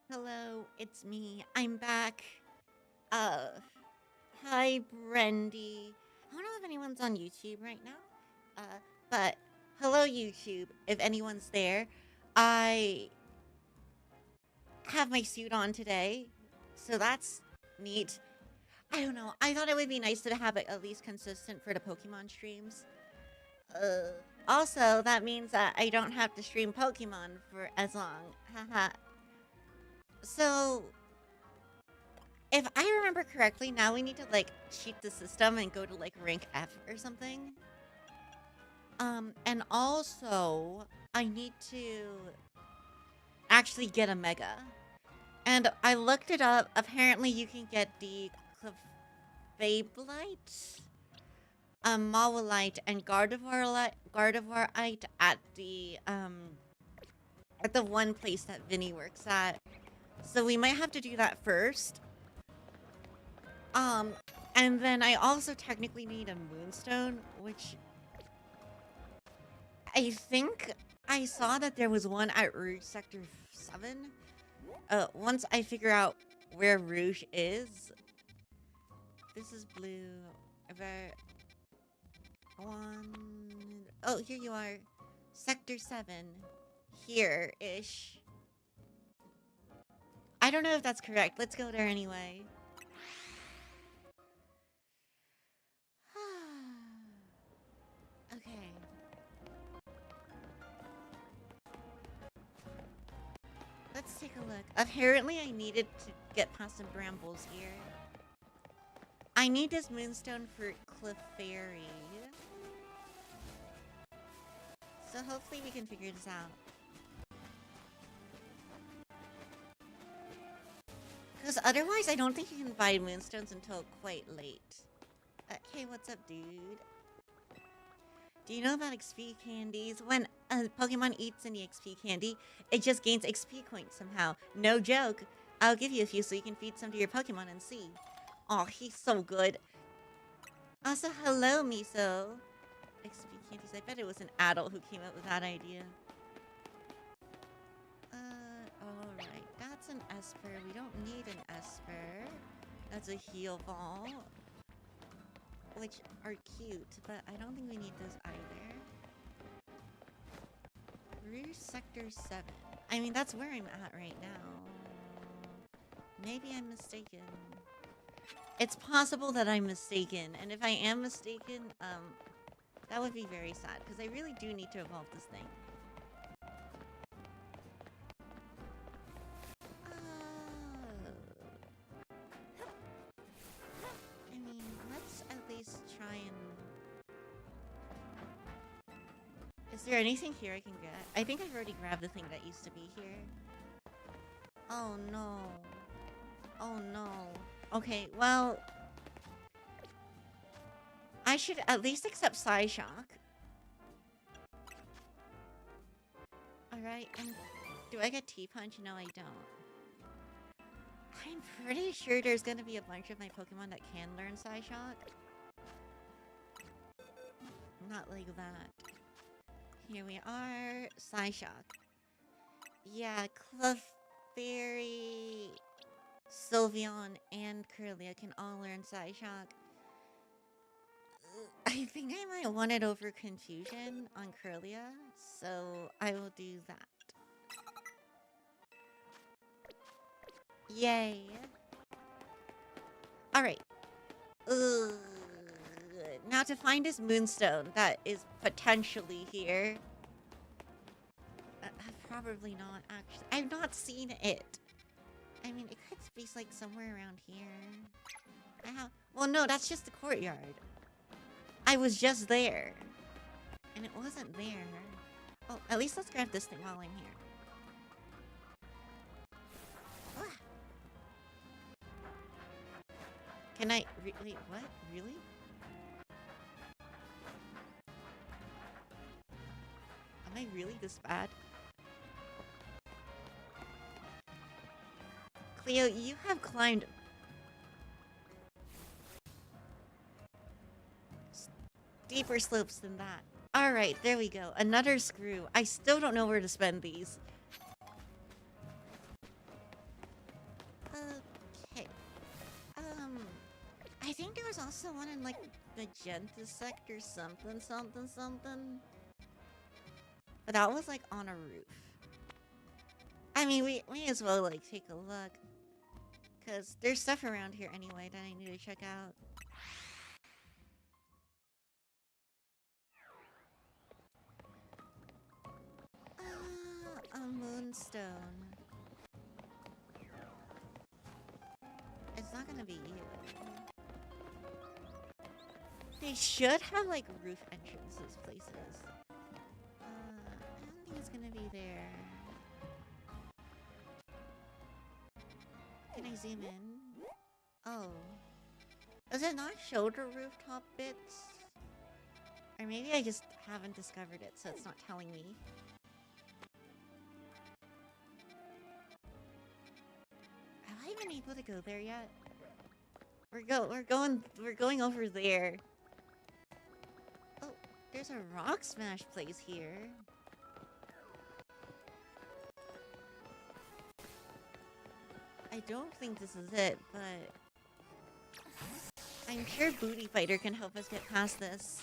Hello, it's me. I'm back. Uh, Hi, Brendy. I don't know if anyone's on YouTube right now. But hello, YouTube. If anyone's there, I have my suit on today, so that's neat. I don't know. I thought it would be nice to have it at least consistent for the Pokemon streams. Uh, Also, that means that I don't have to stream Pokemon for as long. Haha. So, if I remember correctly, now we need to like cheat the system and go to like rank F or something. And also I need to actually get a mega. And I looked it up. Apparently you can get the Clefabelite, Mawilite, and Gardevoirite at the one place that Vinny works at. So we might have to do that first. Um, and then I also technically need a moonstone, which I think I saw that there was one at Rouge Sector 7. Once I figure out where Rouge is, this is blue. About one. Oh, here you are. Sector 7. Here-ish. I don't know if that's correct. Let's go there anyway. Okay. Let's take a look. Apparently I needed to get past some brambles here. I need this moonstone for Clefairy. So hopefully we can figure this out. Because otherwise I don't think you can buy moonstones until quite late. Hey, what's up, dude? Do you know about XP candies? When a Pokemon eats any XP candy, it just gains XP coins somehow. No joke. I'll give you a few so you can feed some to your Pokemon and see. Oh, he's so good. Also, hello, Miso. XP candies. I bet it was an adult who came up with that idea. Alright. That's an Esper. We don't need an Esper. That's a heal ball. Which are cute, but I don't think we need those either. Rouge Sector 7. I mean, that's where I'm at right now. Maybe I'm mistaken. It's possible that I'm mistaken, and if I am mistaken, that would be very sad, because I really do need to evolve this thing. I mean, let's at least try and... Is there anything here I can get? I think I've already grabbed the thing that used to be here. Oh no. Oh no. Okay, well... I should at least accept Psyshock. Alright, and do I get T-Punch? No, I don't. I'm pretty sure there's gonna be a bunch of my Pokemon that can learn Psyshock. Not like that. Here we are. Psyshock. Yeah, Clefairy, Sylveon, and Kirlia can all learn Psyshock. I think I might want it over Confusion on Kirlia, so I will do that. Yay. Alright. Now to find this moonstone that is potentially here. Probably not, actually. I've not seen it. I mean, it could be like somewhere around here. Well, no, that's just the courtyard. I was just there. And it wasn't there. Oh, at least let's grab this thing while I'm here. Ah. Can I... Wait, what? Really? Am I really this bad? Cleo, you have climbed... deeper slopes than that. Alright, there we go. Another screw. I still don't know where to spend these. think there was also one in, like, Magenta Sector something, something, something. But that was, like, on a roof. I mean, we may as well, like, take a look. Because there's stuff around here anyway that I need to check out. A moonstone. It's not gonna be you. They should have, like, roof entrances places. I don't think it's gonna be there. Can I zoom in? Oh. Does it not show the rooftop bits? Or maybe I just haven't discovered it, so it's not telling me. Have I been able to go there yet? We're going over there. Oh, there's a rock smash place here. I don't think this is it, but I'm sure Booty Fighter can help us get past this.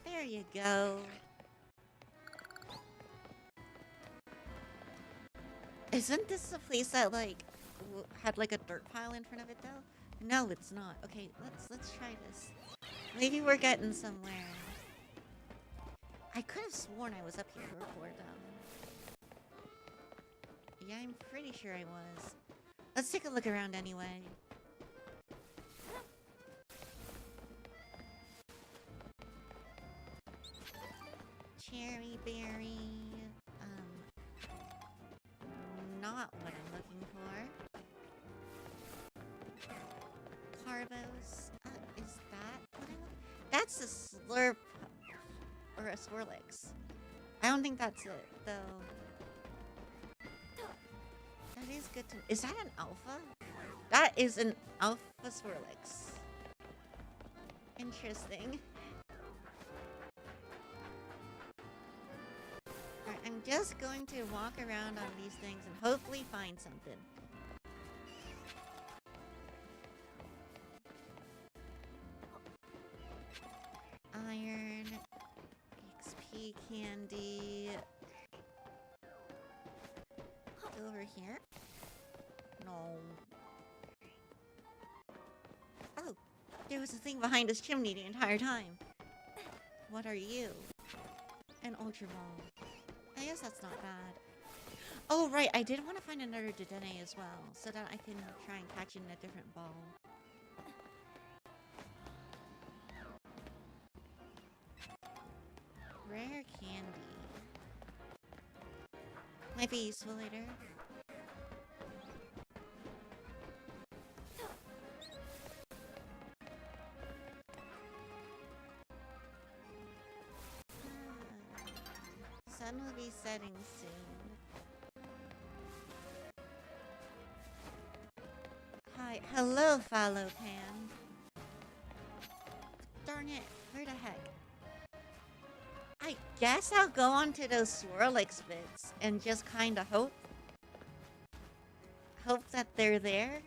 There you go. Isn't this a place that, like, had, like, a dirt pile in front of it, though? No, it's not. Okay, let's try this. Maybe we're getting somewhere. I could have sworn I was up here before, though. Yeah, I'm pretty sure I was. Let's take a look around anyway. Cherry berry. Not what I'm looking for. Carvos. Is that what I want? That's a slurp. Or a Swirlix. I don't think that's it, though. That is good to... Is that an alpha? That is an alpha Swirlix. Interesting. Alright, I'm just going to walk around on these things and hopefully find something. Iron. XP candy. Over here? No. Oh, there was a thing behind this chimney the entire time. What are you? An Ultra Ball. I guess that's not bad. Oh, right, I did want to find another Dedenne as well, so that I can try and catch it in a different ball. Rare candy. Might be useful later. Sun will be setting soon. Hi. Hello, Follow Pan. Darn it. Where the heck? I guess I'll go onto those Swirlix bits and just kind of hope that they're there.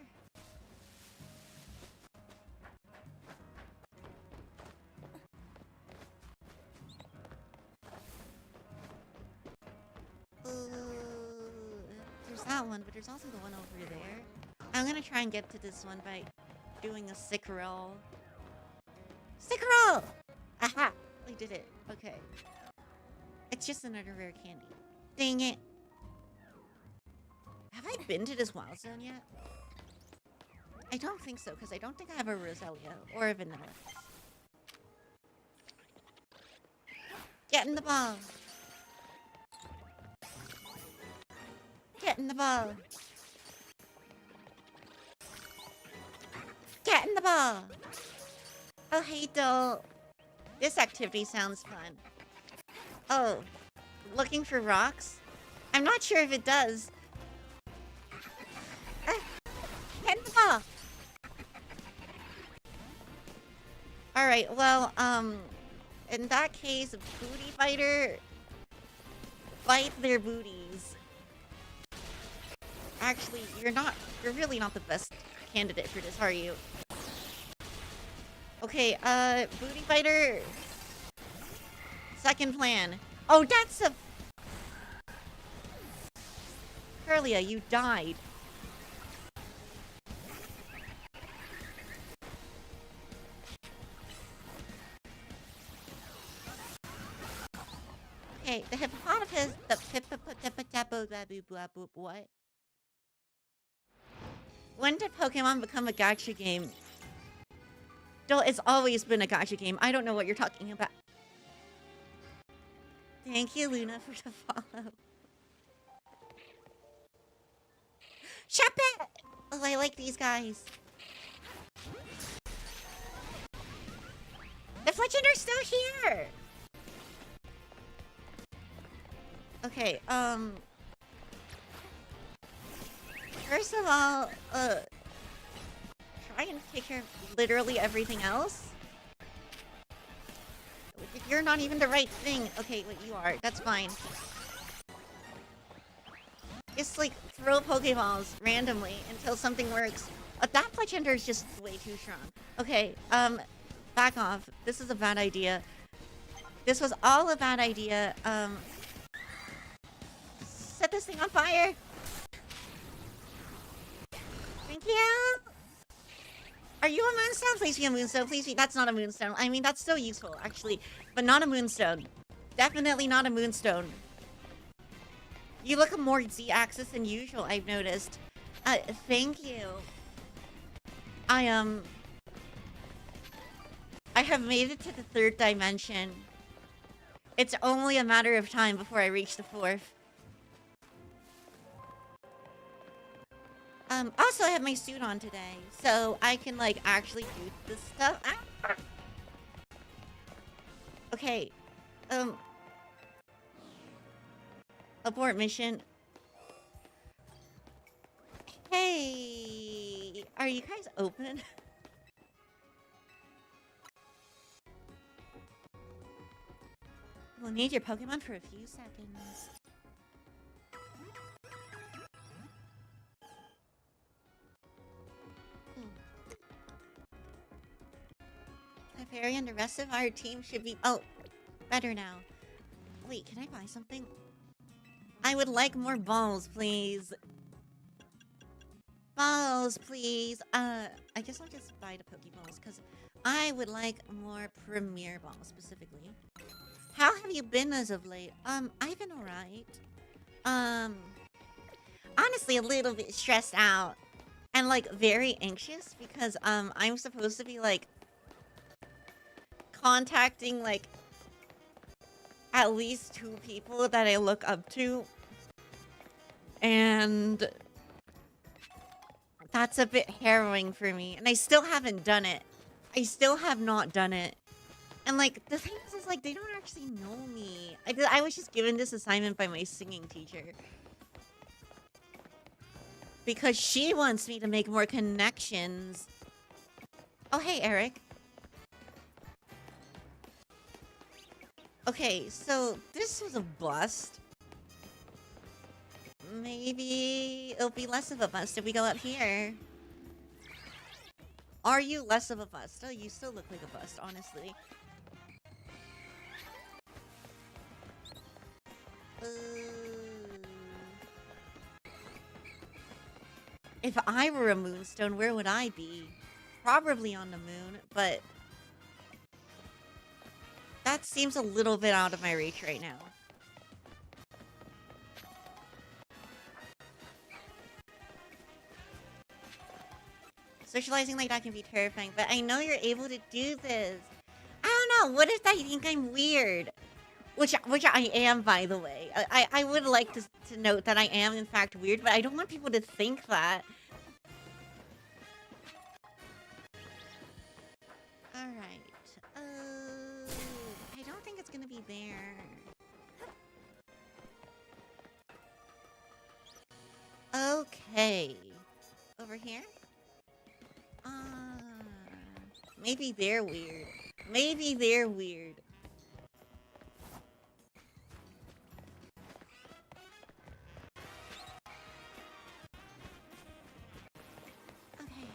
There's that one, but there's also the one over there. I'm gonna try and get to this one by doing a sick roll. Sick roll! Aha! I did it. Okay. It's just another rare candy. Dang it. Have I been to this wild zone yet? I don't think so, because I don't think I have a Roselia or a Vanilla. Get in the ball. Get in the ball. Get in the ball. Oh, hey, doll. This activity sounds fun. Oh, looking for rocks? I'm not sure if it does. Get in the ball. Alright, well, in that case, Booty Fighter, fight their booties. Actually, you're really not the best candidate for this, are you? Okay, booty fighter. Second plan. Oh, that's a... Curlia, you died. Okay, the hippopotamus... What? When did Pokemon become a gacha game? It's always been a gacha game. I don't know what you're talking about. Thank you, Luna, for the follow. Shut it! Oh, I like these guys. The Fletchender's still here! Okay, first of all, try and take care of literally everything else. You're not even the right thing. Okay, wait, you are. That's fine. Just, like, throw Pokeballs randomly until something works. That Fletchender is just way too strong. Okay, back off. This is a bad idea. This was all a bad idea. Set this thing on fire! Thank you! Are you a moonstone? Please be a moonstone. Please be... That's not a moonstone. I mean, that's so useful, actually. But not a moonstone. Definitely not a moonstone. You look more Z-axis than usual, I've noticed. Thank you. I have made it to the 3rd dimension. It's only a matter of time before I reach the 4th. Also, I have my suit on today, so I can, like, actually do this stuff. Ah! Okay. Abort mission. Hey! Are you guys open? We'll need your Pokemon for a few seconds. Fairy and the rest of our team should be... Oh, better now. Wait, can I buy something? I would like more balls, please. Balls, please. I guess I'll just buy the Pokeballs, because I would like more Premier Balls, specifically. How have you been as of late? I've been alright. Honestly, a little bit stressed out. And, like, very anxious, because, I'm supposed to be, like, contacting, like, at least 2 people that I look up to. And that's a bit harrowing for me. And I still haven't done it. I still have not done it. And, like, the thing is, like, they don't actually know me. I was just given this assignment by my singing teacher. Because she wants me to make more connections. Oh, hey, Eric. Okay, so this was a bust. Maybe it'll be less of a bust if we go up here. Are you less of a bust? Oh, you still look like a bust, honestly. If I were a moonstone, where would I be? Probably on the moon, but that seems a little bit out of my reach right now. Socializing like that can be terrifying, but I know you're able to do this. I don't know, what if I think I'm weird? Which I am, by the way. I would like to note that I am, in fact, weird, but I don't want people to think that. Alright. I don't think it's gonna be there. Okay. Over here? Maybe they're weird. Maybe they're weird. Okay.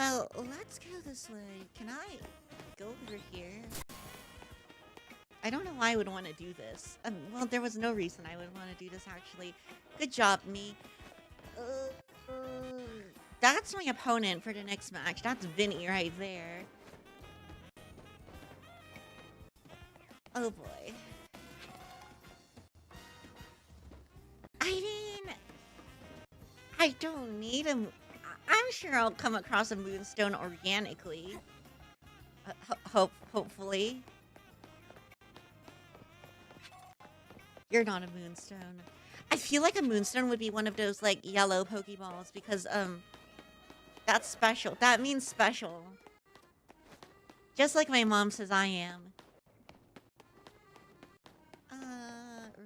Well, let's go this way. Can I go over here? I don't know why I would want to do this. Well, there was no reason I would want to do this, actually. Good job, me. Uh, that's my opponent for the next match. That's Vinny right there. Oh, boy. I mean, I don't need him. I'm sure I'll come across a moonstone organically. Hopefully. You're not a moonstone. I feel like a moonstone would be one of those, like, yellow Pokeballs because, that's special. That means special. Just like my mom says I am.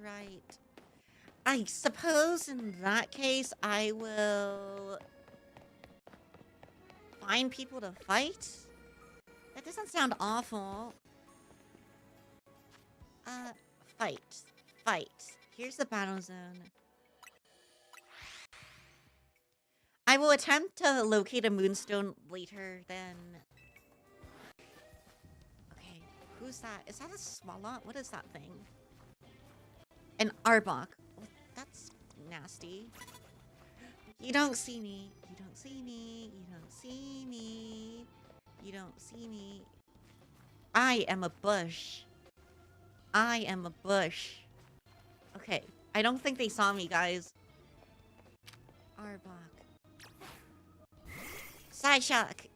Right. I suppose in that case, I will find people to fight? That doesn't sound awful. Fight. Fight. Here's the battle zone. I will attempt to locate a moonstone later then. Okay, who's that? Is that a Swallow? What is that thing? An Arbok. Well, that's nasty. You don't see me. You don't see me. You don't see me. You don't see me. I am a bush. I am a bush. Okay, I don't think they saw me, guys. Arbok. Side shock.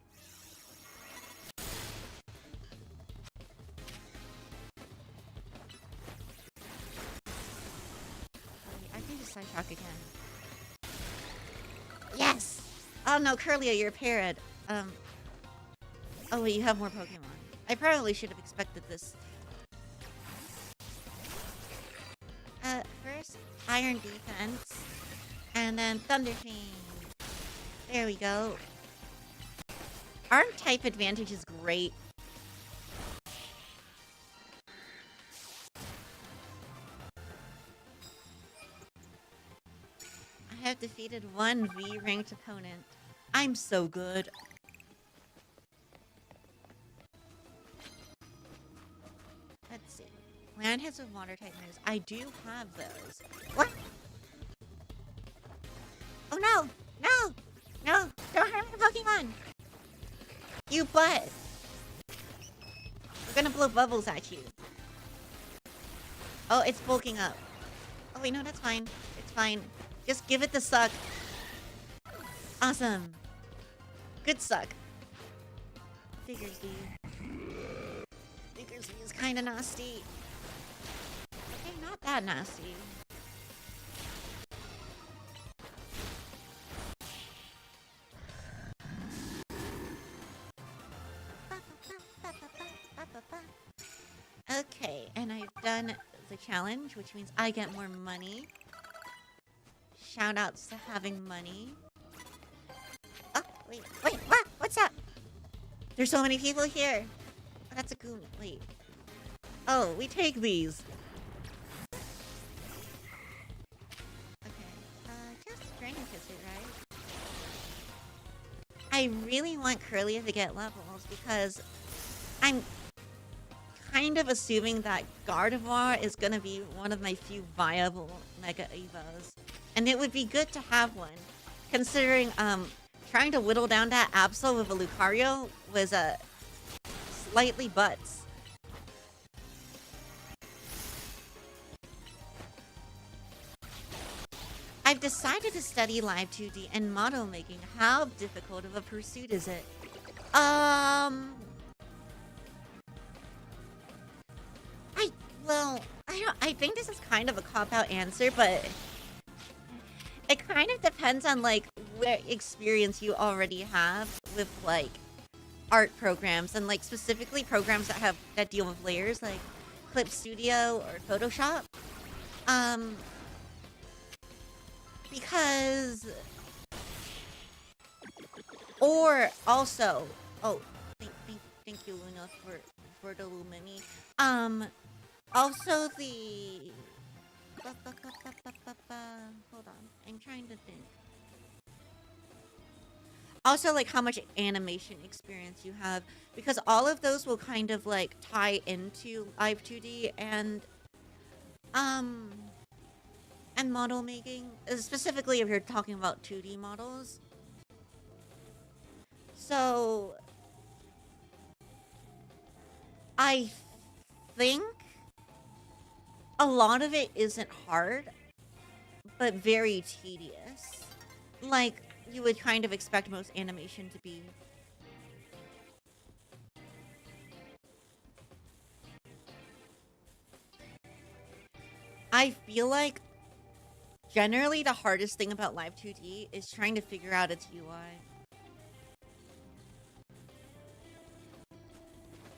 I can just side shock again. Yes! Oh no, Curlia, you're a parrot. Oh wait, you have more Pokemon. I probably should have expected this. First, Iron Defense. And then Thunder Chain. There we go. Arm type advantage is great. I have defeated one V-ranked opponent. I'm so good. Let's see. Land hits with water type moves. I do have those. What? Oh no! No! No! Don't harm my Pokemon! You butt! We're gonna blow bubbles at you. Oh, it's bulking up. Oh wait, no, that's fine. It's fine. Just give it the suck. Awesome. Good suck. Figures is kinda nasty. Okay, not that nasty. Okay, and I've done the challenge, which means I get more money. Shoutouts to having money. Oh, wait, what? What's that? There's so many people here. Oh, that's a goon. Wait. Oh, we take these. Okay, just Dragon Kiss it, right? I really want Curlia to get levels because I'm kind of assuming that Gardevoir is going to be one of my few viable Mega Evos. And it would be good to have one, considering trying to whittle down that Absol with a Lucario was slightly butts. I've decided to study Live 2D and model making. How difficult of a pursuit is it? I think this is kind of a cop-out answer, but it kind of depends on, like, what experience you already have with, like, art programs, and, like, specifically programs that deal with layers, like Clip Studio or Photoshop. Because... Or, also... Oh, thank you, Luna, for the little mini. Also the... Hold on, I'm trying to think. Also, like, how much animation experience you have, because all of those will kind of, like, tie into Live 2D um, and model making, specifically if you're talking about 2D models. So, I think a lot of it isn't hard, but very tedious. Like, you would kind of expect most animation to be. I feel like generally the hardest thing about Live 2D is trying to figure out its UI.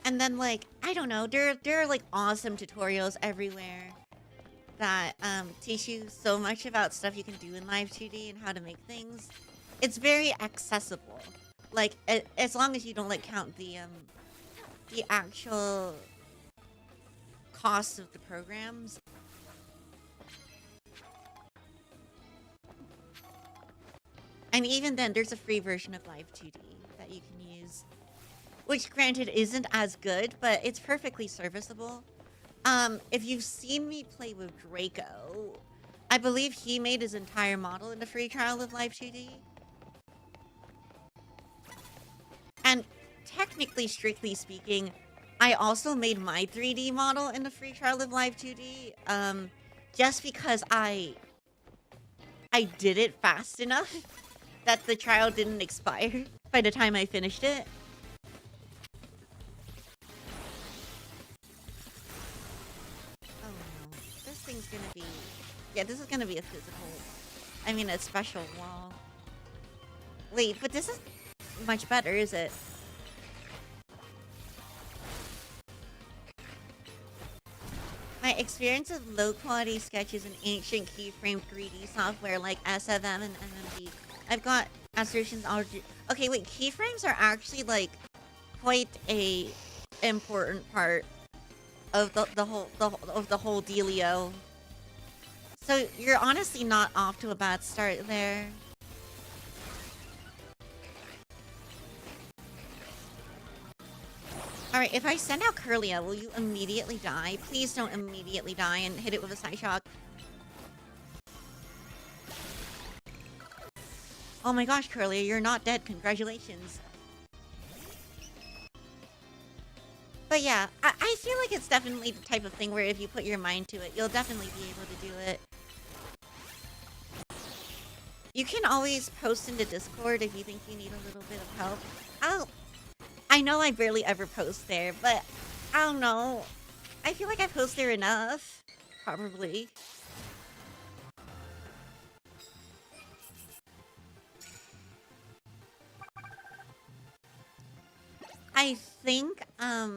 And then, like, I don't know, there are like awesome tutorials everywhere that teach you so much about stuff you can do in Live 2D and how to make things. It's very accessible. Like, as long as you don't like count the actual cost of the programs. And even then, there's a free version of Live 2D that you can use, which granted isn't as good, but it's perfectly serviceable. If you've seen me play with Draco, I believe he made his entire model in the free trial of Live 2D. And technically, strictly speaking, I also made my 3D model in the free trial of Live 2D, just because I did it fast enough that the trial didn't expire by the time I finished it. Oh no, this thing's gonna be... Yeah, this is gonna be a physical... I mean, a special wall. Wait, but this is much better, is it? My experience of low-quality sketches in ancient keyframe 3D software like SFM and MMD. I've got assertions already. Okay, wait, keyframes are actually, like, quite a important part of the whole dealio. So you're honestly not off to a bad start there. Alright, if I send out Curlia, will you immediately die? Please don't immediately die and hit it with a Psy Shock. Oh my gosh, Curlia, you're not dead. Congratulations. But yeah, I feel like it's definitely the type of thing where if you put your mind to it, you'll definitely be able to do it. You can always post into Discord if you think you need a little bit of help. I know I barely ever post there, but I don't know. I feel like I post there enough. Probably. I think, I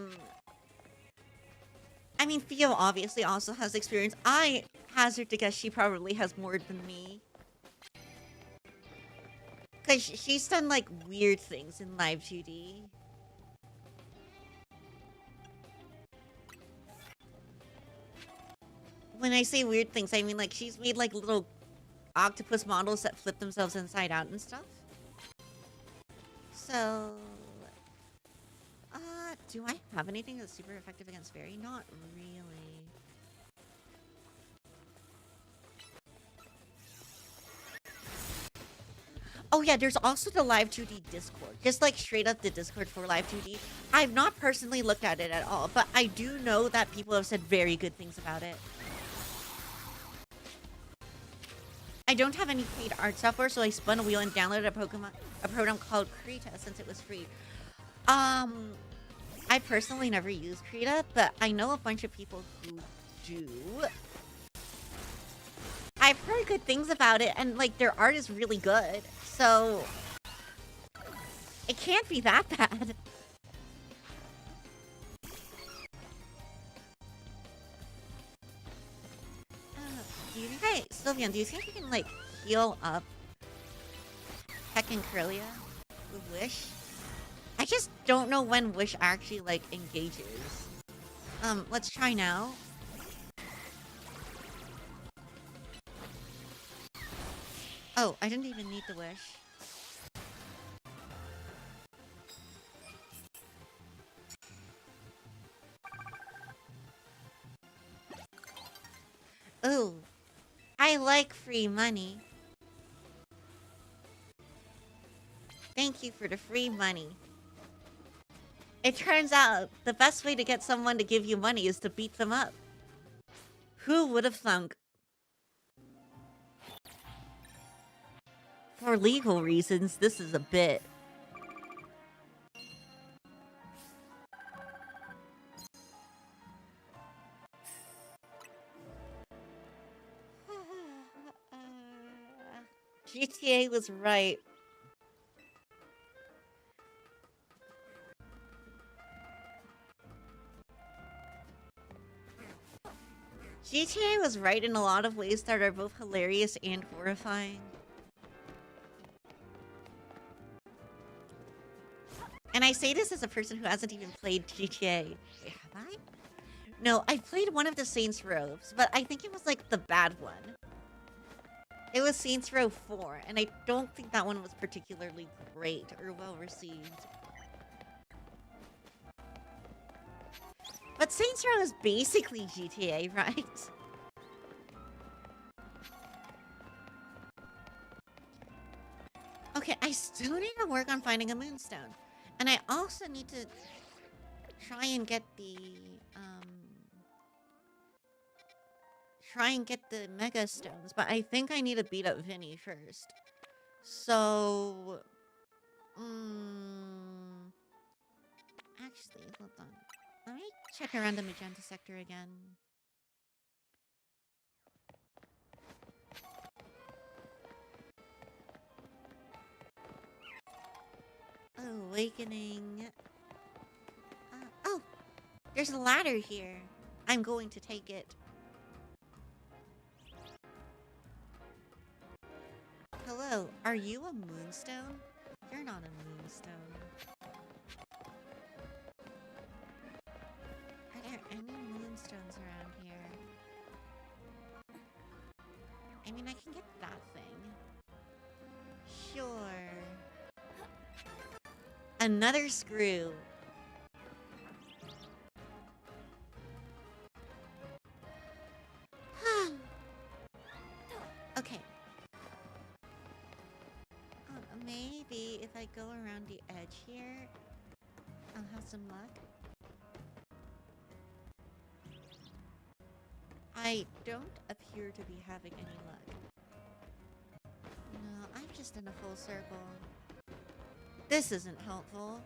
mean, Theo obviously also has experience. I hazard to guess she probably has more than me. Because she's done, like, weird things in Live 2D. When I say weird things, I mean, like, she's made, like, little octopus models that flip themselves inside out and stuff. So... do I have anything that's super effective against Fairy? Not really. Oh yeah, there's also the Live 2D Discord. Just like straight up the Discord for Live 2D. I've not personally looked at it at all, but I do know that people have said very good things about it. I don't have any paid art software, so I spun a wheel and downloaded a program called Krita since it was free. I personally never used Krita, but I know a bunch of people who do. I've heard good things about it, and like their art is really good, so it can't be that bad. Do you think Sylvian, do you think you can like heal up Heckin' Curlia with Wish? I just don't know when Wish actually like engages. Let's try now. Oh, I didn't even need the Wish. Ooh, I like free money. Thank you for the free money. It turns out the best way to get someone to give you money is to beat them up. Who would have thunk? For legal reasons, this is a bit. GTA was right. GTA was right in a lot of ways that are both hilarious and horrifying. And I say this as a person who hasn't even played GTA. Wait, have I? No, I played one of the Saints Rows, but I think it was like the bad one. It was Saints Row 4, and I don't think that one was particularly great or well received. But Saints Row is basically GTA, right? Okay, I still need to work on finding a moonstone. And I also need to try and get the, mega stones. But I think I need to beat up Vinny first. So, actually, hold on. Let me check around the magenta sector again. Awakening. Oh, there's a ladder here. I'm going to take it. Hello, are you a moonstone? You're not a moonstone. Are there any moonstones around here? I mean, I can get that thing. Sure. Another screw. Okay. Maybe if I go around the edge here, I'll have some luck. I don't appear to be having any luck. No, I'm just in a full circle. This isn't helpful.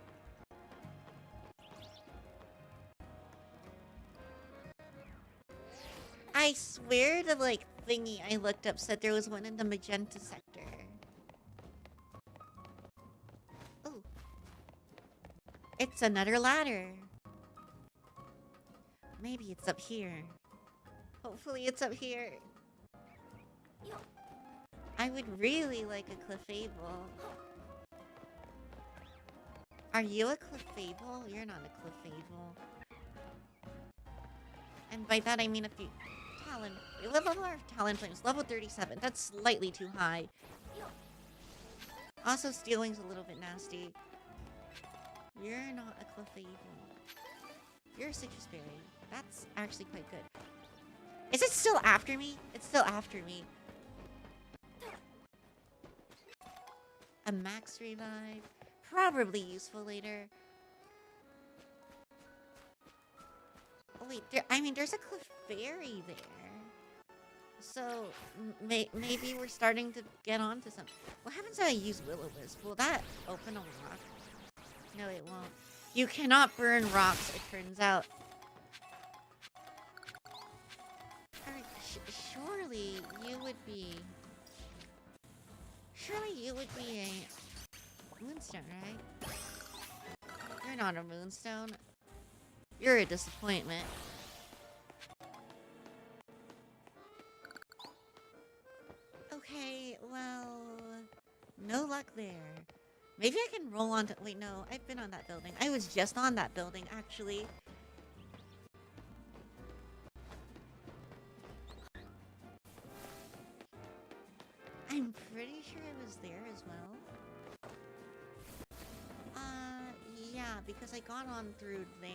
I swear the, like, thingy I looked up said there was one in the magenta sector. Oh. It's another ladder. Maybe it's up here. Hopefully it's up here. I would really like a clefable. Are you a clefable? You're not a clefable. And by that I mean if you... Talon. Level of Talon Flames. Level 37. That's slightly too high. Also, stealing's a little bit nasty. You're not a clefable. You're a citrus berry. That's actually quite good. Is it still after me? It's still after me. A max revive. Probably useful later. Oh wait, there's a Clefairy there. So, maybe we're starting to get onto something. What happens if I use Will-O-Wisp? Will that open a rock? No, it won't. You cannot burn rocks, it turns out. Alright, surely you would be... Surely you would be a moonstone, right? You're not a moonstone. You're a disappointment. Okay, well... No luck there. Maybe I can roll onto... Wait, no. I've been on that building. I was just on that building, actually. I'm pretty sure I was there as well. Yeah, because I got on through there.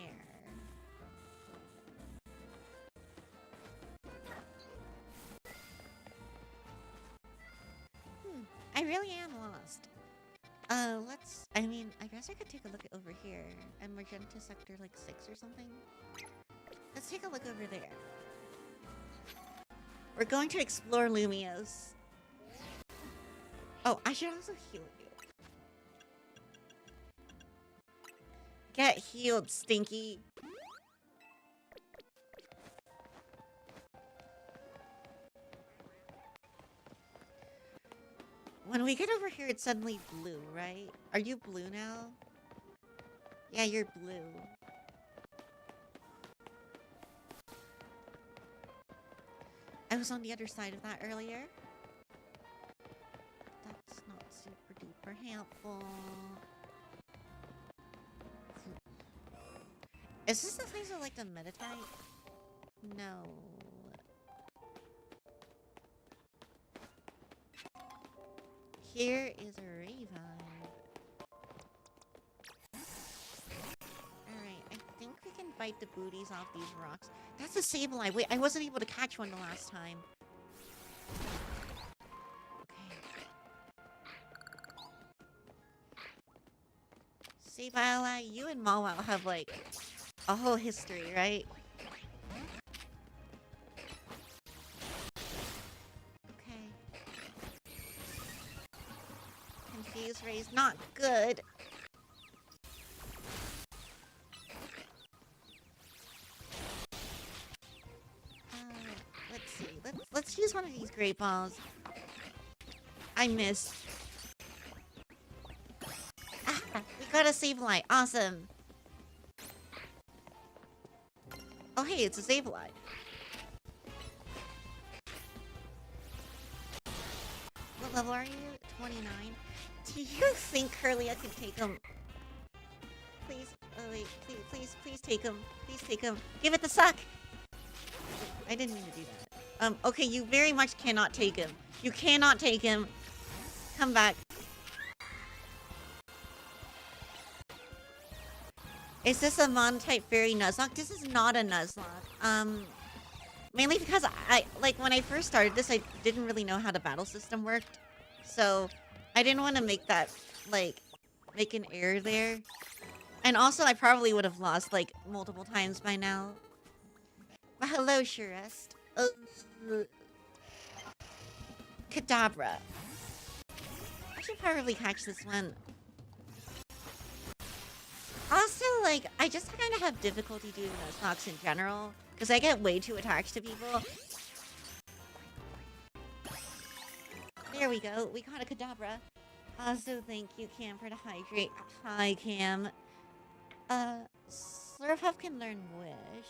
really am lost. I mean, I guess I could take a look over here. And Magenta Sector, like, 6 or something? Let's take a look over there. We're going to explore Lumios. Oh, I should also heal you. Get healed, Stinky. When we get over here, it's suddenly blue, right? Are you blue now? Yeah, you're blue. I was on the other side of that earlier. That's not super duper helpful. Is this the place I like to meditate? No. Here is a Raven. Alright, I think we can bite the booties off these rocks. That's a Sableye. Wait, I wasn't able to catch one the last time. Okay. Sableye, you and Mawile have, like, a whole history, right? Okay. Confuse Ray's not good. Let's see. Let's use one of these great balls. I missed. Ah, we got a Sableye. Awesome. Oh, hey, it's a Sableye. What level are you? 29. Do you think Curlia could take him? Please, oh wait, please take him. Please take him. Give it the suck. I didn't mean to do that. Okay, you very much cannot take him. You cannot take him. Come back. Is this a Mon-type fairy Nuzlocke? This is not a Nuzlocke. Mainly because like, when I first started this, I didn't really know how the battle system worked. So, I didn't want to make that, like, make an error there. And also, I probably would have lost, like, multiple times by now. But hello, Shurest. Kadabra. I should probably catch this one. Also, like, I just kind of have difficulty doing Nuzlocks in general. Because I get way too attached to people. There we go. We caught a Kadabra. Also, thank you, Cam, for the hydrate. Hi, Cam. Slurpuff can learn Wish.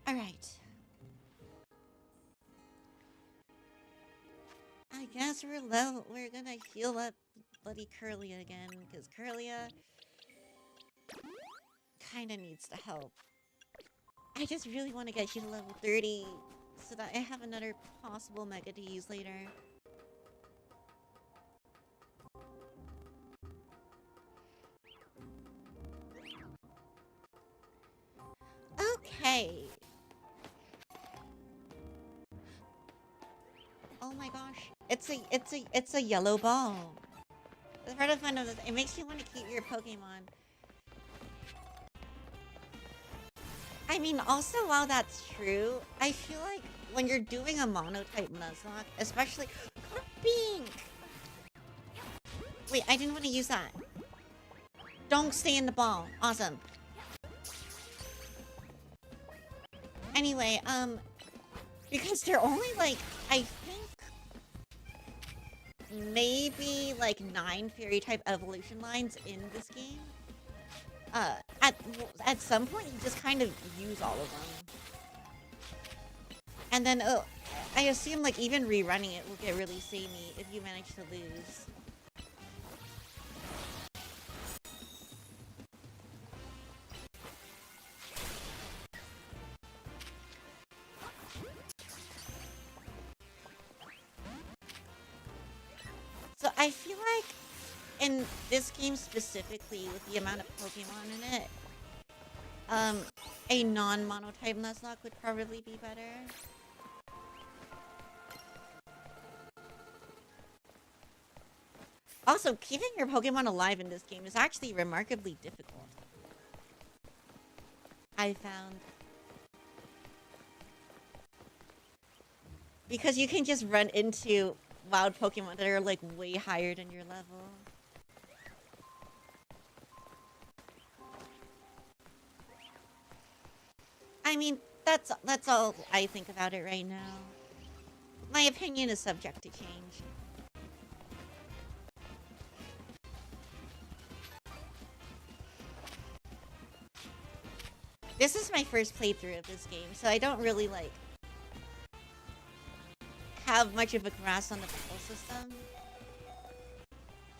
Alright. I guess we're gonna heal up bloody Curlia again, because Curlia kinda needs the help. I just really want to get you to level 30 so that I have another possible mega to use later. Okay. Oh my gosh. It's a yellow ball. The part of fun of this, it makes you want to keep your Pokemon. I mean, also, while that's true, I feel like when you're doing a mono-type Nuzlocke, especially... Bink! Wait, I didn't want to use that. Don't stay in the ball. Awesome. Anyway, because they're only, like, I think... maybe, like, 9 Fairy-type evolution lines in this game. At some point, you just kind of use all of them. And then, I assume, like, even rerunning it will get really samey if you manage to lose. So I feel like in this game specifically, with the amount of Pokemon in it, A non-monotype Nuzlocke would probably be better. Also, keeping your Pokemon alive in this game is actually remarkably difficult. I found. Because you can just run into wild Pokemon that are like way higher than your level. I mean, that's all I think about it right now. My opinion is subject to change. This is my first playthrough of this game, so I don't really like have much of a grasp on the battle system.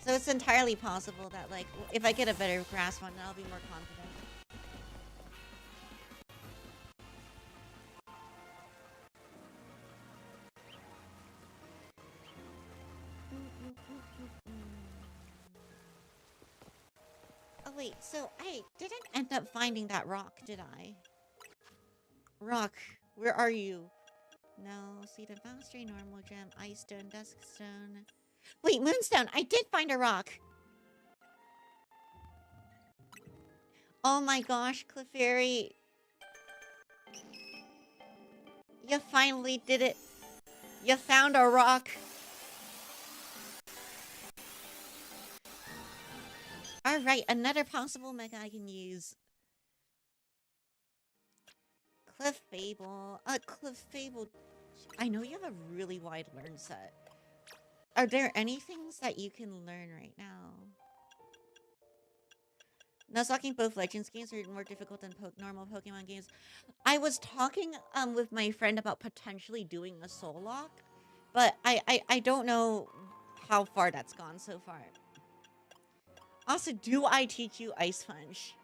So it's entirely possible that like if I get a better grasp on it, I'll be more confident. Oh wait, so I didn't end up finding that rock, did I? Rock, where are you? No, Seed of Mastery, Normal Gem, Ice Stone, Dusk Stone. Wait, Moonstone, I did find a rock! Oh my gosh, Clefairy. You finally did it. You found a rock. Alright, another possible mega I can use. Clefable. Clefable. I know you have a really wide learn set. Are there any things that you can learn right now? Nuzlocking both Legends games are more difficult than normal Pokemon games. I was talking with my friend about potentially doing a soul lock, but I don't know how far that's gone so far. Also, do I teach you Ice Punch?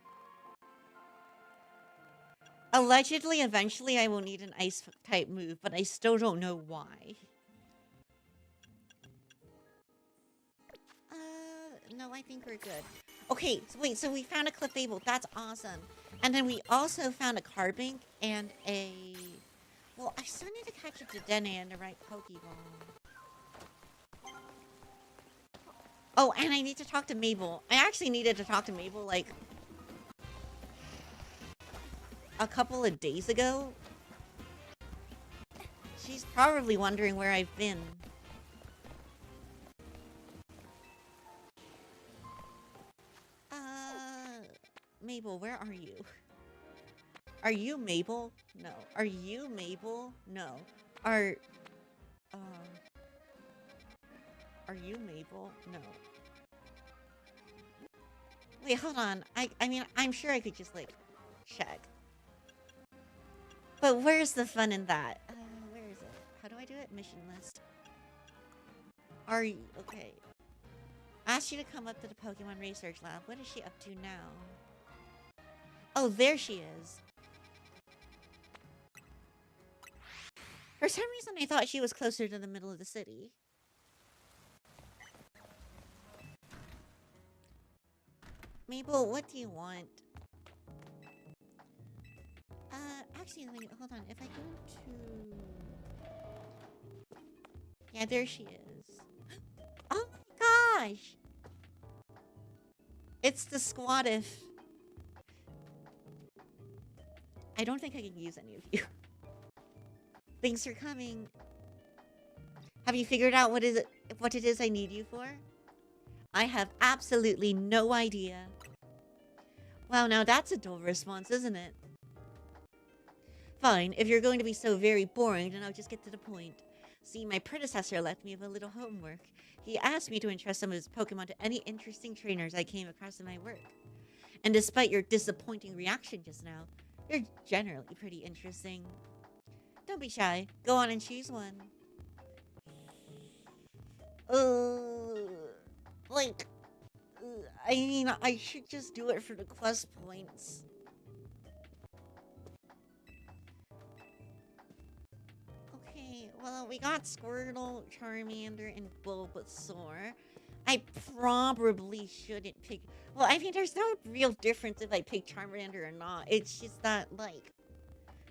Allegedly, eventually I will need an Ice type move, but I still don't know why. No, I think we're good. Okay, so wait, so we found a Clefable. That's awesome. And then we also found a Carbink and a... Well, I still need to catch a Dedenne and the right Pokeball. Oh, and I need to talk to Mabel. I actually needed to talk to Mabel, like, a couple of days ago. She's probably wondering where I've been. Mabel, where are you? Are you Mabel? No. Are you Mabel? No. Are you Mabel? No. Wait, hold on. I mean, I'm sure I could just, like, check. But where's the fun in that? Where is it? How do I do it? Mission list. Are you... Okay. Asked you to come up to the Pokemon Research Lab. What is she up to now? Oh, there she is. For some reason, I thought she was closer to the middle of the city. Mabel, what do you want? Actually, hold on. If I go to... Yeah, there she is. Oh my gosh! It's the Squatif. I don't think I can use any of you. Thanks for coming. Have you figured out what it is I need you for? I have absolutely no idea. Wow, now that's a dull response, isn't it? Fine, if you're going to be so very boring, then I'll just get to the point. See, my predecessor left me with a little homework. He asked me to entrust some of his Pokemon to any interesting trainers I came across in my work. And despite your disappointing reaction just now, you're generally pretty interesting. Don't be shy. Go on and choose one. I mean, I should just do it for the quest points. Okay, well, we got Squirtle, Charmander, and Bulbasaur. I probably shouldn't pick... Well, I mean, there's no real difference if I pick Charmander or not. It's just that, like...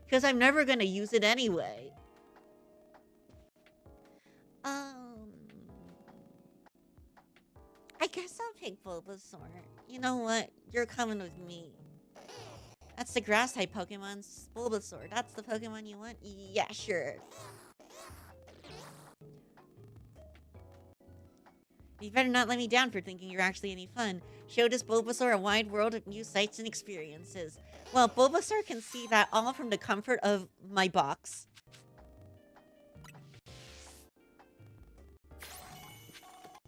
Because I'm never gonna use it anyway. I guess I'll pick Bulbasaur. You know what? You're coming with me. That's the grass-type Pokemon, Bulbasaur. That's the Pokemon you want? Yeah, sure. You better not let me down for thinking you're actually any fun. Show this Bulbasaur a wide world of new sights and experiences. Well, Bulbasaur can see that all from the comfort of my box.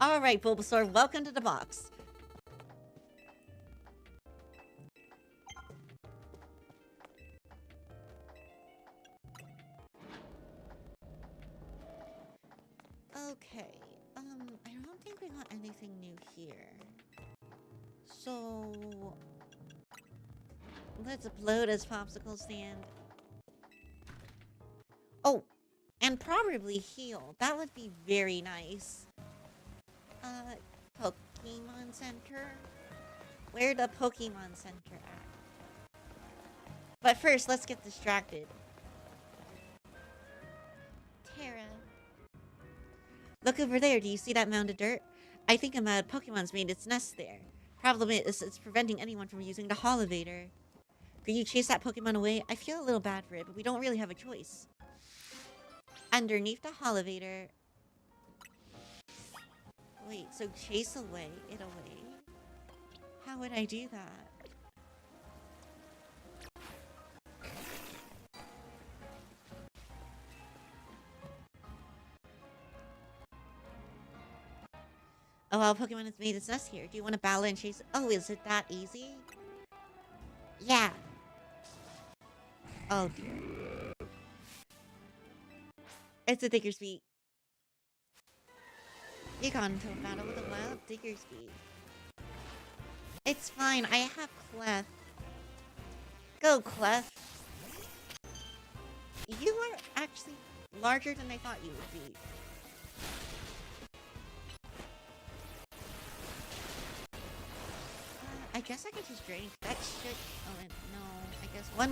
Alright, Bulbasaur, welcome to the box. Okay, I don't think we got anything new here. So... let's upload as popsicle stand. Oh, and probably heal. That would be very nice. Pokemon Center? Where the Pokemon Center at? But first, let's get distracted. Terra. Look over there. Do you see that mound of dirt? I think a mad Pokemon's made its nest there. Problem is, it's preventing anyone from using the Holovator. Could you chase that Pokemon away? I feel a little bad for it, but we don't really have a choice. Underneath the Holovator... Wait, so chase away it away? How would I do that? Oh, well, Pokemon has made its nest here. Do you want to battle and chase it? Oh, is it that easy? Yeah. Oh, dear. It's a Diggersby. You got into a battle with a wild Diggersby. It's fine. I have Clef. Go, Clef. You are actually larger than I thought you would be. I guess I can just drain. That should... Oh, no. I guess one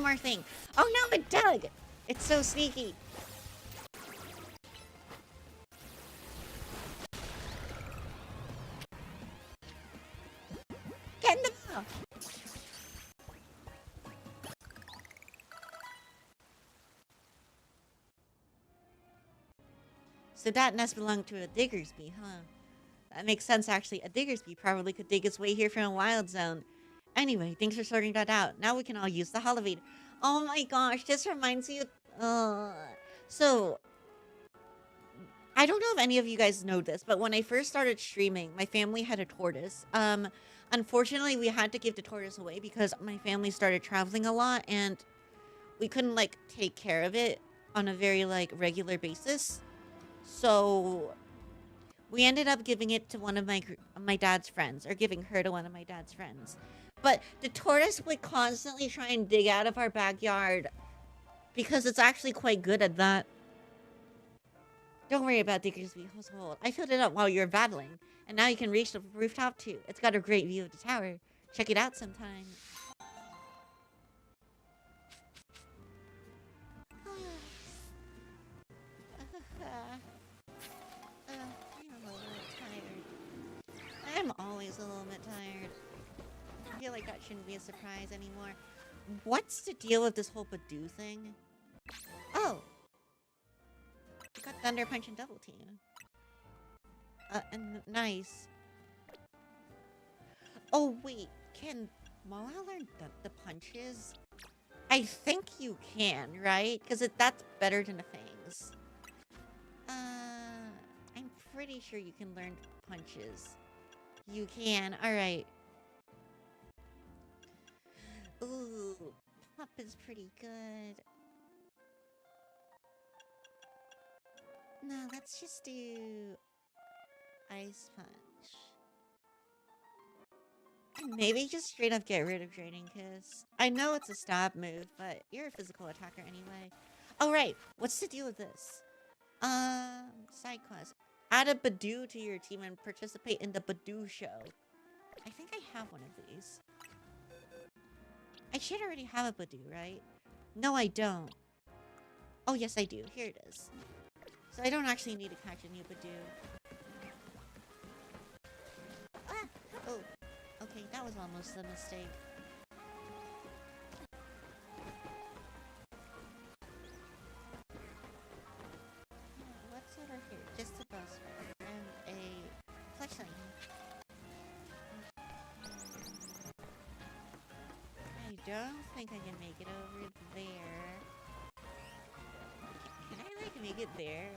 more thing. Oh, no, it dug! It's so sneaky. Get in the ball! So that nest belonged to a Diggersby, huh? That makes sense, actually. A Diggersby probably could dig its way here from a wild zone. Anyway, thanks for sorting that out. Now we can all use the Holovator. Oh my gosh, this reminds me of... So, I don't know if any of you guys know this, but when I first started streaming, my family had a tortoise. Unfortunately, we had to give the tortoise away because my family started traveling a lot, and we couldn't, like, take care of it on a very, like, regular basis. So... we ended up giving it to one of my dad's friends, or giving her to one of my dad's friends. But the tortoise would constantly try and dig out of our backyard because it's actually quite good at that. Don't worry about Diggersby household. I filled it up while you were battling, and now you can reach the rooftop too. It's got a great view of the tower. Check it out sometime. I'm always a little bit tired. I feel like that shouldn't be a surprise anymore. What's the deal with this whole Badoo thing? Oh. You got Thunder Punch and Double Team. Nice. Oh, wait. Can Moa learn the punches? I think you can, right? Because that's better than the Fangs. I'm pretty sure you can learn punches. You can. Alright. Ooh. Pop is pretty good. No, let's just do... Ice Punch. And maybe just straight up get rid of Draining Kiss. I know it's a stab move, but you're a physical attacker anyway. Alright, what's the deal with this? Side quest. Add a Badoo to your team and participate in the Badoo show. I think I have one of these. I should already have a Badoo, right? No, I don't. Oh, yes, I do. Here it is. So I don't actually need to catch a new Badoo. Ah! Oh, okay, that was almost a mistake. What's over here? Just a boss fight and a flashlight. I don't think I can make it over there. Can I, like, make it there?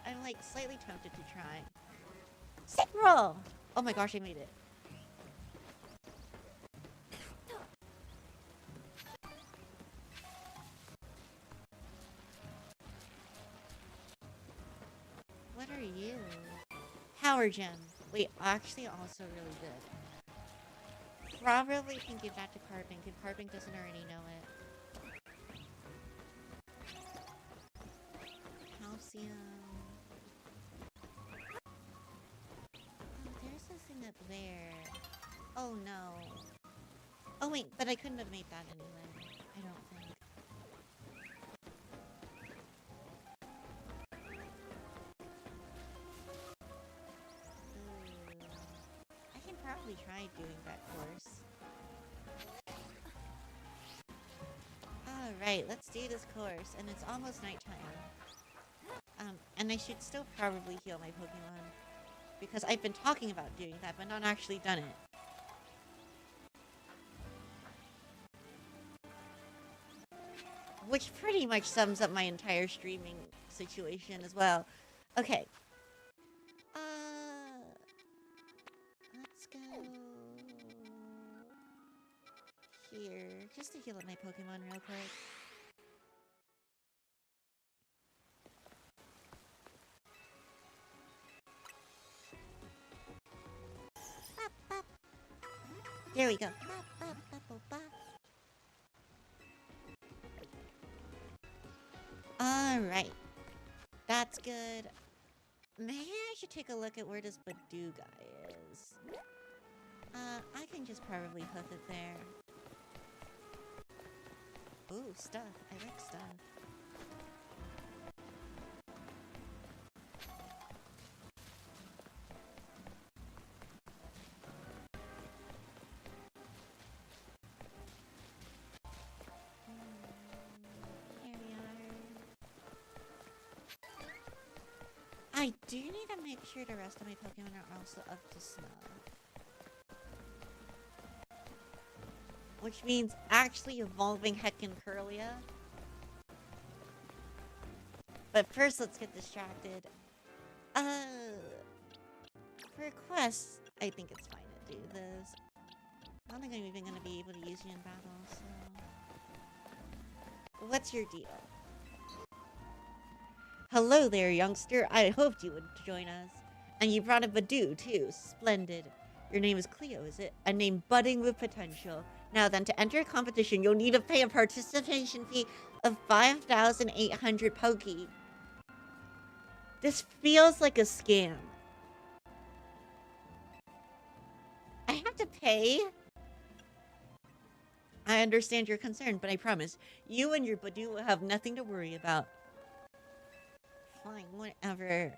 I'm, like, slightly tempted to try. Sit roll! Oh my gosh, I made it. What are you? Power gem. Wait, actually also really good. Probably can give that to Carbink if Carbink doesn't already know it. Calcium. Oh, there's this thing up there. Oh no. Oh wait, but I couldn't have made that anyway. I don't think. I can probably try doing that course. Alright, let's do this course. And it's almost nighttime. And I should still probably heal my Pokemon. Because I've been talking about doing that, but not actually done it. Which pretty much sums up my entire streaming situation as well. Okay. Let's go here. Just to heal up my Pokemon real quick. There we go. Alright. That's good. Maybe I should take a look at where this Badoo guy is. I can just probably hoof it there. Ooh, stuff. I like stuff. Here we are. I do need to make sure the rest of my Pokemon are also up to snuff. Which means actually evolving Heckin Curlia. But first, let's get distracted. For quests, I think it's fine to do this. I don't think I'm even going to be able to use you in battle, so... What's your deal? Hello there, youngster. I hoped you would join us. And you brought a Badoo, too. Splendid. Your name is Cleo, is it? A name budding with potential. Now then, to enter a competition, you'll need to pay a participation fee of 5,800 Poki. This feels like a scam. I have to pay? I understand your concern, but I promise, you and your Badoo will have nothing to worry about. Fine, whatever.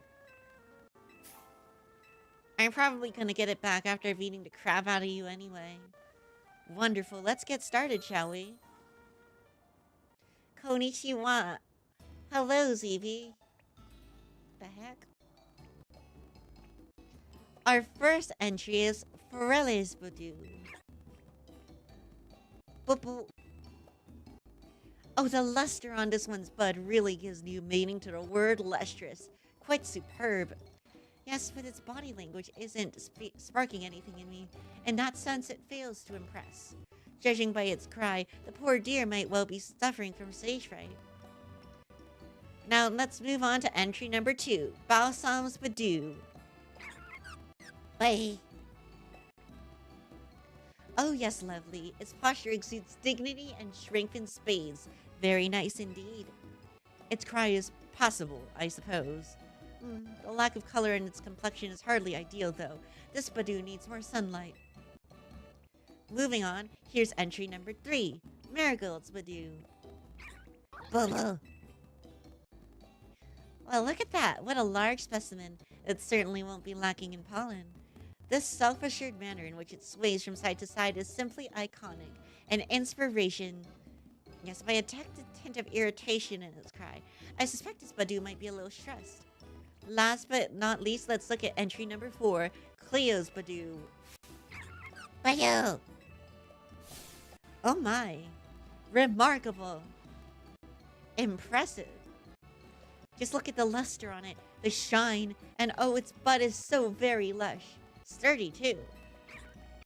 I'm probably gonna get it back after beating the crap out of you anyway. Wonderful, let's get started, shall we? Konnichiwa. Hello, ZB. The heck? Our first entry is Forelle's Badoo. Boo-boo. Oh, the luster on this one's bud really gives new meaning to the word lustrous. Quite superb. Yes, but its body language isn't sparking anything in me. In that sense, it fails to impress. Judging by its cry, the poor dear might well be suffering from stage fright. Now, let's move on to entry number 2. Balsam's Badoo. Bye. Oh, yes, lovely. Its posture exudes dignity and strength in spades. Very nice indeed. Its cry is possible, I suppose. The lack of color in its complexion is hardly ideal, though. This Badoo needs more sunlight. Moving on, here's entry number 3. Marigold's Badoo. Blah. Well, look at that. What a large specimen. It certainly won't be lacking in pollen. This self-assured manner in which it sways from side to side is simply iconic. An inspiration. Yes, if I detect a hint of irritation in its cry, I suspect this Badoo might be a little stressed. Last but not least, let's look at entry number 4, Cleo's Badoo. Badoo! Oh my. Remarkable. Impressive. Just look at the luster on it, the shine, and oh, its butt is so very lush. Sturdy, too.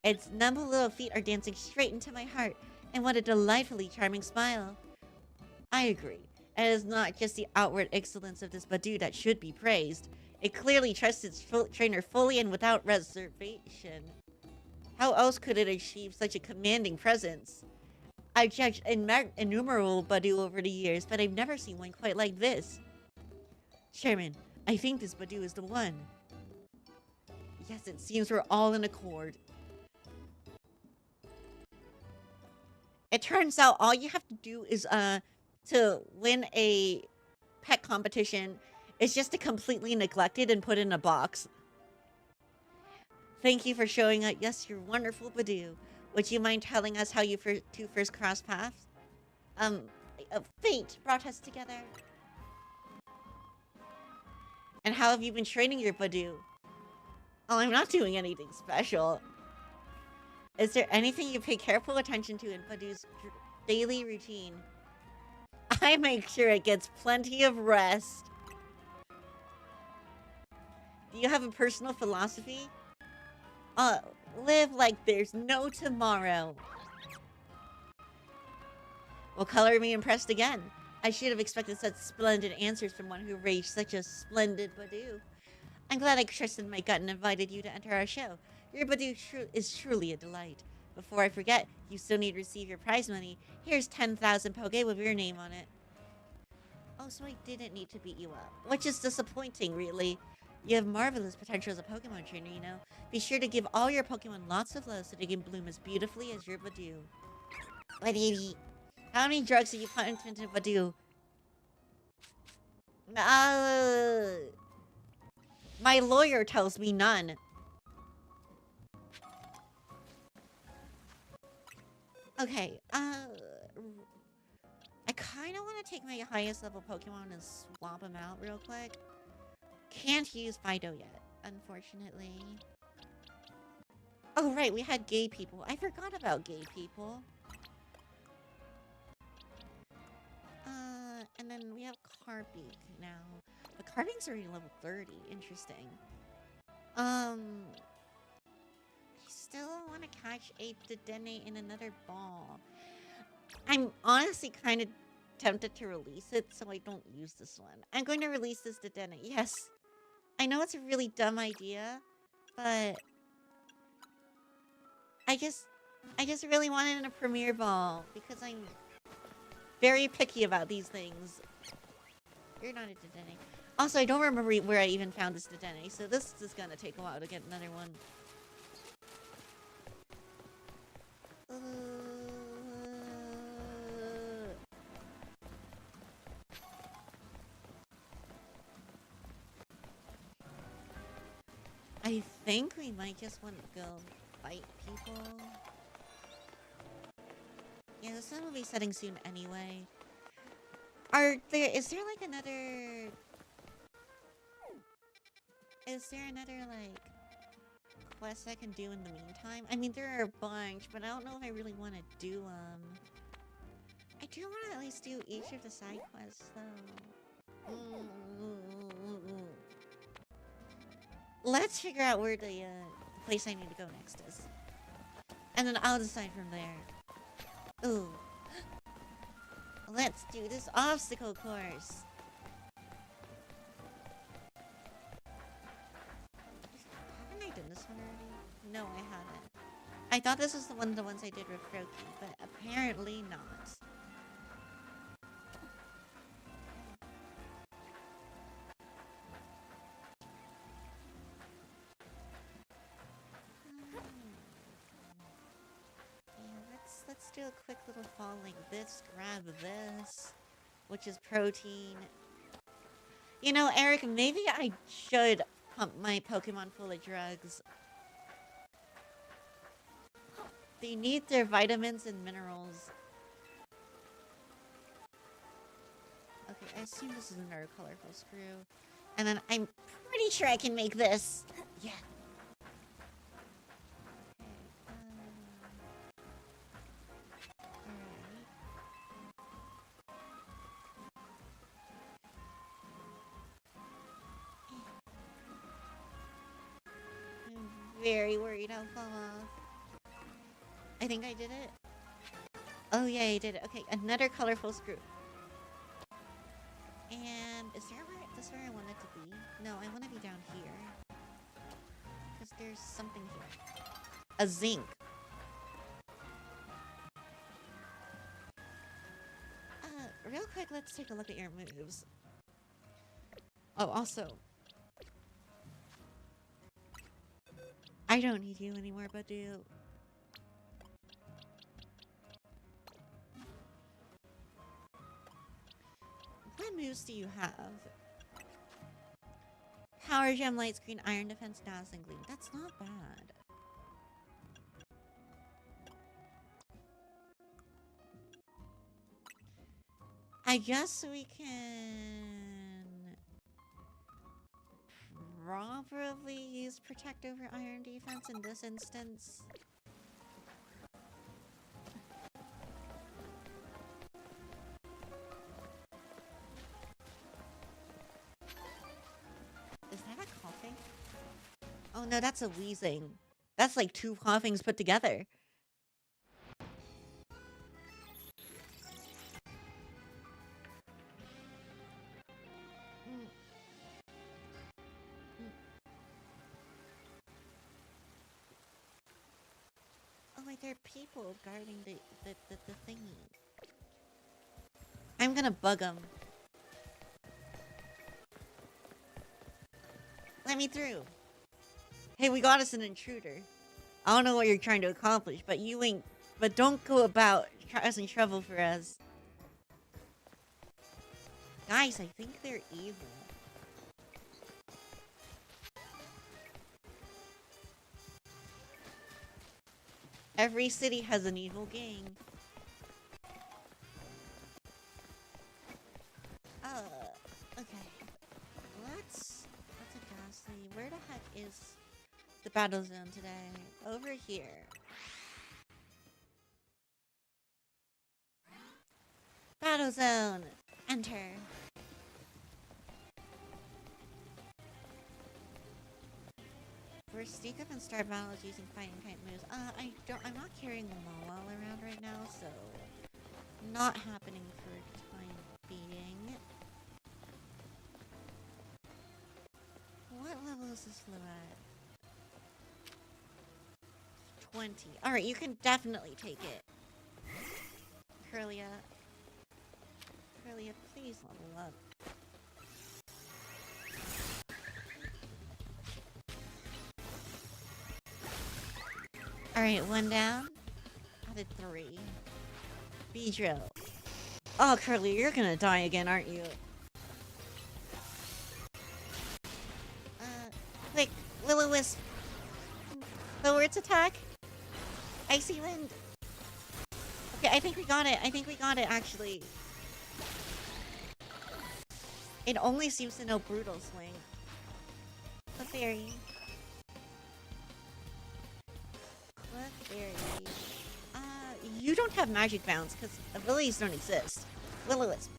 Its nimble little feet are dancing straight into my heart, and what a delightfully charming smile. I agree. It is not just the outward excellence of this Badoo that should be praised. It clearly trusts its trainer fully and without reservation. How else could it achieve such a commanding presence? I've judged innumerable Badoo over the years, but I've never seen one quite like this. Chairman, I think this Badoo is the one. Yes, it seems we're all in accord. It turns out all you have to do is, to win a pet competition is just to completely neglect it and put it in a box. Thank you for showing us your wonderful Badoo. Would you mind telling us how you two first crossed paths? Fate brought us together. And how have you been training your Badoo? Oh, I'm not doing anything special. Is there anything you pay careful attention to in Badoo's daily routine? I make sure it gets plenty of rest. Do you have a personal philosophy? Live like there's no tomorrow. Well, color me impressed again. I should have expected such splendid answers from one who raised such a splendid Badoo. I'm glad I trusted my gut and invited you to enter our show. Your Badoo is truly a delight. Before I forget, you still need to receive your prize money. Here's 10,000 Poke with your name on it. Oh, so I didn't need to beat you up. Which is disappointing, really. You have marvelous potential as a Pokemon trainer, you know. Be sure to give all your Pokemon lots of love so they can bloom as beautifully as your Badoo. Badoo. How many drugs did you put into Badoo? My lawyer tells me none. Okay, I kind of want to take my highest level Pokemon and swap them out real quick. Can't use Fido yet, unfortunately. Oh, right, we had gay people. I forgot about gay people. And then we have Carbeak now. The Carbeak's already level 30. Interesting. I still want to catch a Dedenne in another ball. I'm honestly kind of tempted to release it so I don't use this one. I'm going to release this Dedenne. Yes. I know it's a really dumb idea, but I just really want it in a Premier Ball because I'm very picky about these things. You're not a Dedenne. Also, I don't remember where I even found this Dedenne, so this is gonna take a while to get another one. I think we might just want to go fight people. Yeah, this one will be setting soon anyway. Is there another like quest I can do in the meantime? I mean, there are a bunch, but I don't know if I really want to do them. I do want to at least do each of the side quests though. Let's figure out where the place I need to go next is. And then I'll decide from there. Ooh. Let's do this obstacle course. Haven't I done this one already? No, I haven't. I thought this was one of the ones I did with Froakie, but apparently not. do a quick little haul like this. Grab this, which is protein. You know, Eric, maybe I should pump my Pokemon full of drugs. They need their vitamins and minerals. Okay, I assume this is another colorful screw. And then I'm pretty sure I can make this. Yeah. I'm very worried I'll fall off. I think I did it. Oh yeah, I did it. Okay, another colorful screw. And is this where I want it to be? No, I want to be down here. Because there's something here. A zinc. Real quick, let's take a look at your moves. Oh, also. I don't need you anymore, but do. What moves do you have? Power Gem, Light Screen, Iron Defense, Dazzling Gleam. That's not bad. I guess we can probably use Protect over Iron Defense in this instance. Is that a coughing? Oh no, that's a wheezing. That's like 2 coughings put together. Oh wait, there are people guarding the thingy. I'm gonna bug them. Let me through. Hey, we got us an intruder. I don't know what you're trying to accomplish, but you ain't. But don't go about causing trouble for us. Guys, I think they're evil. Every city has an evil gang. Okay. Let's a ghastly. Where the heck is the battle zone today? Over here. Battle zone. Enter. We're sneak up and start battles using fighting type moves. I'm not carrying a Mawile around right now, so not happening for time being. What level is this Flu at? 20. Alright, you can definitely take it. Curlia. Curlia, please level up. Alright, 1 down. Added 3. Beedrill. Oh, Curly, you're gonna die again, aren't you? Quick, Will-O-Wisp. Lower its attack. Icy Wind. Okay, I think we got it. I think we got it, actually. It only seems to know Brutal Swing. Clefairy. Clefairy. You don't have Magic Bounce, because abilities don't exist. Will-O-Wisp.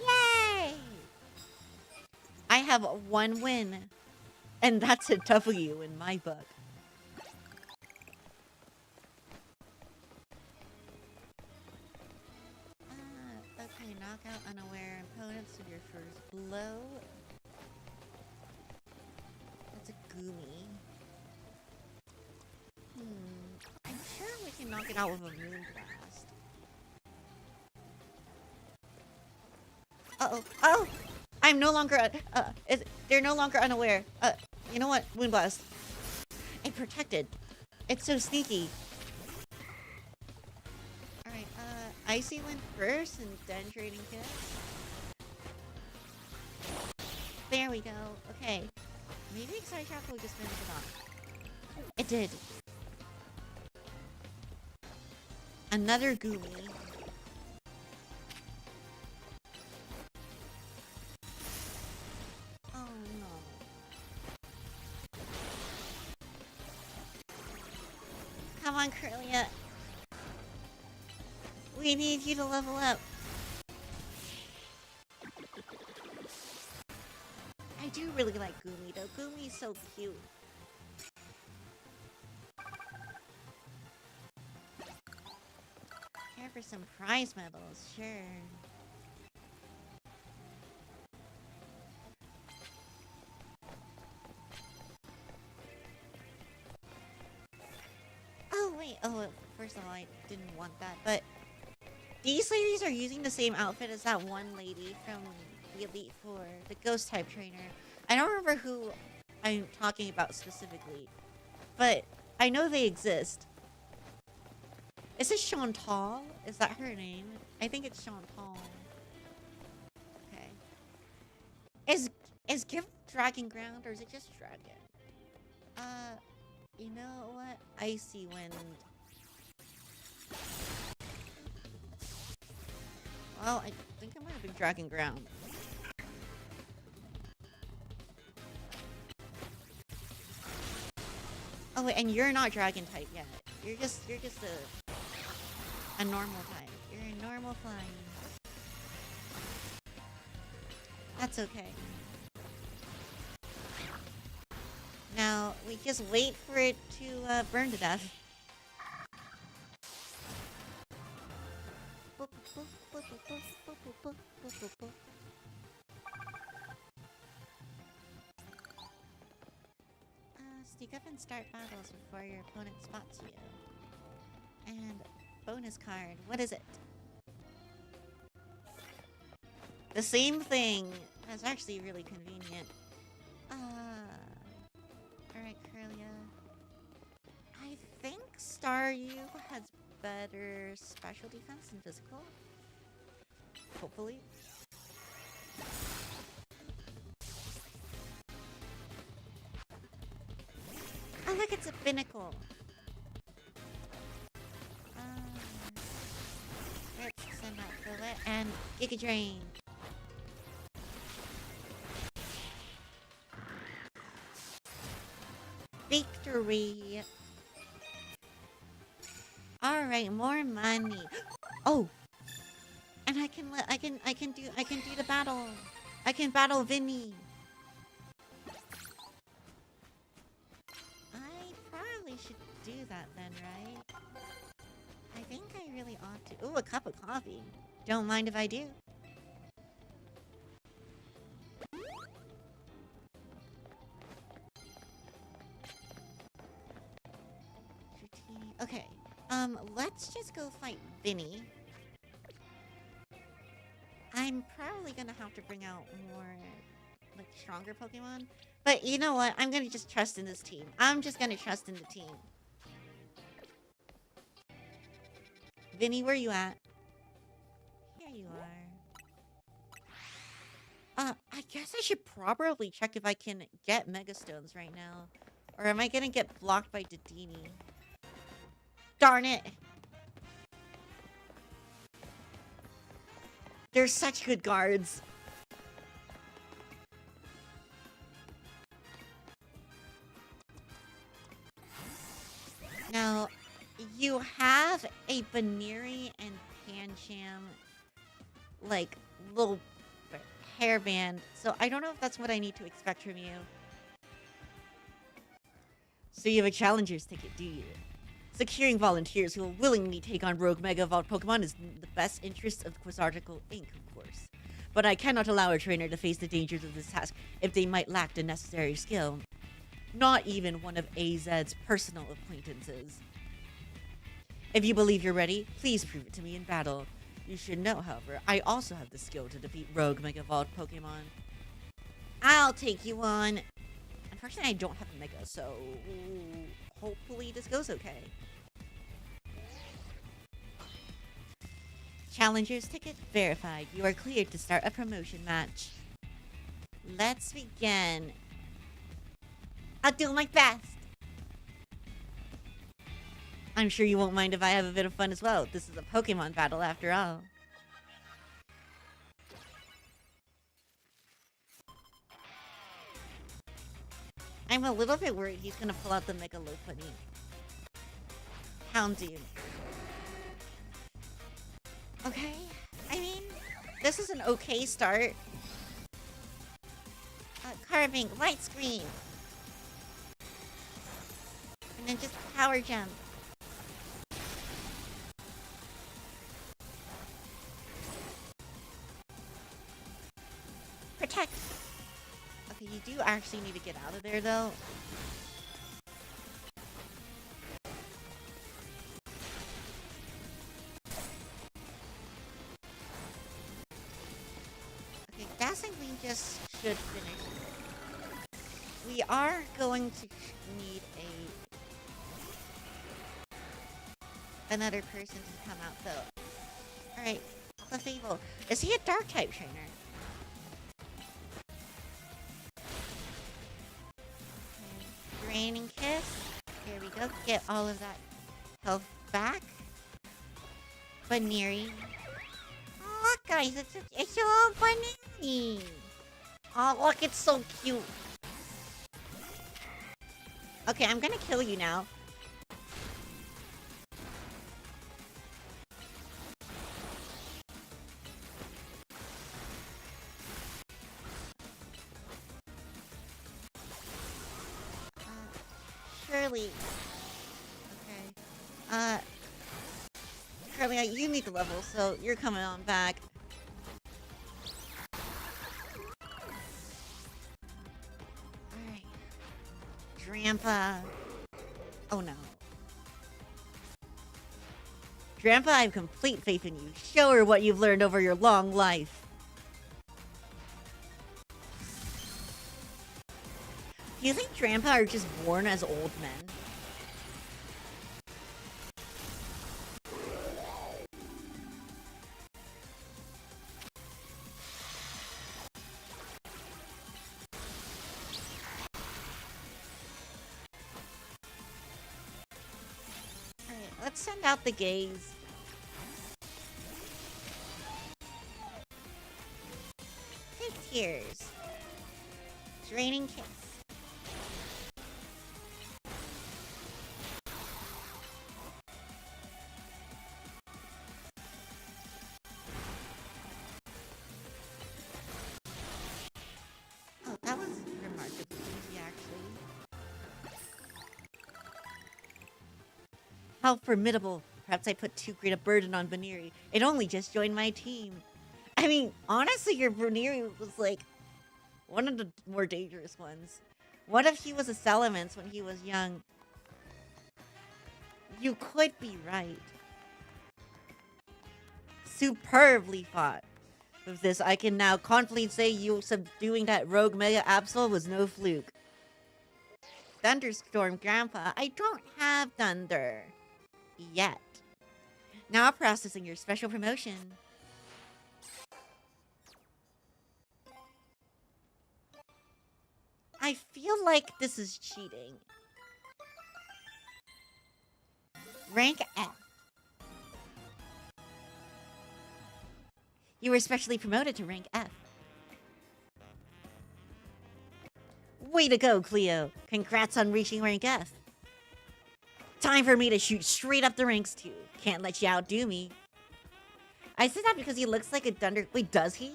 Yay! I have 1 win. And that's a W in my book. Okay, knock out unaware opponents with your first blow. That's a Goomy. I'm sure we can knock it out with a Moonblast. Uh-oh. Oh! I'm no longer, they're no longer unaware. You know what? Moonblast. It protected. It's so sneaky. Alright, Icy Wind first and then Trading Kiss. There we go. Okay. Maybe Excite Shock will just finish it off. It did. Another Goomy. Oh no. Come on, Curlia. We need you to level up. I do really like Goomy though. Goomy's so cute. Care for some prize medals, sure. Oh wait, oh first of all, I didn't want that, but these ladies are using the same outfit as that one lady from the Elite Four, the Ghost type trainer. I don't remember who I'm talking about specifically, but I know they exist. Is it Chantal? Is that her name? I think it's Chantal. Okay. Is Gift Dragon Ground or is it just Dragon? You know what? Icy Wind. Well, I think I might have been Dragon Ground. Oh wait, and you're not Dragon type yet. You're just a normal type. You're a normal flying. That's okay. Now we just wait for it to burn to death. Sneak up and start battles before your opponent spots you. And bonus card. What is it? The same thing. That's actually really convenient. Alright, Curlia. I think Staryu has better special defense than physical. Hopefully. Oh, look, it's a binnacle. Let's send out Bullet and Giga Drain. Victory. All right, more money. Oh, and I can do the battle. I can battle Vinny. Should do that then, right? I think I really ought to. Ooh, a cup of coffee. Don't mind if I do. Okay. Let's just go fight Vinny. I'm probably gonna have to bring out more like stronger Pokemon. But you know what? I'm gonna just trust in this team. I'm just gonna trust in the team. Vinny, where you at? Here you are. I guess I should probably check if I can get Mega Stones right now. Or am I gonna get blocked by Dedenne? Darn it! They're such good guards. Now, you have a Baneri and Pancham, like, little hairband, so I don't know if that's what I need to expect from you. So you have a challenger's ticket, do you? Securing volunteers who will willingly take on rogue Mega Evolved Pokemon is in the best interest of Quizarticle Inc., of course. But I cannot allow a trainer to face the dangers of this task if they might lack the necessary skill. Not even one of AZ's personal acquaintances. If you believe you're ready, please prove it to me in battle. You should know, however, I also have the skill to defeat rogue Mega Evolved Pokemon. I'll take you on. Unfortunately, I don't have a Mega, so hopefully this goes okay. Challenger's ticket verified. You are cleared to start a promotion match. Let's begin. I'll do my best. I'm sure you won't mind if I have a bit of fun as well. This is a Pokemon battle after all. I'm a little bit worried he's gonna pull out the Mega Lopunny. Houndoom. Okay, I mean, this is an okay start. Carving, light screen. And then just power jump. Protect. Okay, you do actually need to get out of there, though. Okay, Dazzling Gleam just should finish. We are going to need another person to come out, though. Alright, Clefable. Is he a Dark-type trainer? Draining Kiss. Here we go. Get all of that health back. Baneri. Oh, look, guys. It's all Baneri. Oh, look. It's so cute. Okay, I'm gonna kill you now. Curly. Okay. Curly, you need the level, so you're coming on back. Alright. Drampa. Oh no. Drampa, I have complete faith in you. Show her what you've learned over your long life. Do you think Drampa are just born as old men? Alright, let's send out the gaze. Take tears. Draining kiss. That was remarkably easy, actually. How formidable. Perhaps I put too great a burden on Baneri. It only just joined my team. I mean, honestly, your Baneri was like one of the more dangerous ones. What if he was a Salamence when he was young? You could be right. Superbly fought. With this, I can now confidently say you subduing that rogue Mega Absol was no fluke. Thunderstorm, Grandpa. I don't have Thunder. Yet. Now processing your special promotion. I feel like this is cheating. Rank F. You were specially promoted to rank F. Way to go, Cleo. Congrats on reaching rank F. Time for me to shoot straight up the ranks too. Can't let you outdo me. I said that because he looks like a Thunder... Wait, does he?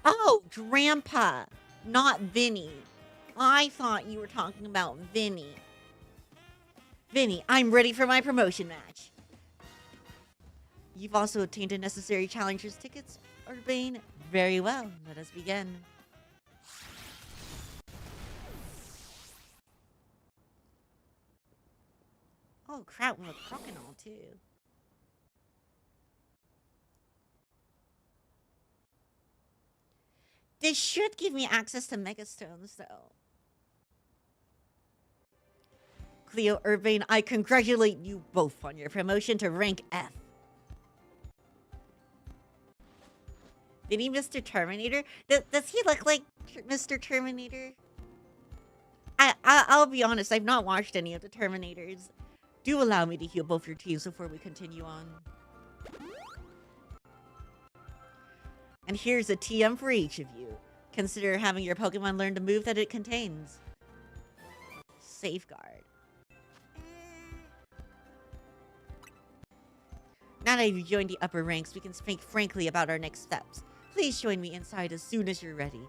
Oh, Grandpa. Not Vinny. I thought you were talking about Vinny. Vinny, I'm ready for my promotion match. You've also obtained a necessary challenger's tickets, Urbane. Very well. Let us begin. Oh, crap, with a crocodile, too. This should give me access to Megastones, though. Cleo, Urbane, I congratulate you both on your promotion to rank F. Did he Mr. Terminator? Does he look like Mr. Terminator? I'll be honest, I've not watched any of the Terminators. Do allow me to heal both your teams before we continue on. And here's a TM for each of you. Consider having your Pokemon learn the move that it contains. Safeguard. Now that you've joined the upper ranks, we can speak frankly about our next steps. Please join me inside as soon as you're ready.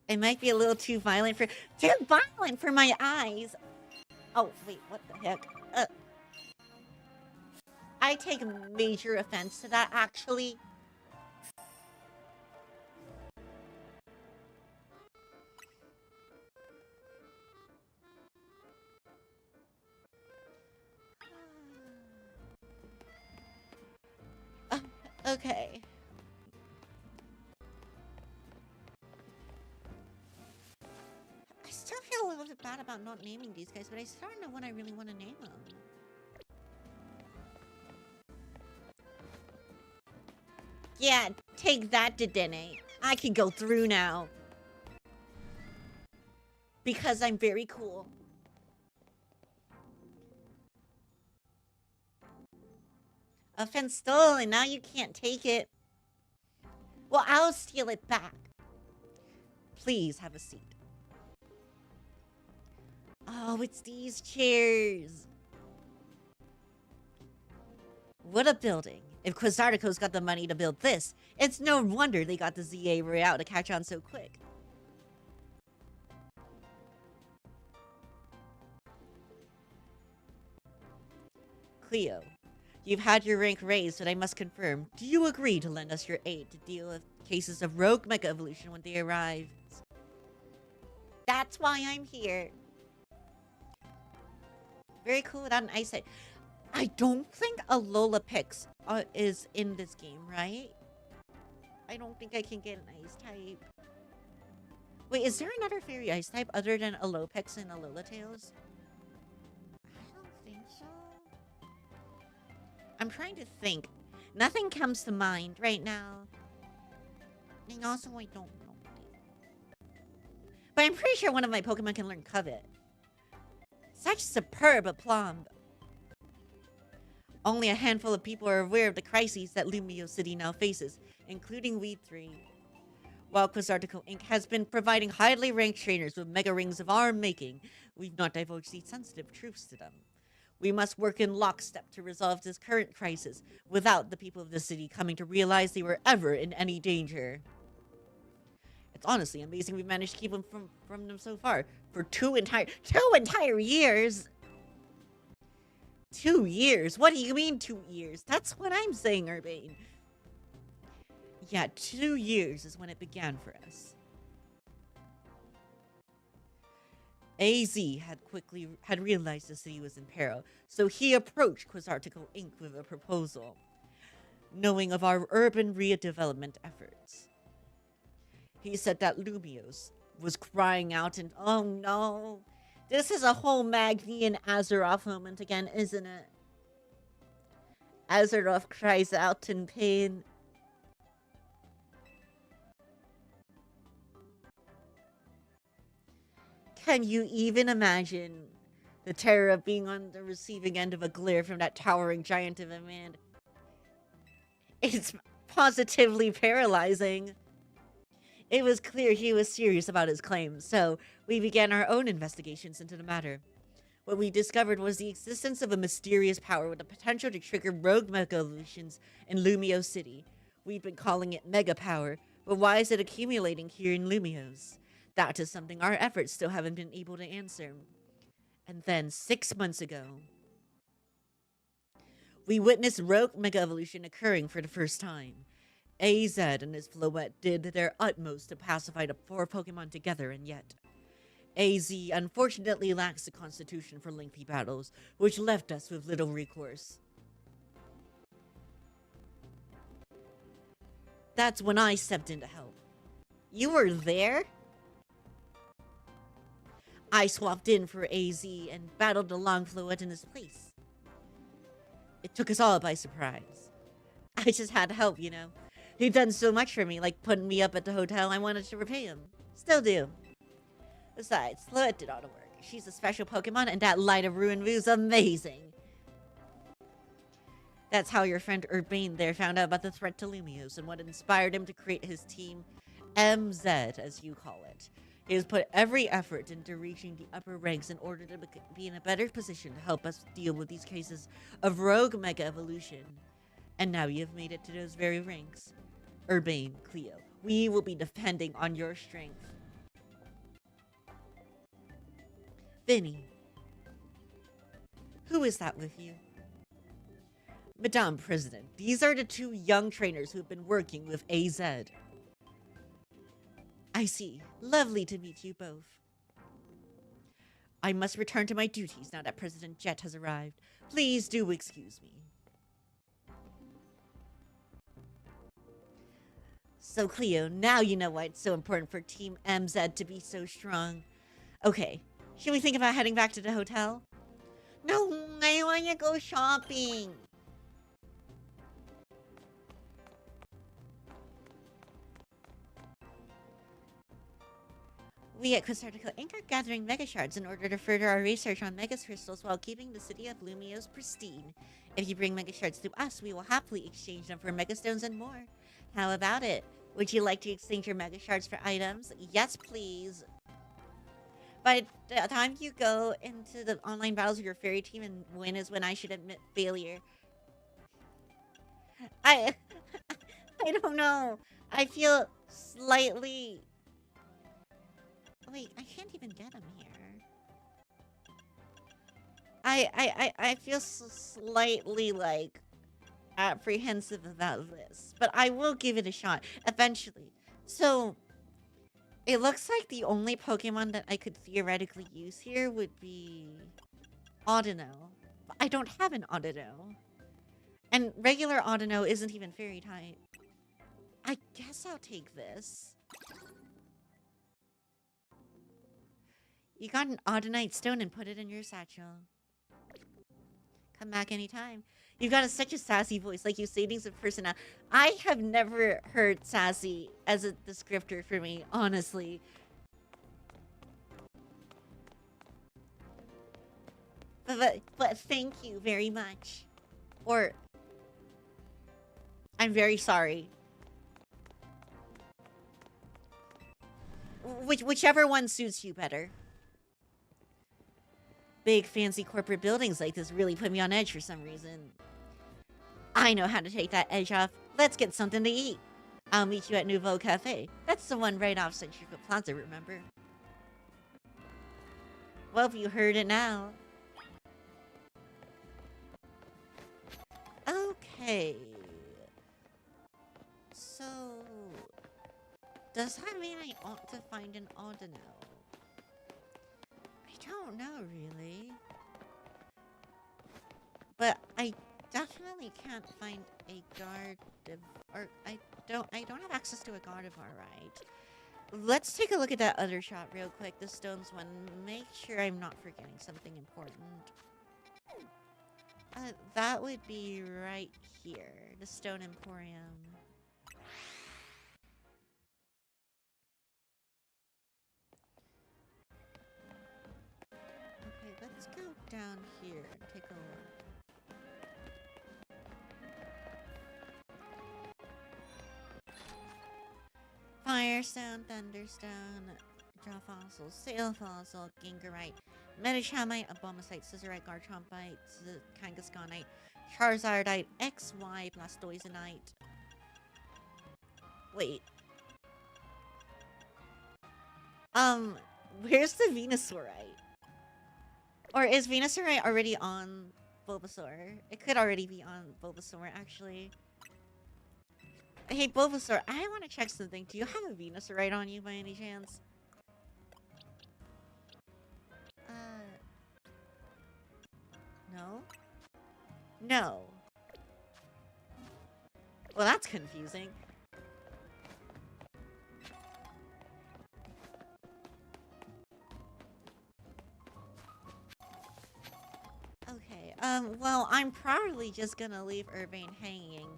It might be a little too violent for my eyes. Oh, wait, what the heck? I take major offense to that, actually. Okay. I still feel a little bit bad about not naming these guys, but I still don't know what I really want to name them. Yeah, take that, Dedenne. I can go through now. Because I'm very cool. Offense stolen, now you can't take it. Well, I'll steal it back. Please have a seat. Oh, it's these chairs. What a building. If Quizartico's got the money to build this, it's no wonder they got the ZA Royale to catch on so quick. Cleo, you've had your rank raised, but I must confirm, do you agree to lend us your aid to deal with cases of rogue Mega Evolution when they arrive? That's why I'm here. Very cool without an eyesight. I don't think Alola Pix is in this game, right? I don't think I can get an ice type. Wait, is there another fairy ice type other than Alopex and Alola Tails? I don't think so. I'm trying to think. Nothing comes to mind right now. And also, I don't know. But I'm pretty sure one of my Pokemon can learn Covet. Such superb aplomb. Only a handful of people are aware of the crises that Lumio City now faces, including we three. While Quizartico Inc. has been providing highly ranked trainers with mega rings of our making, we've not divulged these sensitive truths to them. We must work in lockstep to resolve this current crisis without the people of the city coming to realize they were ever in any danger. It's honestly amazing we managed to keep them from them so far. For two entire years! 2 years? What do you mean 2 years? That's what I'm saying, Urbane. Yeah, 2 years is when it began for us. AZ had realized the city was in peril, so he approached Quizartico Inc. with a proposal, knowing of our urban redevelopment efforts. He said that Lumios was crying out and, oh no, this is a whole Magni and Azeroth moment again, isn't it? Azeroth cries out in pain. Can you even imagine the terror of being on the receiving end of a glare from that towering giant of a man? It's positively paralyzing. It was clear he was serious about his claims, so we began our own investigations into the matter. What we discovered was the existence of a mysterious power with the potential to trigger rogue Mega Evolutions in Lumio City. We've been calling it Mega Power, but why is it accumulating here in Lumios? That is something our efforts still haven't been able to answer. And then, 6 months ago, we witnessed rogue Mega Evolution occurring for the first time. AZ and his Floette did their utmost to pacify the 4 Pokemon together, and yet AZ unfortunately lacks the constitution for lengthy battles, which left us with little recourse. that's when I stepped in to help. You were there? I swapped in for AZ and battled along Floette in his place. It took us all by surprise. I just had to help, you know. He'd done so much for me, like putting me up at the hotel. I wanted to repay him. Still do. Besides, Floette did all the work. She's a special Pokemon, and that Light of Ruin move's amazing. That's how your friend Urbane there found out about the threat to Lumiose and what inspired him to create his team MZ, as you call it. He has put every effort into reaching the upper ranks in order to be in a better position to help us deal with these cases of rogue mega evolution. And now you have made it to those very ranks. Urbane, Cleo, we will be depending on your strength. Vinny, who is that with you? Madame President, these are the two young trainers who have been working with AZ. I see. Lovely to meet you both. I must return to my duties now that President Jet has arrived. Please do excuse me. So, Cleo, now you know why it's so important for Team MZ to be so strong. Okay, should we think about heading back to the hotel? No, I want to go shopping. We at Crystartica Inc. are gathering Mega Shards in order to further our research on Mega Crystals while keeping the city of Lumiose pristine. If you bring Mega Shards to us, we will happily exchange them for Mega Stones and more. How about it? Would you like to exchange your Mega Shards for items? Yes, please. By the time you go into the online battles with your fairy team and win is when I should admit failure. I don't know. I feel slightly... Wait, I can't even get him here. I feel slightly, like, apprehensive about this. But I will give it a shot, eventually. So, it looks like the only Pokemon that I could theoretically use here would be Audino. But I don't have an Audino. And regular Audino isn't even fairy type. I guess I'll take this. You got an Audinite stone and put it in your satchel. Come back anytime. You've got such a sassy voice, like you say things of personality. I have never heard sassy as a descriptor for me, honestly. But thank you very much. Or, I'm very sorry. Whichever one suits you better. Big fancy corporate buildings like this really put me on edge for some reason. I know how to take that edge off. Let's get something to eat. I'll meet you at Nouveau Cafe. That's the one right off Centrica Plaza, remember? Well, you heard it now. Okay. So, does that mean I ought to find an Audino? I don't know, really. But I definitely can't find a Gardevoir. I don't have access to a Gardevoir, right? Let's take a look at that other shot real quick. The stones one. Make sure I'm not forgetting something important. That would be right here. The Stone Emporium. Okay, let's go down here and take a look. Firestone, Thunderstone, Jaw Fossil, Sail Fossil, Gingerite, Metachamite, Abomasite, Scissorite, Garchompite, Kangaskhanite, Charizardite, XY, Blastoisinite. Wait. Where's the Venusaurite? Or is Venusaurite already on Bulbasaur? It could already be on Bulbasaur, actually. Hey, Bulbasaur, I want to check something. Do you have a Venusaurite on you by any chance? No? No. Well, that's confusing. Well, I'm probably just gonna leave Urbane hanging.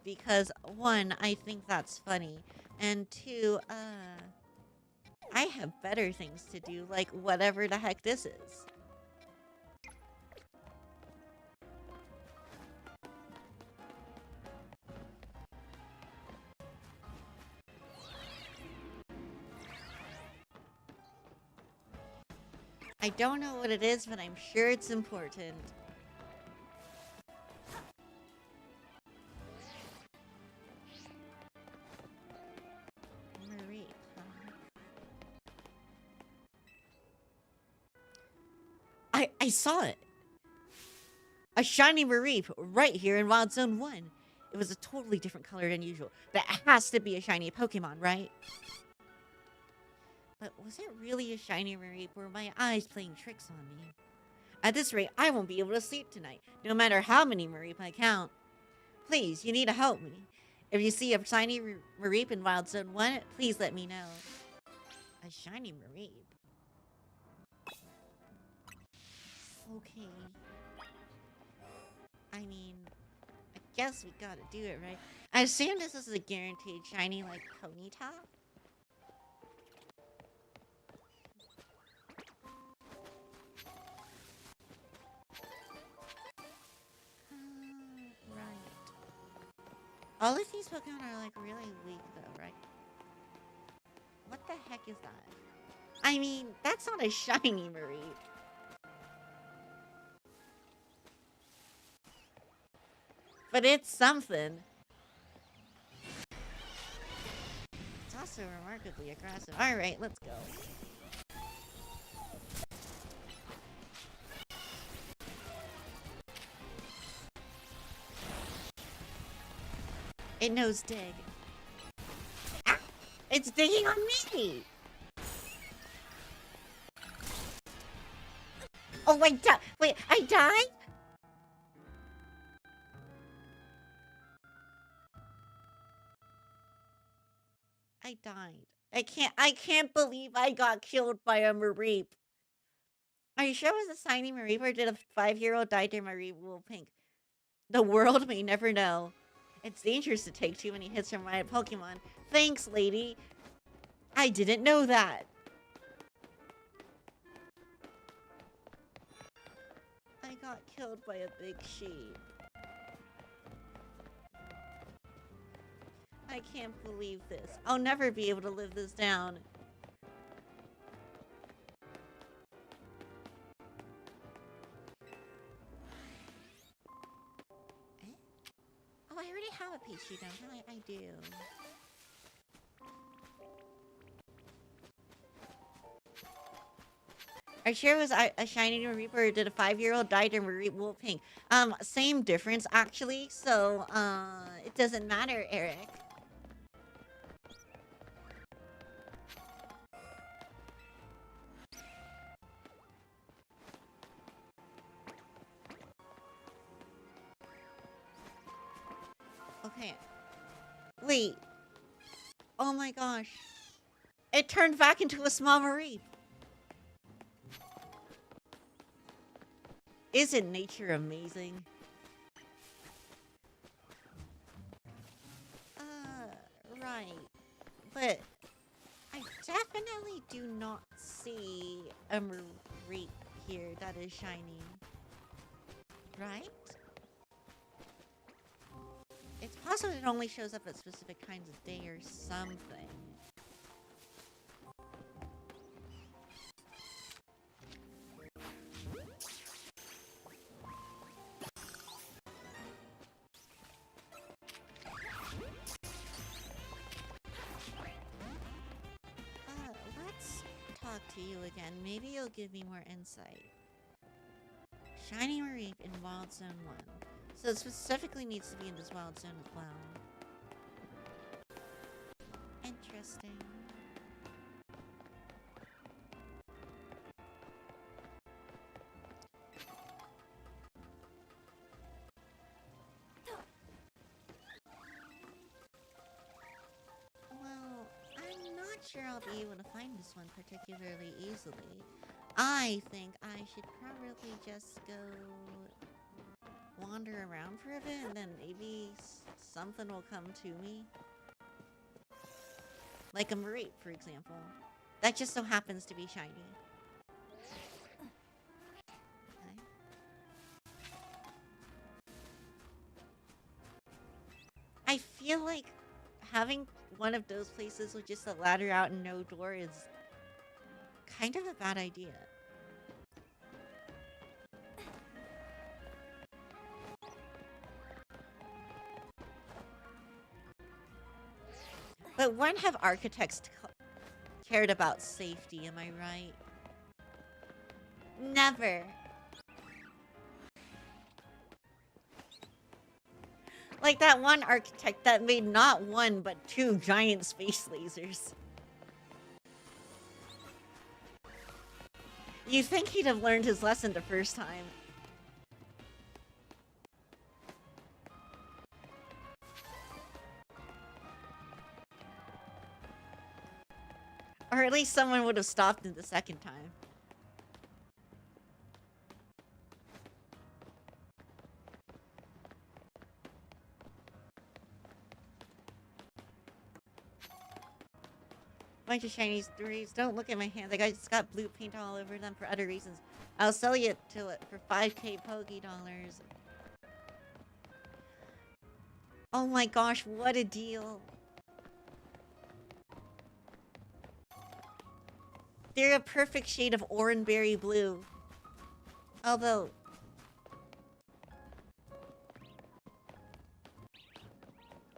Because, one, I think that's funny. And two, I have better things to do, like whatever the heck this is. I don't know what it is, but I'm sure it's important. Marie, I saw it. A shiny Mareep right here in Wild Zone 1. It was a totally different color than usual. That has to be a shiny Pokemon, right? But was it really a shiny Mareep, or were my eyes playing tricks on me? At this rate, I won't be able to sleep tonight, no matter how many Mareep I count. Please, you need to help me. If you see a shiny Mareep in Wild Zone 1, please let me know. A shiny Mareep? Okay. I mean, I guess we gotta do it, right? I assume this is a guaranteed shiny, like, Ponyta? Right. All of these Pokemon are, like, really weak, though, right? What the heck is that? I mean, that's not a shiny Mareep. But it's something. It's also remarkably aggressive. Alright, let's go. It knows dig. Ah! It's digging on me! Oh, I died! Wait, I died? I died. I can't believe I got killed by a Mareep. Are you sure it was a shiny Mareep, or did a 5-year-old die to Mareep Wool Pink? The world may never know. It's dangerous to take too many hits from my Pokemon. Thanks, lady. I didn't know that. I got killed by a big sheep. I can't believe this. I'll never be able to live this down. Eh? Oh, I already have a Pichu, don't I? I do. Are you sure it was a shiny Mareep, or did a 5-year-old die to Mareep Wool Pink? Same difference, actually. So, it doesn't matter, Eric. Okay. Wait. Oh my gosh. It turned back into a small Mareep. Isn't nature amazing? Right. But I definitely do not see a Mareep here that is shiny. Right? It's possible it only shows up at specific kinds of day or something. Let's talk to you again. Maybe you'll give me more insight. Shiny Mareep in Wild Zone 1. So it specifically needs to be in this Wild Zone as well. Interesting. Well, I'm not sure I'll be able to find this one particularly easily. I think I should probably just go wander around for a bit, and then maybe something will come to me. Like a Marate, for example. That just so happens to be shiny. Okay. I feel like having one of those places with just a ladder out and no door is kind of a bad idea. But when have architects cared about safety, am I right? Never. Like that one architect that made not one, but 2 giant space lasers. You'd think he'd have learned his lesson the first time. Or at least someone would have stopped him the second time. Bunch of shiny threes. Don't look at my hands. I just got blue paint all over them for other reasons. I'll sell you to it for 5k Poké dollars. Oh my gosh, what a deal. They're a perfect shade of orangeberry blue. Although...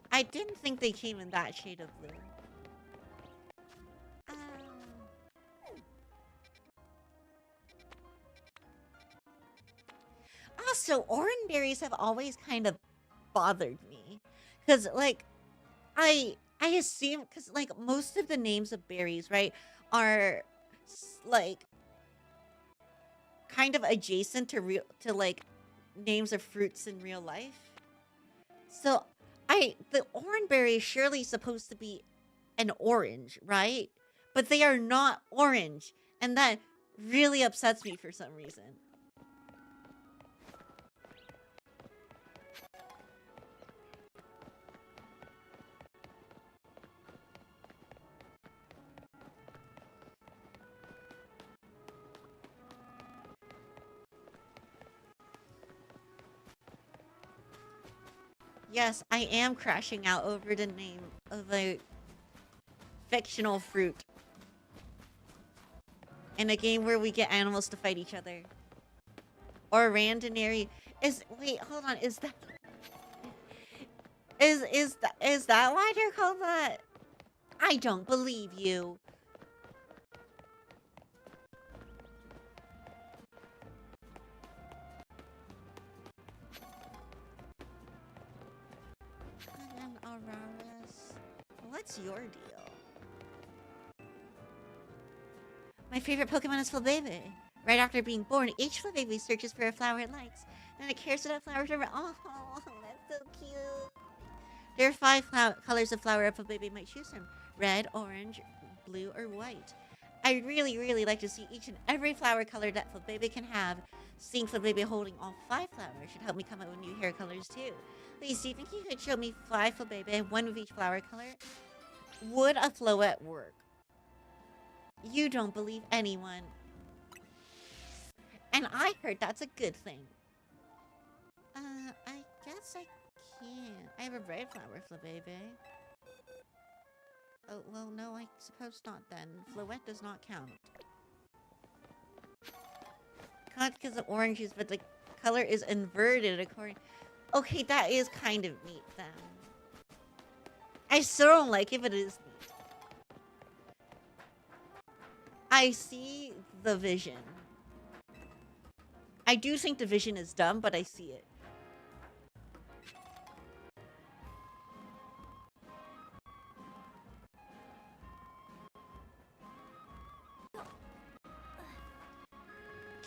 I didn't think they came in that shade of blue. Also, orangeberries have always kind of bothered me. Because, like, I assume... Because, like, most of the names of berries, right, are... like kind of adjacent to like names of fruits in real life. So the orangeberry is surely supposed to be an orange, right? But they are not orange, and that really upsets me for some reason. Yes, I am crashing out over the name of a fictional fruit. In a game where we get animals to fight each other. Or randonary. Wait, hold on, is that... Is that why they're called that? I don't believe you. What's your deal? My favorite Pokemon is Flabébé. Right after being born, each Flabébé searches for a flower it likes. Then it cares for that flower to... Oh, that's so cute. There are 5 colors of flower a Flabébé might choose from. Red, orange, blue, or white. I really, really like to see each and every flower color that Flabébé can have. Seeing Flabébé holding all 5 flowers should help me come up with new hair colors too. Please, do you think you could show me 5 Flabébé, 1 of each flower color? Would a Floette work? You don't believe anyone. And I heard that's a good thing. I guess I can. I have a red flower, Flabébé. Oh, well, no, I suppose not then. Floette does not count. Not because of oranges, but the color is inverted according... Okay, that is kind of neat then. I still don't like it, but it is neat. I see the vision. I do think the vision is dumb, but I see it.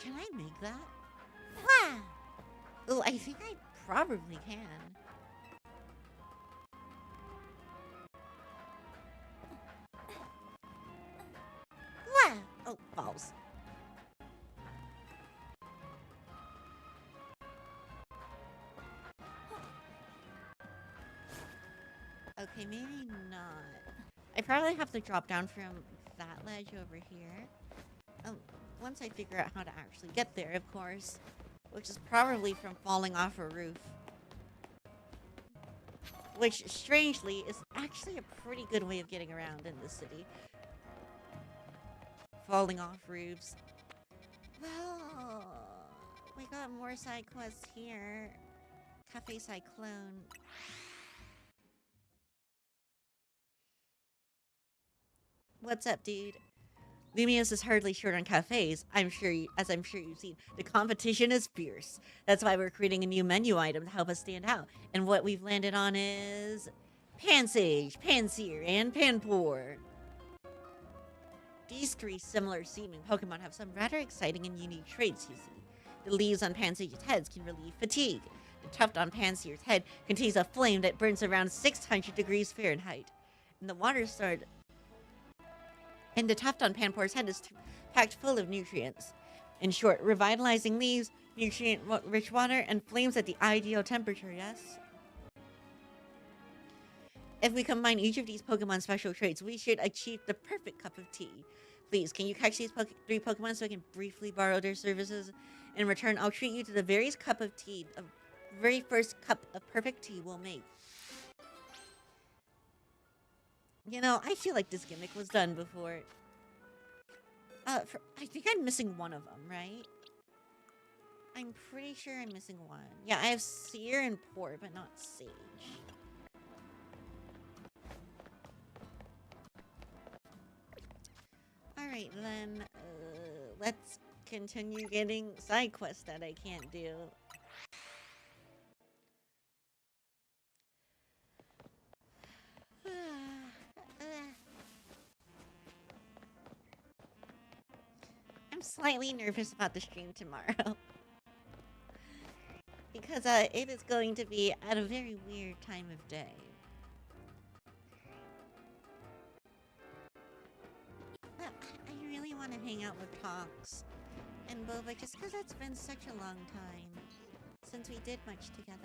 Can I make that? Wow! Oh, I think I probably can. Wow! Oh, balls. Okay, maybe not. I probably have to drop down from that ledge over here. Once I figure out how to actually get there, of course. Which is probably from falling off a roof. Which, strangely, is actually a pretty good way of getting around in this city. Falling off roofs. Well, we got more side quests here. Cafe Cyclone. What's up, dude? Lumios is hardly short on cafes. As I'm sure you've seen, the competition is fierce. That's why we're creating a new menu item to help us stand out. And what we've landed on is Pansage, Pansear, and Panpour. These three similar seeming Pokemon have some rather exciting and unique traits, you see. The leaves on Pansage's heads can relieve fatigue. The tuft on Pansear's head contains a flame that burns around 600 degrees Fahrenheit. And the tuft on Panpour's head is packed full of nutrients. In short, revitalizing leaves, nutrient-rich water, and flames at the ideal temperature, yes? If we combine each of these Pokemon special traits, we should achieve the perfect cup of tea. Please, can you catch these three Pokemon so I can briefly borrow their services? In return, I'll treat you to the very first cup of perfect tea we'll make. You know, I feel like this gimmick was done before. I think I'm missing one of them, right? I'm pretty sure I'm missing one. Yeah, I have Seer and Pour, but not Sage. Alright, then, let's continue getting side quests that I can't do. I'm slightly nervous about the stream tomorrow. Because it is going to be at a very weird time of day. I really want to hang out with Tox and Boba just because it's been such a long time since we did much together.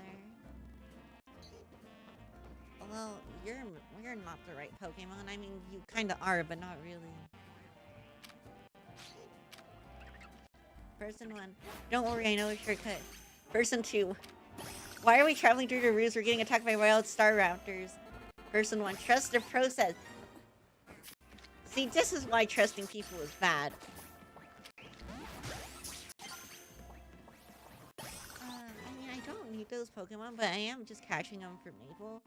Although, you're not the right Pokemon. I mean, you kind of are, but not really. Person 1. Don't worry, I know a shortcut. Person 2. Why are we traveling through the roofs? We're getting attacked by wild star raptors. Person 1. Trust the process. See, this is why trusting people is bad. I mean, I don't need those Pokemon, but I am just catching them for Maple.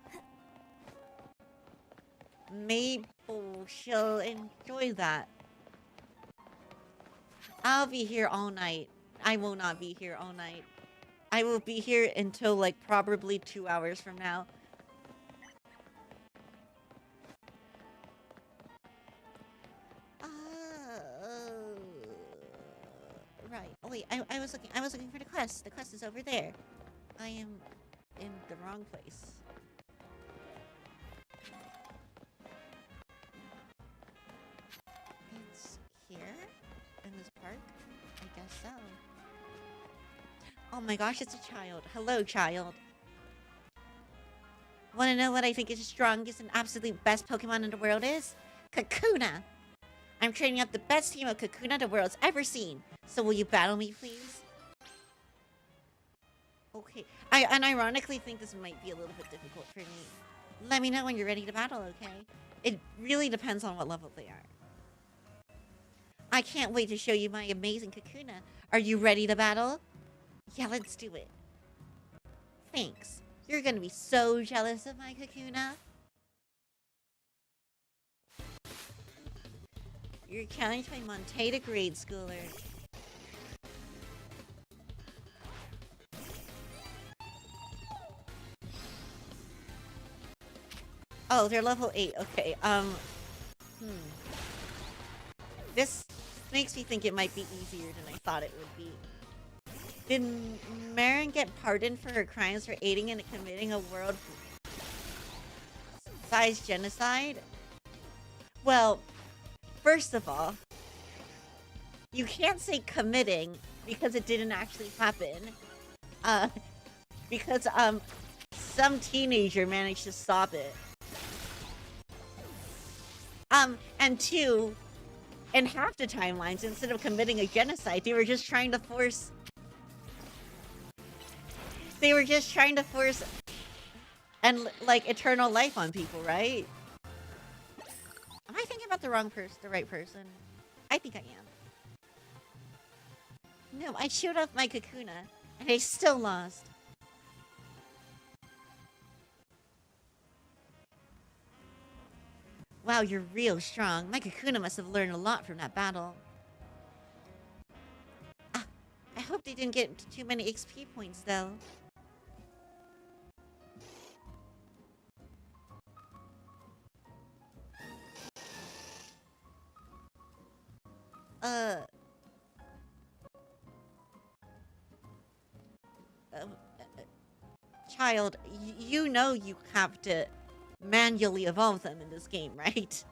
Maple, she'll enjoy that. I'll be here all night. I will not be here all night. I will be here until, like, probably 2 hours from now. Right. Oh wait, I was looking for the quest. The quest is over there. I am in the wrong place. It's here in this park? I guess so. Oh my gosh, it's a child. Hello, child. Want to know what I think is the strongest and absolute best Pokemon in the world is? Kakuna! I'm training up the best team of Kakuna the world's ever seen. So will you battle me, please? Okay. I unironically think this might be a little bit difficult for me. Let me know when you're ready to battle, okay? It really depends on what level they are. I can't wait to show you my amazing Kakuna. Are you ready to battle? Yeah, let's do it. Thanks. You're gonna be so jealous of my Kakuna. You're challenged by Monte, the grade schooler. Oh, they're level 8. Okay, This makes me think it might be easier than I thought it would be. Did Marin get pardoned for her crimes for aiding and committing a world-sized genocide? Well, first of all, you can't say committing because it didn't actually happen. Because some teenager managed to stop it. And two, in half the timelines, instead of committing a genocide, they were just trying to force... They were just trying to force... and, like, eternal life on people, right? Am I thinking about the right person? I think I am. No, I showed off my Kakuna, and I still lost. Wow, you're real strong. My Kakuna must have learned a lot from that battle. Ah, I hope they didn't get too many XP points, though. Child, you know you have to manually evolve them in this game, right?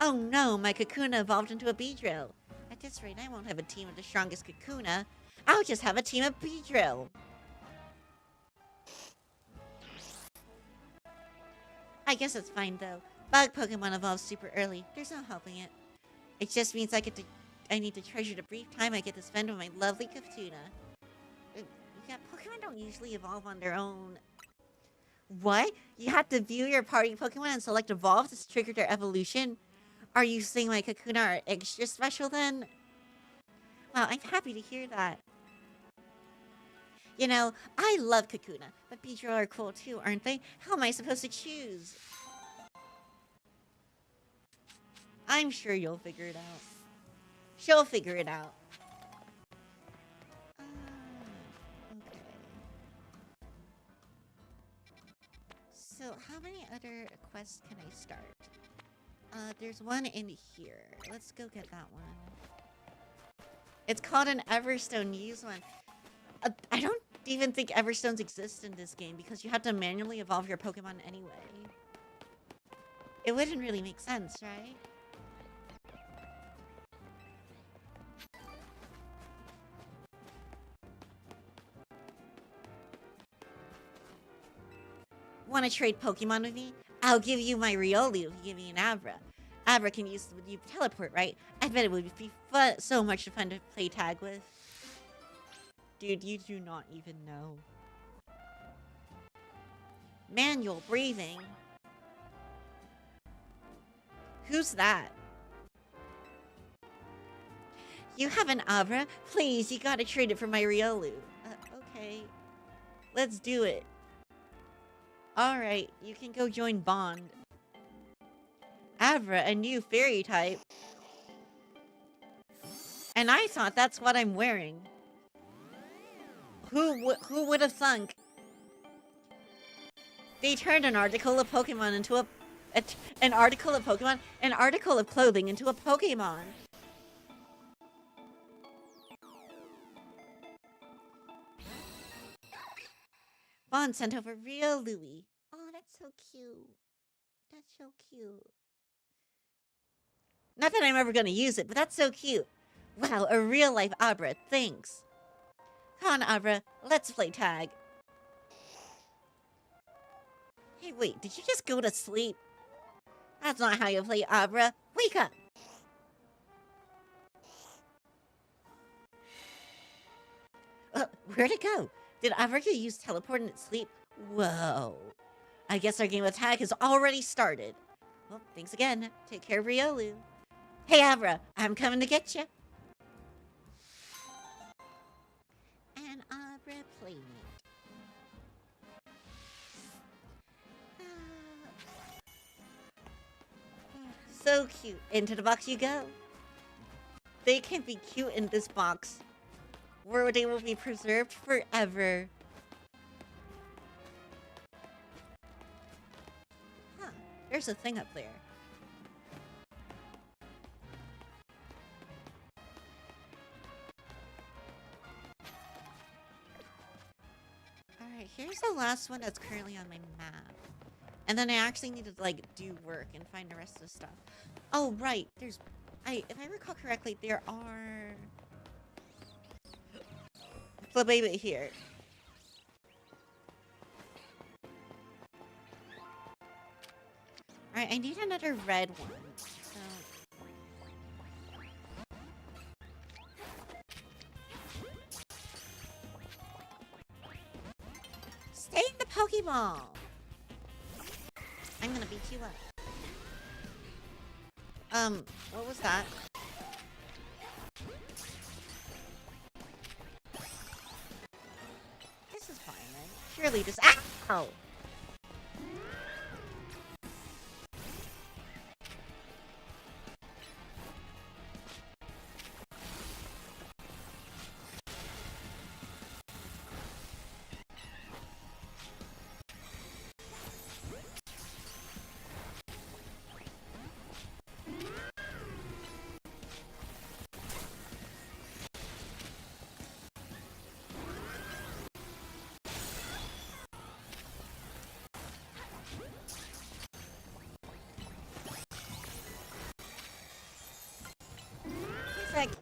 Oh no, my Kakuna evolved into a Beedrill. At this rate, I won't have a team of the strongest Kakuna. I'll just have a team of Beedrill. I guess it's fine though. Bug Pokemon evolve super early. There's no helping it. It just means I need to treasure the brief time I get to spend with my lovely Kakuna. Yeah, Pokemon don't usually evolve on their own. What? You have to view your party Pokemon and select evolve to trigger their evolution? Are you saying my Kakuna are extra special then? Wow, I'm happy to hear that. You know, I love Kakuna, but Beedrill are cool too, aren't they? How am I supposed to choose? I'm sure you'll figure it out. She'll figure it out. Okay. So, how many other quests can I start? There's one in here. Let's go get that one. It's called an Everstone. Use one. I don't even think Everstones exist in this game because you have to manually evolve your Pokemon anyway. It wouldn't really make sense, right? Want to trade Pokemon with me? I'll give you my Riolu if you give me an Abra. Abra can use you teleport, right? I bet it would be so much fun to play tag with. Dude, you do not even know. Manual breathing? Who's that? You have an Abra? Please, you gotta trade it for my Riolu. Okay. Let's do it. Alright, you can go join Bond. Abra, a new fairy type. And I thought that's what I'm wearing. Who would have thunk? They turned an article of Pokemon into an article of clothing into a Pokemon. Bond sent over real Louie. Oh, that's so cute. That's so cute. Not that I'm ever gonna use it, but that's so cute. Wow, a real life Abra, thanks. Come on, Abra, let's play tag. Hey, wait, did you just go to sleep? That's not how you play Abra. Wake up! Where'd it go? Did Abra use teleport in its sleep? Whoa. I guess our game of tag has already started. Well, thanks again. Take care, Riolu. Hey, Abra, I'm coming to get you. An Abra playmate. So cute. Into the box you go. They can be cute in this box, where they will be preserved forever. Huh. There's a thing up there. Alright, here's the last one that's currently on my map. And then I actually need to, like, do work and find the rest of the stuff. Oh, right. There's... if I recall correctly, there are... Flabébé here. Alright, I need another red one. So... Stay in the Pokeball! I'm gonna beat you up. What was that? This is fine, then. Surely just— ow!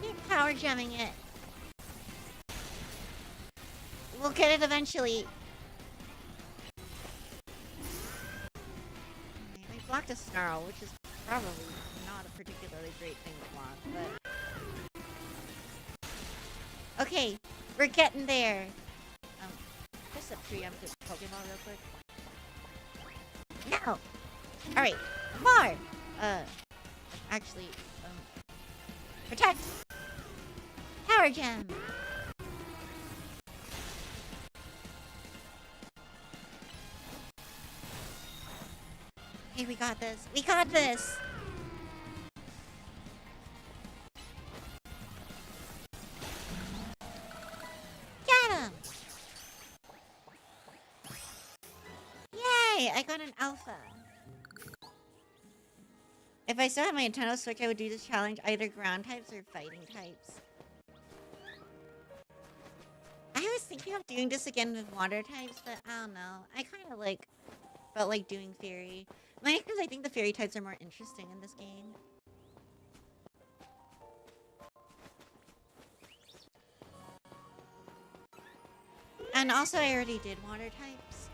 Keep power jamming it. We'll get it eventually. Right, we blocked a snarl, which is probably not a particularly great thing to block, but... Okay, we're getting there. Just a preemptive Pokemon real quick. No! Alright, more! Actually, protect! Power Gem! Hey, we got this. We got this! Got him! Yay! I got an alpha. If I still had my Nintendo Switch, I would do this challenge either ground types or fighting types. I was thinking of doing this again with water types, but I don't know. I kind of felt like doing fairy. Mainly because I think the fairy types are more interesting in this game. And also I already did water types.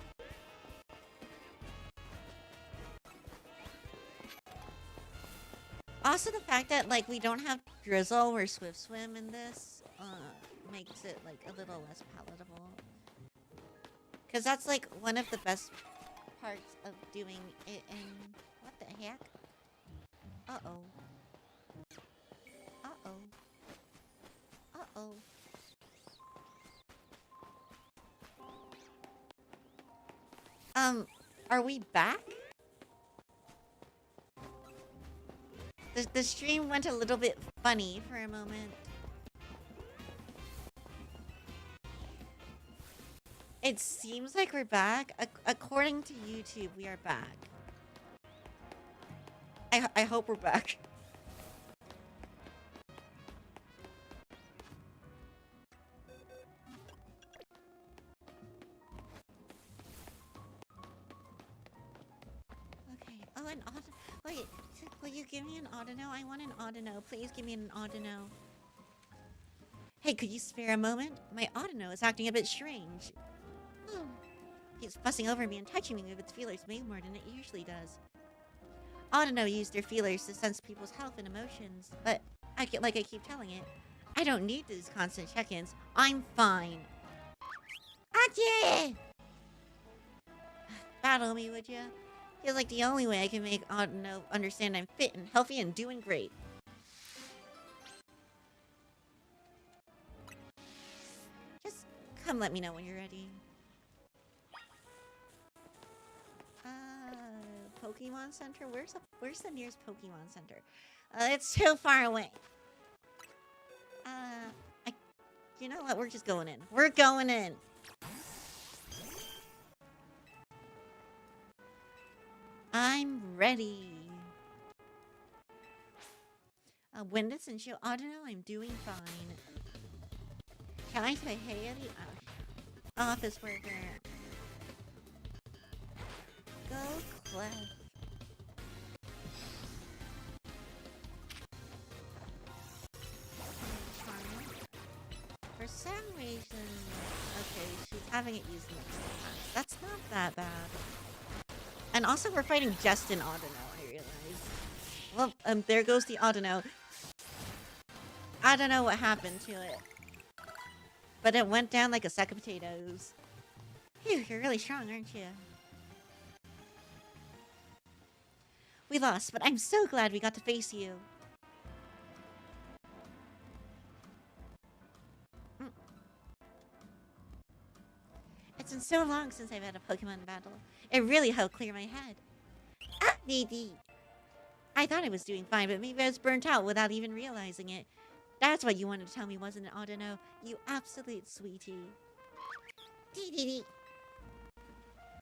Also, the fact that, like, we don't have Drizzle or Swift Swim in this, makes it, like, a little less palatable. Because that's, like, one of the best parts of doing it in... What the heck? Uh-oh. Uh-oh. Uh-oh. Are we back? The stream went a little bit funny for a moment. It seems like we're back. According to YouTube, we are back. I hope we're back. Okay. Oh, an auto... Wait, will you give me an Audino? I want an Audino. Please give me an Audino. Hey, could you spare a moment? My Audino is acting a bit strange. He's fussing over me and touching me with its feelers way more than it usually does. Audino use their feelers to sense people's health and emotions, but I keep telling it, I don't need these constant check-ins. I'm fine. Achie! Battle me, would ya? Feels like the only way I can make Audino understand I'm fit and healthy and doing great. Just come let me know when you're ready. Pokemon Center? Where's the nearest Pokemon Center? It's too far away. You know what? We're just going in. We're going in. I'm ready. Win this and show Audino I'm doing fine. Can I say hey at the office worker? Go Clef. For some reason... Okay, she's having it used next time. That's not that bad. And also, we're fighting just in Audino, Well, there goes the Audino. I don't know what happened to it. But it went down like a sack of potatoes. Phew, you're really strong, aren't you? We lost, but I'm so glad we got to face you. It's been so long since I've had a Pokemon battle. It really helped clear my head. Ah, maybe. I thought I was doing fine, but maybe I was burnt out without even realizing it. That's what you wanted to tell me, wasn't it, Audino? You absolute sweetie. Dee dee dee.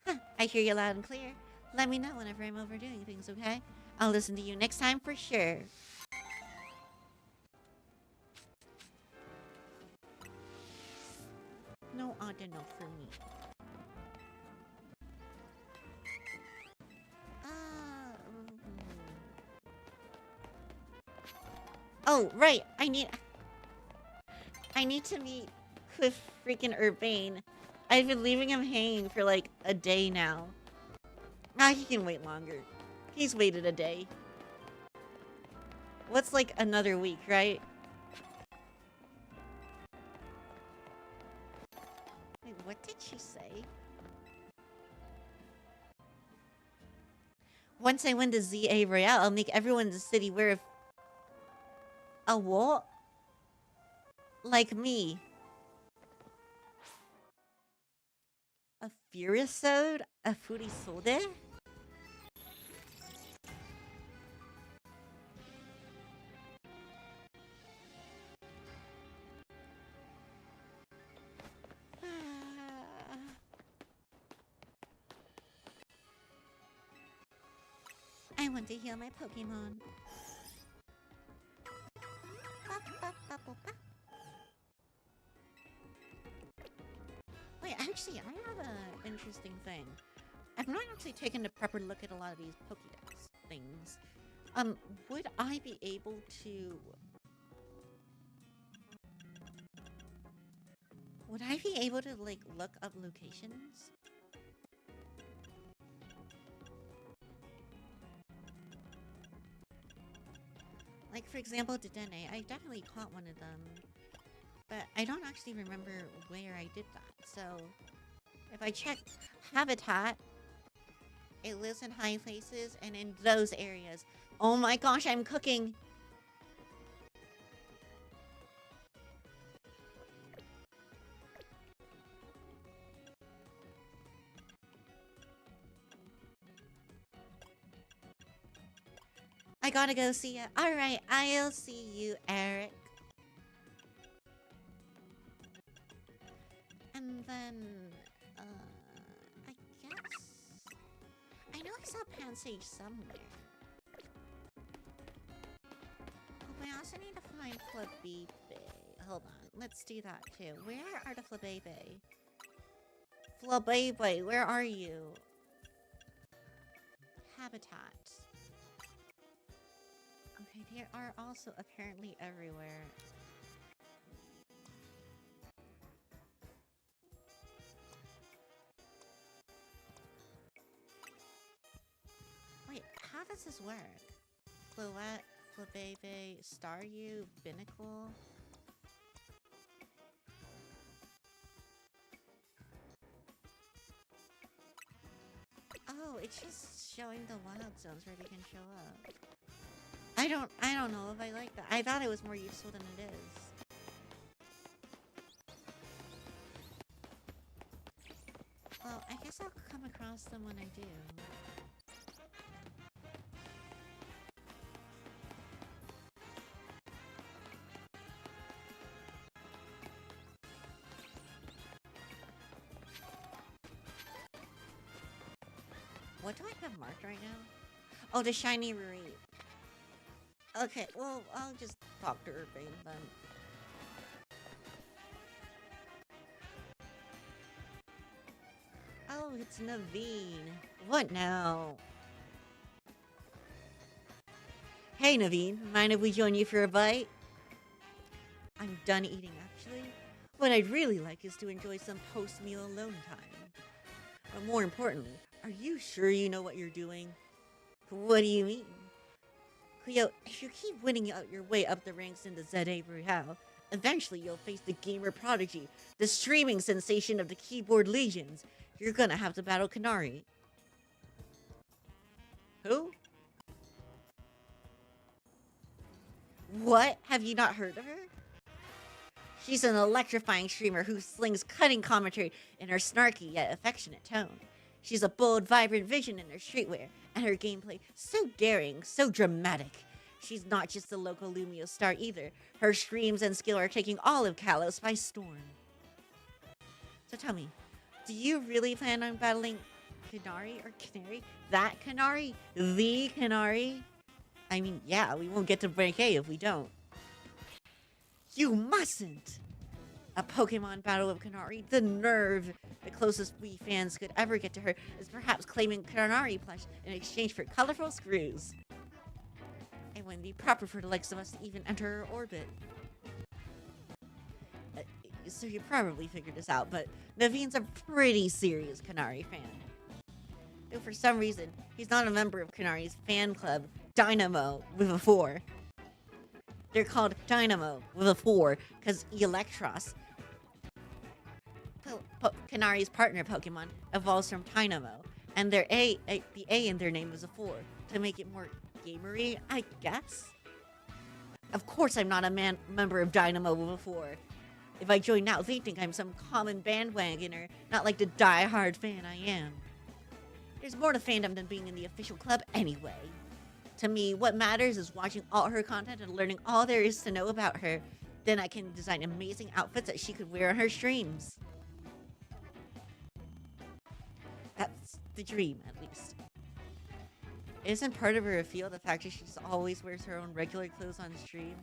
Huh, I hear you loud and clear. Let me know whenever I'm overdoing things, okay? I'll listen to you next time for sure. No Audino for me. Oh, right. I need to meet with freaking Urbane. I've been leaving him hanging for like a day now. Ah, he can wait longer. He's waited a day. What's like another week, right? Wait, what did she say? Once I win the ZA Royale, I'll make everyone in the city wear a what? Like me. A Furiousode? A Furisode? I want to heal my Pokemon. Wait, actually, I have an interesting thing. I've not actually taken a proper look at a lot of these Pokédex things. Would I be able to... Would I be able to, like, look up locations? Like, for example, Dedenne, I definitely caught one of them. But I don't actually remember where I did that. So, if I check habitat, it lives in high places and in those areas. Oh my gosh, I'm cooking! I gotta go see ya. Alright, I'll see you, Eric. And then, I guess... I know I saw Pansage somewhere. But I also need to find Flabebe. Hold on, let's do that too. Where are the Flabebe? Flabebe, where are you? Habitat. Okay, they are also apparently everywhere. Wait, how does this work? Floette, Flabebe, Staryu, Binnacle? Oh, it's just showing the wild zones where they can show up. I don't know if I like that. I thought it was more useful than it is. Well, I guess I'll come across them when I do. What do I have marked right now? Oh, the shiny Ruri. Okay, well, I'll just talk to Urbane then. Oh, it's Naveen. What now? Hey, Naveen. Mind if we join you for a bite? I'm done eating, actually. What I'd really like is to enjoy some post-meal alone time. But more importantly, are you sure you know what you're doing? What do you mean? Cleo, if you keep winning out your way up the ranks in the ZA Royale, eventually you'll face the gamer prodigy, the streaming sensation of the keyboard legions. You're gonna have to battle Kanari. Who? What? Have you not heard of her? She's an electrifying streamer who slings cutting commentary in her snarky yet affectionate tone. She's a bold, vibrant vision in her streetwear, and her gameplay so daring, so dramatic. She's not just a local Lumio star either. Her streams and skill are taking all of Kalos by storm. So tell me, do you really plan on battling Kanari or Canary? That Kanari? The Kanari? I mean, yeah, we won't get to break A if we don't. You mustn't! A Pokemon battle of Kanari? The nerve! The closest we fans could ever get to her is perhaps claiming Kanari plush in exchange for colorful screws. It wouldn't be proper for the likes of us to even enter her orbit. So you probably figured this out, but Naveen's a pretty serious Kanari fan. Though for some reason, he's not a member of Kanari's fan club, Dynamo, with a 4. They're called Dynamo, with a 4, because Electros, Kanari's partner Pokemon, evolves from Dynamo, and their the A in their name is a 4, to make it more gamery, I guess? Of course I'm not a member of Dynamo with a 4. If I join now, they think I'm some common bandwagoner, not like the die-hard fan I am. There's more to fandom than being in the official club anyway. To me, what matters is watching all her content and learning all there is to know about her. Then I can design amazing outfits that she could wear on her streams. That's the dream, at least. Isn't part of her appeal the fact that she just always wears her own regular clothes on stream?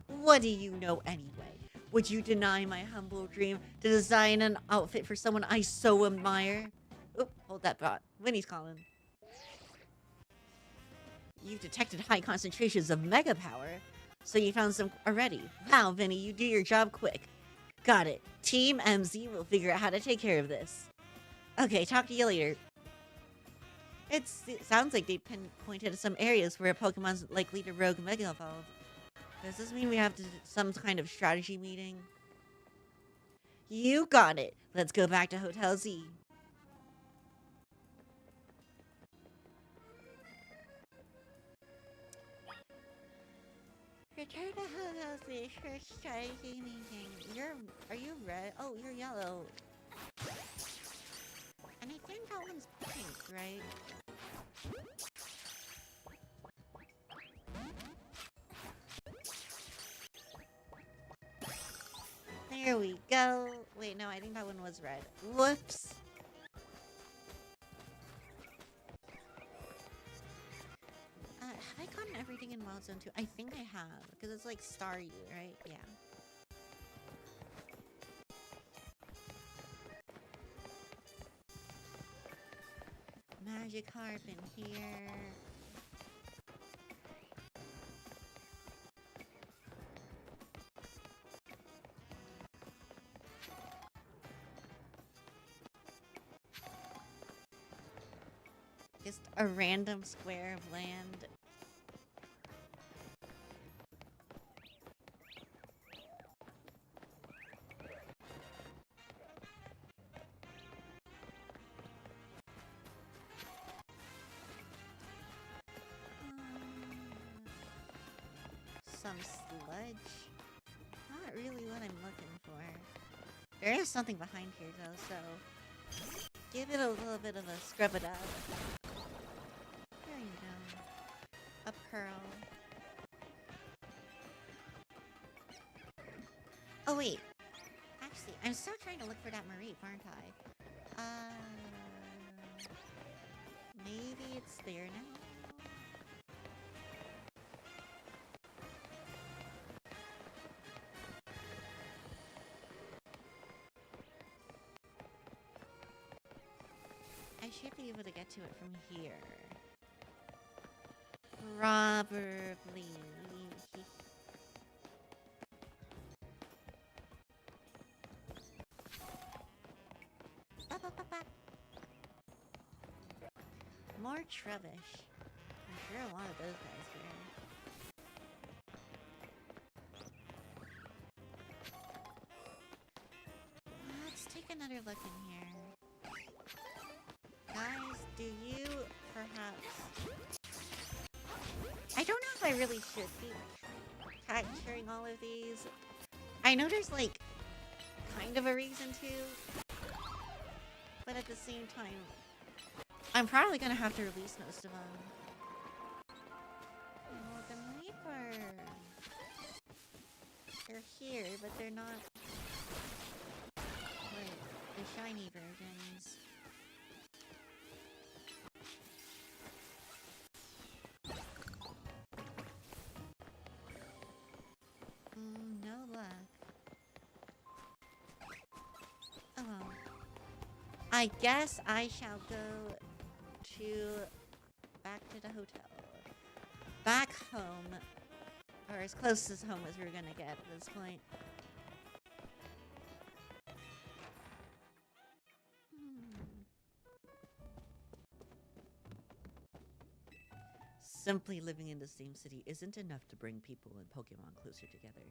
What do you know anyway? Would you deny my humble dream to design an outfit for someone I so admire? Oop, hold that thought. Winnie's calling. You've detected high concentrations of mega power, so you found some already. Wow, Vinny, you do your job quick. Got it. Team MZ will figure out how to take care of this. Okay, talk to you later. It sounds like they pinpointed to some areas where a Pokemon's likely to rogue Mega Evolve. Does this mean we have to do some kind of strategy meeting? You got it. Let's go back to Hotel Z. Return to Hotel Z for strategy meeting. Are you red? Oh, you're yellow. And I think that one's pink, right? There we go. Wait, no, I think that one was red. Whoops. Have I gotten everything in Wild Zone 2? I think I have, because it's like Staryu, right? Yeah. Magikarp in here. Just a random square of land. Some sludge. Not really what I'm looking for. There is something behind here though, so give it a little bit of a scrub it up. There you go. A pearl. Oh wait. Actually, I'm still trying to look for that Marie, aren't I? Maybe it's there now? I should be able to get to it from here. Probably. More Trubbish. I'm sure a lot of those guys here. luck in here. Guys, do you perhaps... I don't know if I really should be capturing all of these. I know there's like kind of a reason to, but at the same time, I'm probably gonna have to release most of them. Oh, the Reaper. They're here, but they're not like the shiny versions. No luck. Oh well. I guess I shall go back to the hotel. Back home. Or as close as home as we're gonna get at this point. Simply living in the same city isn't enough to bring people and Pokemon closer together.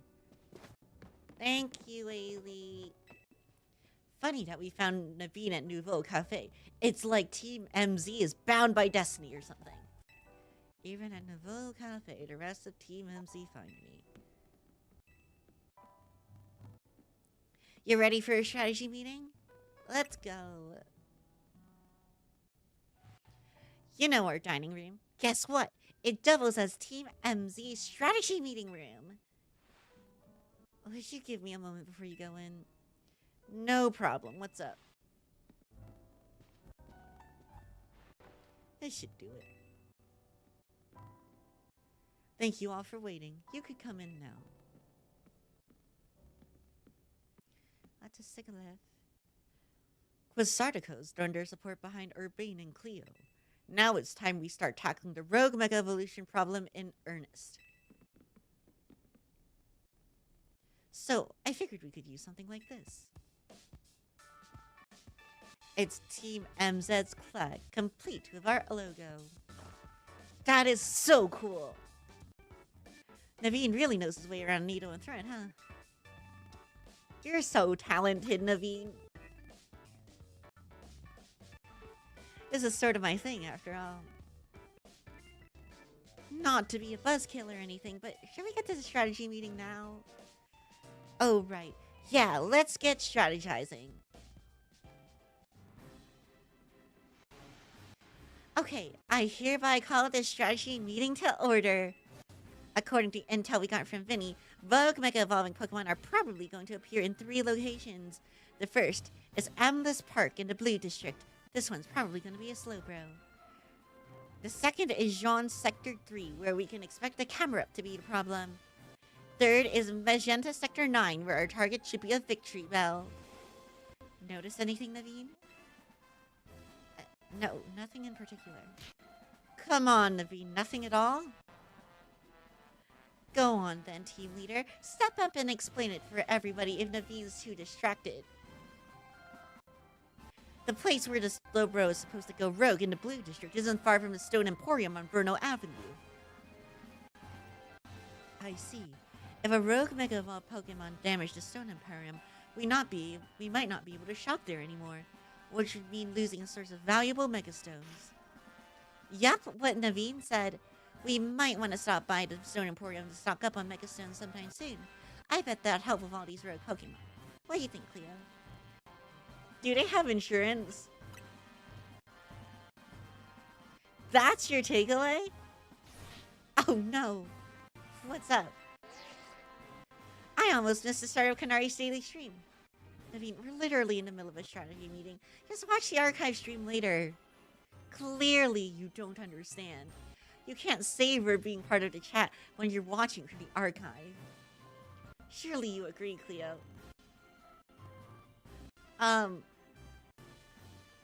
Thank you, Ailey. Funny that we found Naveen at Nouveau Cafe. It's like Team MZ is bound by destiny or something. Even at Nouveau Cafe, the rest of Team MZ find me. You ready for a strategy meeting? Let's go. You know our dining room. Guess what? It doubles as Team MZ's strategy meeting room. Would you give me a moment before you go in? No problem. What's up? This should do it. Thank you all for waiting. You could come in now. That's a cigarette. Quasartico's thrown their support behind Urbane and Cleo. Now it's time we start tackling the rogue Mega Evolution problem in earnest. So, I figured we could use something like this. It's Team MZ's flag, complete with our logo. That is so cool! Naveen really knows his way around needle and thread, huh? You're so talented, Naveen. This is sort of my thing, after all. Not to be a buzzkill or anything, but should we get to the strategy meeting now? Oh, right. Yeah, let's get strategizing. Okay, I hereby call this strategy meeting to order. According to intel we got from Vinny, Vogue Mega Evolving Pokemon are probably going to appear in 3 locations. The first is Amethyst Park in the Blue District. This one's probably going to be a Slowbro. The second is Jean's Sector 3, where we can expect the camera up to be the problem. Third is Magenta Sector 9, where our target should be a Victory Bell. Notice anything, Naveen? No, nothing in particular. Come on, Naveen, nothing at all? Go on then, team leader. Step up and explain it for everybody if Naveen's too distracted. The place where the Slowbro is supposed to go rogue in the Blue District isn't far from the Stone Emporium on Bruno Avenue. I see. If a rogue Mega Evolved Pokemon damaged the Stone Emporium, we might not be able to shop there anymore, which would mean losing a source of valuable Mega Stones. Yup, what Naveen said. We might want to stop by the Stone Emporium to stock up on Mega Stones sometime soon. I bet that'd help with all these rogue Pokemon. What do you think, Cleo? Do they have insurance? That's your takeaway? Oh no. What's up? I almost missed the start of Kanari's daily stream. I mean, we're literally in the middle of a strategy meeting. Just watch the archive stream later. Clearly, you don't understand. You can't savor being part of the chat when you're watching from the archive. Surely you agree, Cleo.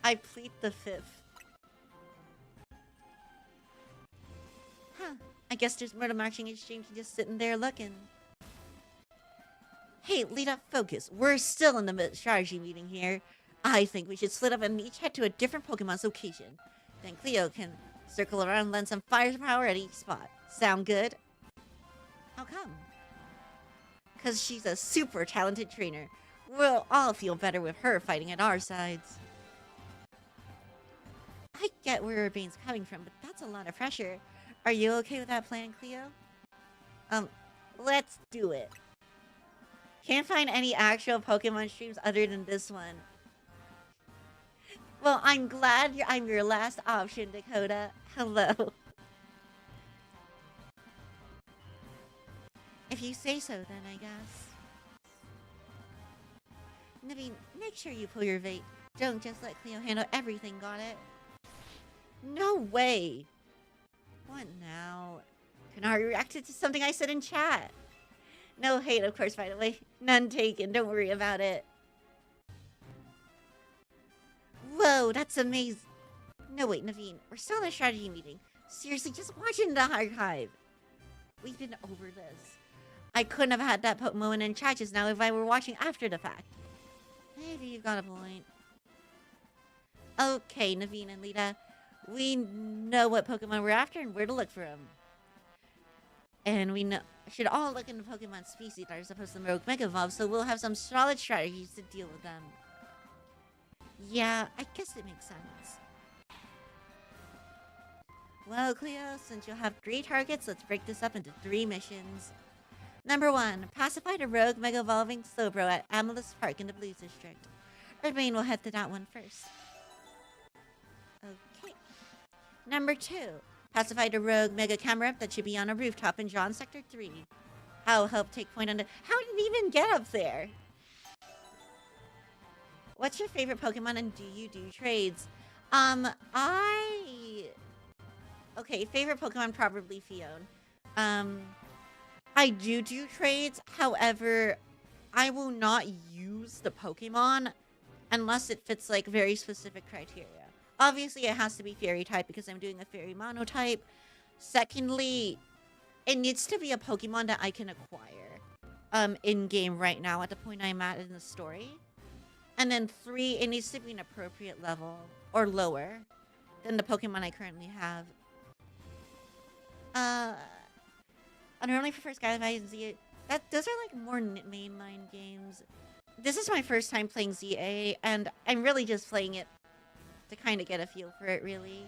I plead the fifth. Huh. I guess there's more to Marching Exchange than just sitting there looking. Hey, lead up, focus. We're still in the strategy meeting here. I think we should split up and each head to a different Pokemon's location. Then Cleo can circle around and lend some firepower at each spot. Sound good? How come? Because she's a super talented trainer. We'll all feel better with her fighting at our sides. I get where Urbane's coming from, but that's a lot of pressure. Are you okay with that plan, Cleo? Let's do it. Can't find any actual Pokemon streams other than this one. Well, I'm glad I'm your last option, Dakota. Hello. If you say so, then I guess. Naveen, make sure you pull your weight. Don't just let Cleo handle everything, got it? No way! What now? Kanari reacted to something I said in chat. No hate, of course, by the way. None taken, don't worry about it. Whoa, that's amazing. No, wait, Naveen, we're still in a strategy meeting. Seriously, just watch it in the archive. We've been over this. I couldn't have had that moment in chat just now if I were watching after the fact. Maybe you've got a point. Okay, Naveen and Lita. We know what Pokemon we're after and where to look for them. And we should all look into Pokemon species that are supposed to Rogue Mega Evolve, so we'll have some solid strategies to deal with them. Yeah, I guess it makes sense. Well, Cleo, since you'll have 3 targets, let's break this up into 3 missions. Number 1, pacify the Rogue Mega Evolving Slowbro at Amethyst Park in the Blues District. Urbane will head to that one first. Okay. Number 2, pacify the Rogue Mega Camerupt that should be on a rooftop in John Sector 3. I'll help take point on the... How did it even get up there? What's your favorite Pokemon and do you do trades? Okay, favorite Pokemon, probably Fion. I do trades, however, I will not use the Pokemon unless it fits, like, very specific criteria. Obviously, it has to be Fairy type because I'm doing a Fairy Monotype. Secondly, it needs to be a Pokemon that I can acquire in-game right now at the point I'm at in the story. And then 3, it needs to be an appropriate level or lower than the Pokemon I currently have. I normally prefer Skyline and Z. Those are like more mainline games. This is my first time playing ZA, and I'm really just playing it to kind of get a feel for it, really.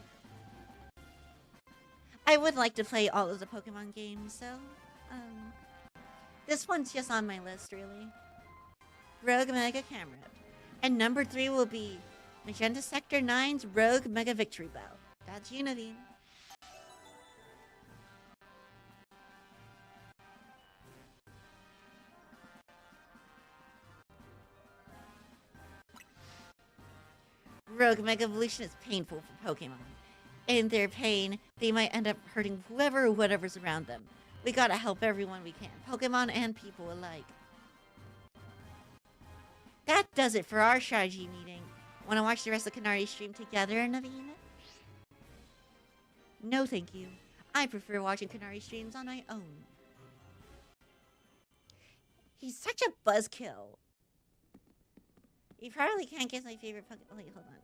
I would like to play all of the Pokemon games, so this one's just on my list, really. Rogue Mega Camerupt. And number 3 will be Magenta Sector 9's Rogue Mega Victory Bell. That's you, Naveen. Rogue Mega Evolution is painful for Pokemon. In their pain, they might end up hurting whoever or whatever's around them. We gotta help everyone we can, Pokemon and people alike. That does it for our strategy meeting. Wanna watch the rest of Kanari's stream together, Naveen? No, thank you. I prefer watching Kanari streams on my own. He's such a buzzkill. You probably can't guess my favorite Pokemon. Wait, hold on.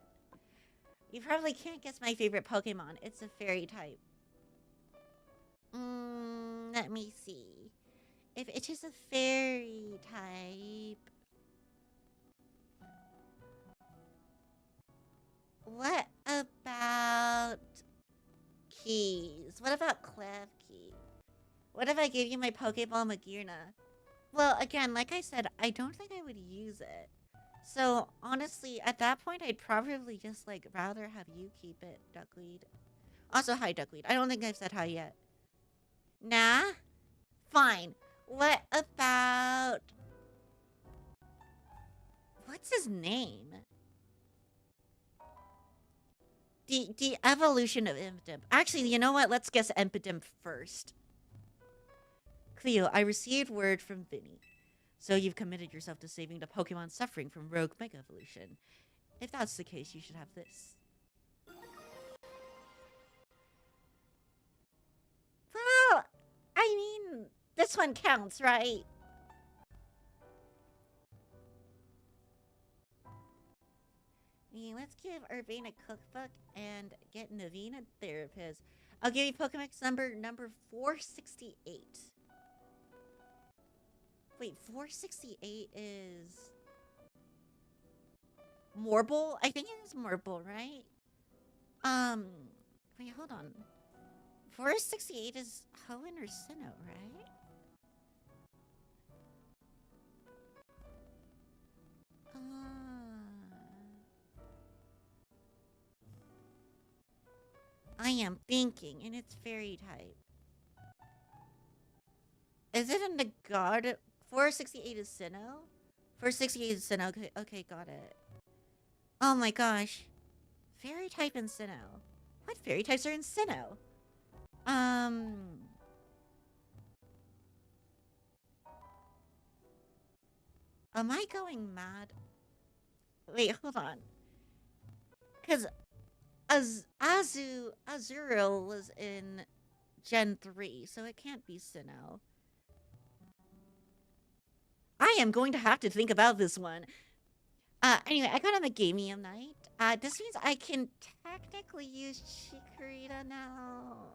You probably can't guess my favorite Pokemon. It's a Fairy type. Let me see. If it is a Fairy type... What about... Keys? What about Klefki? What if I gave you my Pokeball Magearna? Well, again, like I said, I don't think I would use it. So, honestly, at that point, I'd probably just, like, rather have you keep it, Duckweed. Also, hi, Duckweed. I don't think I've said hi yet. Nah? Fine. What about... What's his name? The evolution of Impidimp. Actually, you know what? Let's guess Impidimp first. Cleo, I received word from Vinny. So you've committed yourself to saving the Pokemon suffering from Rogue Mega Evolution. If that's the case, you should have this. Well, I mean, this one counts, right? Let's give Urbane a cookbook and get Naveen a therapist. I'll give you Pokedex number 468. Wait, 468 is... Morble? I think it is Morble, right? Um, wait, hold on. Forest 68 is Hoenn or Sinnoh, right? I am thinking, and it's fairy type. Is it in the god? 468 is Sinnoh? 468 is Sinnoh. Okay, okay, got it. Oh my gosh. Fairy type in Sinnoh. What fairy types are in Sinnoh? Am I going mad? Wait, hold on. Because Azurill was in Gen 3, so it can't be Sinnoh. I am going to have to think about this one. Anyway, I got a Megamium Knight. This means I can technically use Chikorita now.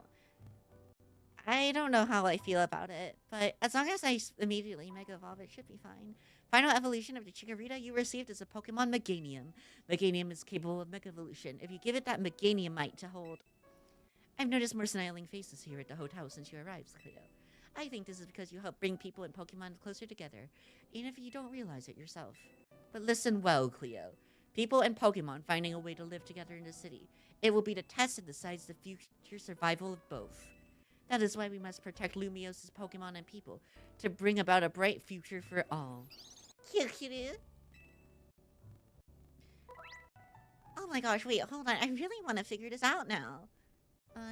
I don't know how I feel about it, but as long as I immediately Mega Evolve, it should be fine. Final evolution of the Chikorita you received is a Pokemon Meganium. Meganium is capable of Mega Evolution if you give it that Meganiumite to hold. I've noticed more smiling faces here at the hotel since you arrived, Cleo. I think this is because you help bring people and Pokemon closer together, even if you don't realize it yourself. But listen well, Cleo. People and Pokemon finding a way to live together in the city. It will be the test that decides the future survival of both. That is why we must protect Lumios's Pokemon and people, to bring about a bright future for all. Cute. Oh my gosh, wait, hold on. I really want to figure this out now.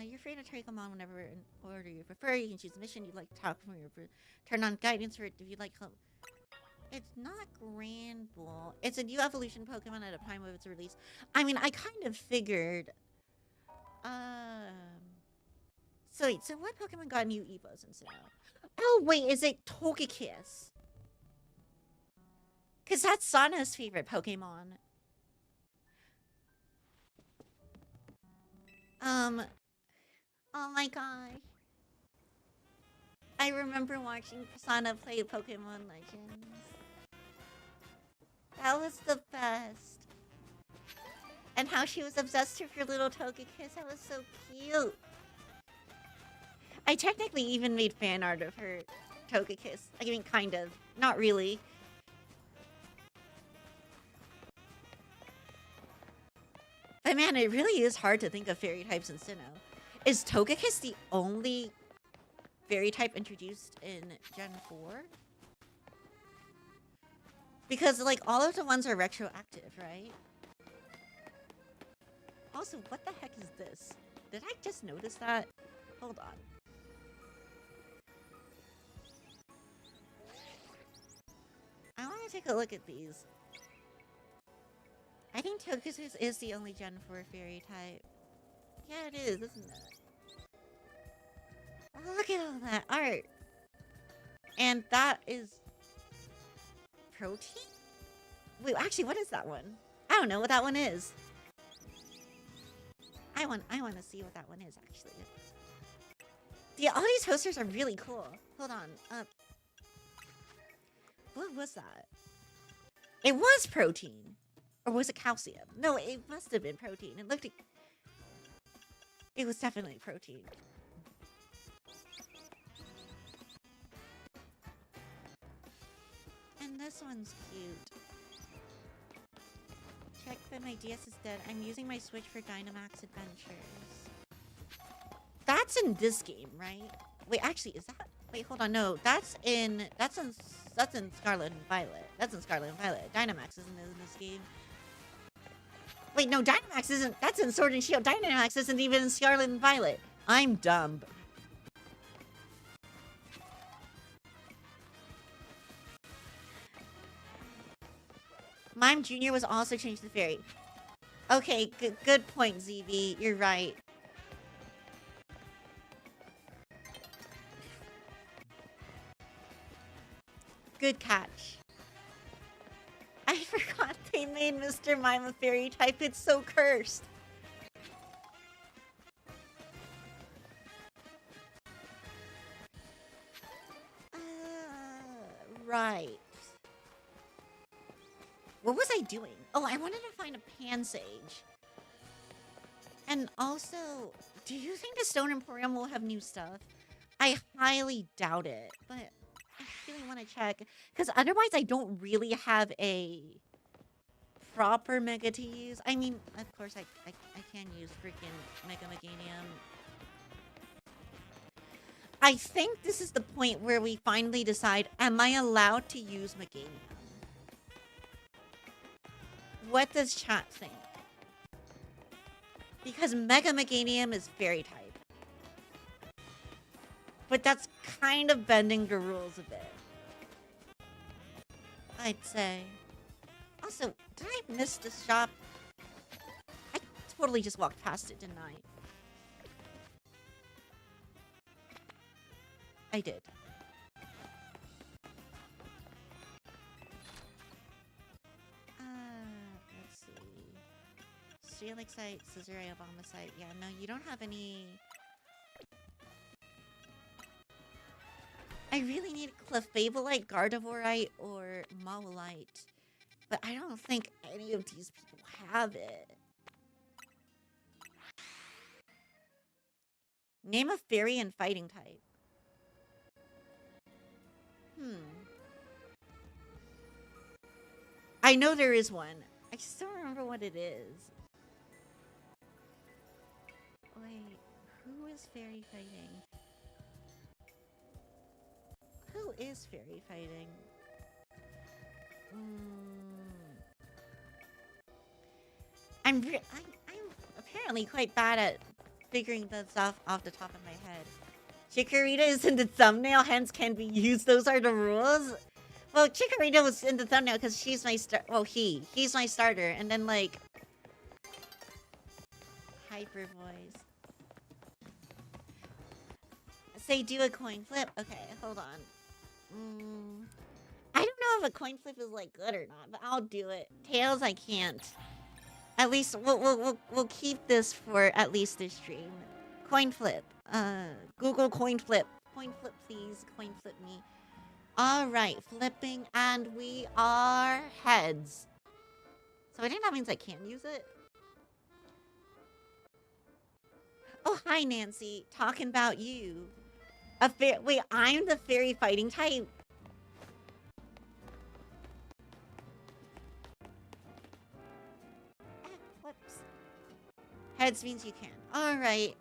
You're free to take them on whenever in order you prefer. You can choose a mission you'd like to talk from your... Turn on guidance for it if you'd like help. It's not Grand Bull. It's a new evolution Pokemon at a time of its release. I mean, I kind of figured... So wait, so what Pokemon got new Evos and stuff? Oh wait, is it Togekiss? Because that's Sana's favorite Pokemon. Oh my gosh. I remember watching Sana play Pokemon Legends. That was the best. And how she was obsessed with her little Togekiss. That was so cute. I technically even made fan art of her Togekiss. I mean, kind of. Not really. But man, it really is hard to think of fairy types in Sinnoh. Is Togekiss the only fairy type introduced in Gen 4? Because, like, all of the ones are retroactive, right? Also, what the heck is this? Did I just notice that? Hold on. I want to take a look at these. I think Togekiss is the only Gen 4 fairy type. Yeah, it is, isn't it? Oh, look at all that art. And that is... Protein? Wait, actually, what is that one? I don't know what that one is. I want to see what that one is, actually. Yeah, all these posters are really cool. Hold on. What was that? It was protein. Or was it calcium? No, it must have been protein. It looked... It was definitely protein. And this one's cute. Check that my DS is dead. I'm using my Switch for Dynamax Adventures. That's in this game, right? Wait, actually, is that... Wait, hold on. No, that's in Scarlet and Violet. That's in Scarlet and Violet. Dynamax isn't in this game. Wait, no, Dynamax isn't... That's in Sword and Shield. Dynamax isn't even in Scarlet and Violet. I'm dumb. Mime Jr. was also changed to Fairy. Okay, good point, ZB. You're right. Good catch. I forgot they made Mr. Mime a fairy type. It's so cursed. Right. What was I doing? Oh, I wanted to find a pan sage. And also, do you think the Stone Emporium will have new stuff? I highly doubt it, but I really want to check. Because otherwise, I don't really have a proper mega to use. I mean, of course, I can use freaking Mega Meganium. I think this is the point where we finally decide, am I allowed to use Meganium? What does chat think? Because Mega Meganium is fairy type. But that's kind of bending the rules a bit, I'd say. Also, did I miss the shop? I totally just walked past it, didn't I? I did. Let's see. Steelix site, Caesarea Obama site. Yeah, no, you don't have any. I really need Clefableite, Gardevoirite, or Mawilite. But I don't think any of these people have it. Name a fairy and fighting type. I know there is one. I just don't remember what it is. Wait, who is fairy fighting? Who is fairy fighting? I'm apparently quite bad at figuring that stuff off the top of my head. Chikorita is in the thumbnail, hence can be used. Those are the rules. Well, Chikorita was in the thumbnail because she's my he's my starter, and then like hyper voice. Say do a coin flip. Okay, hold on. I don't know if a coin flip is like good or not, but I'll do it. Tails, I can't. At least we'll keep this for at least this stream. Coin flip. Google coin flip. Coin flip, please. Coin flip me. All right, flipping, and we are heads. So I think that means I can't use it. Oh, hi, Nancy. Talking about you. Wait, I'm the fairy fighting type. Whoops. Heads means you can. All right.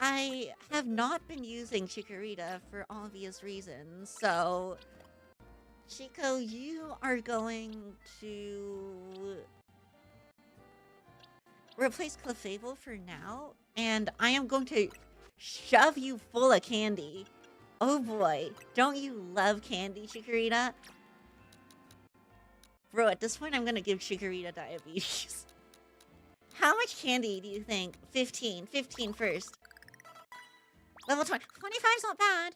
I have not been using Chikorita for obvious reasons, so Chico, you are going to replace Clefable for now, and I am going to shove you full of candy. Oh boy, don't you love candy, Chikorita? Bro, at this point, I'm gonna give Chikorita diabetes. How much candy do you think? 15. 15 first. Level 20. 25's not bad.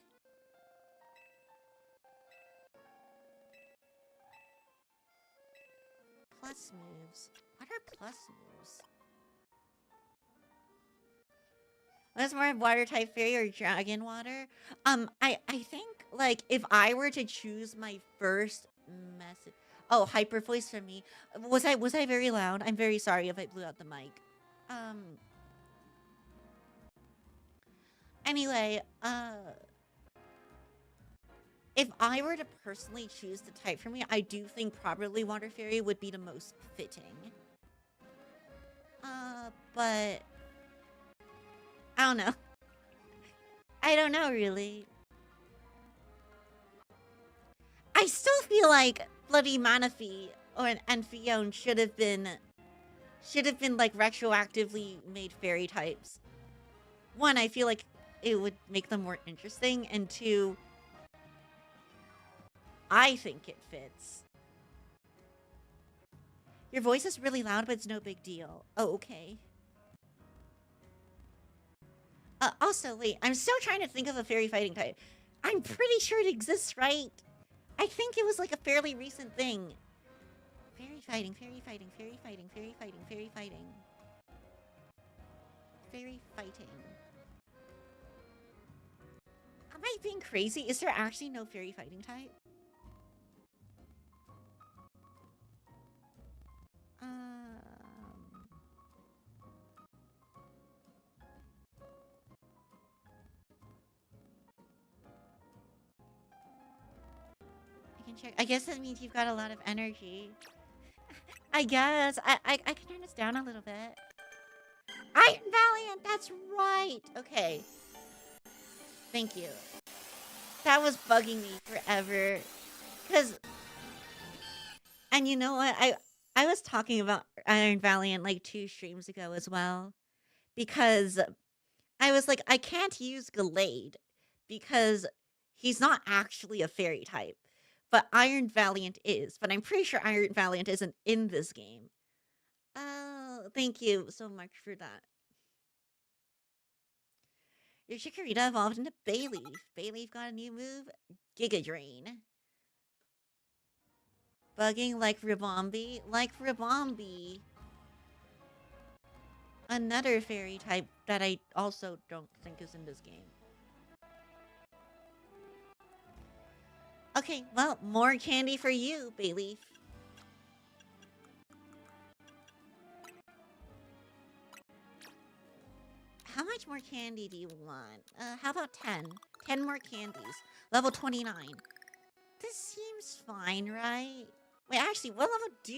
Plus moves. What are plus moves? What's more water type fairy or dragon water? I think like if I were to choose my first message. Oh, hyper voice for me. Was I very loud? I'm very sorry if I blew out the mic. Anyway, if I were to personally choose the type for me, I do think probably Water Fairy would be the most fitting. But I don't know. I don't know, really. I still feel like bloody Manaphy and Fion should have been like retroactively made fairy types. One, I feel like it would make them more interesting, and two, I think it fits. Your voice is really loud, but it's no big deal. Oh, okay. Also, wait, I'm still trying to think of a fairy fighting type. I'm pretty sure it exists, right? I think it was like a fairly recent thing. Fairy fighting, fairy fighting, fairy fighting, fairy fighting, fairy fighting. Fairy fighting. Am I being crazy? Is there actually no fairy fighting type? can check. I guess that means you've got a lot of energy. I guess. I can turn this down a little bit. Iron Valiant, that's right. Okay. Thank you. That was bugging me forever. And you know what? I was talking about Iron Valiant like 2 streams ago as well. Because I was like, I can't use Gallade because he's not actually a fairy type. But Iron Valiant is. But I'm pretty sure Iron Valiant isn't in this game. Oh, thank you so much for that. Your Chikorita evolved into Bayleaf. Bayleaf got a new move, Giga Drain. Bugging like Ribombee. Like Ribombee. Another fairy type that I also don't think is in this game. Okay, well, more candy for you, Bayleaf. How much more candy do you want? How about 10? 10 more candies. Level 29. This seems fine, right? Wait, actually, what level do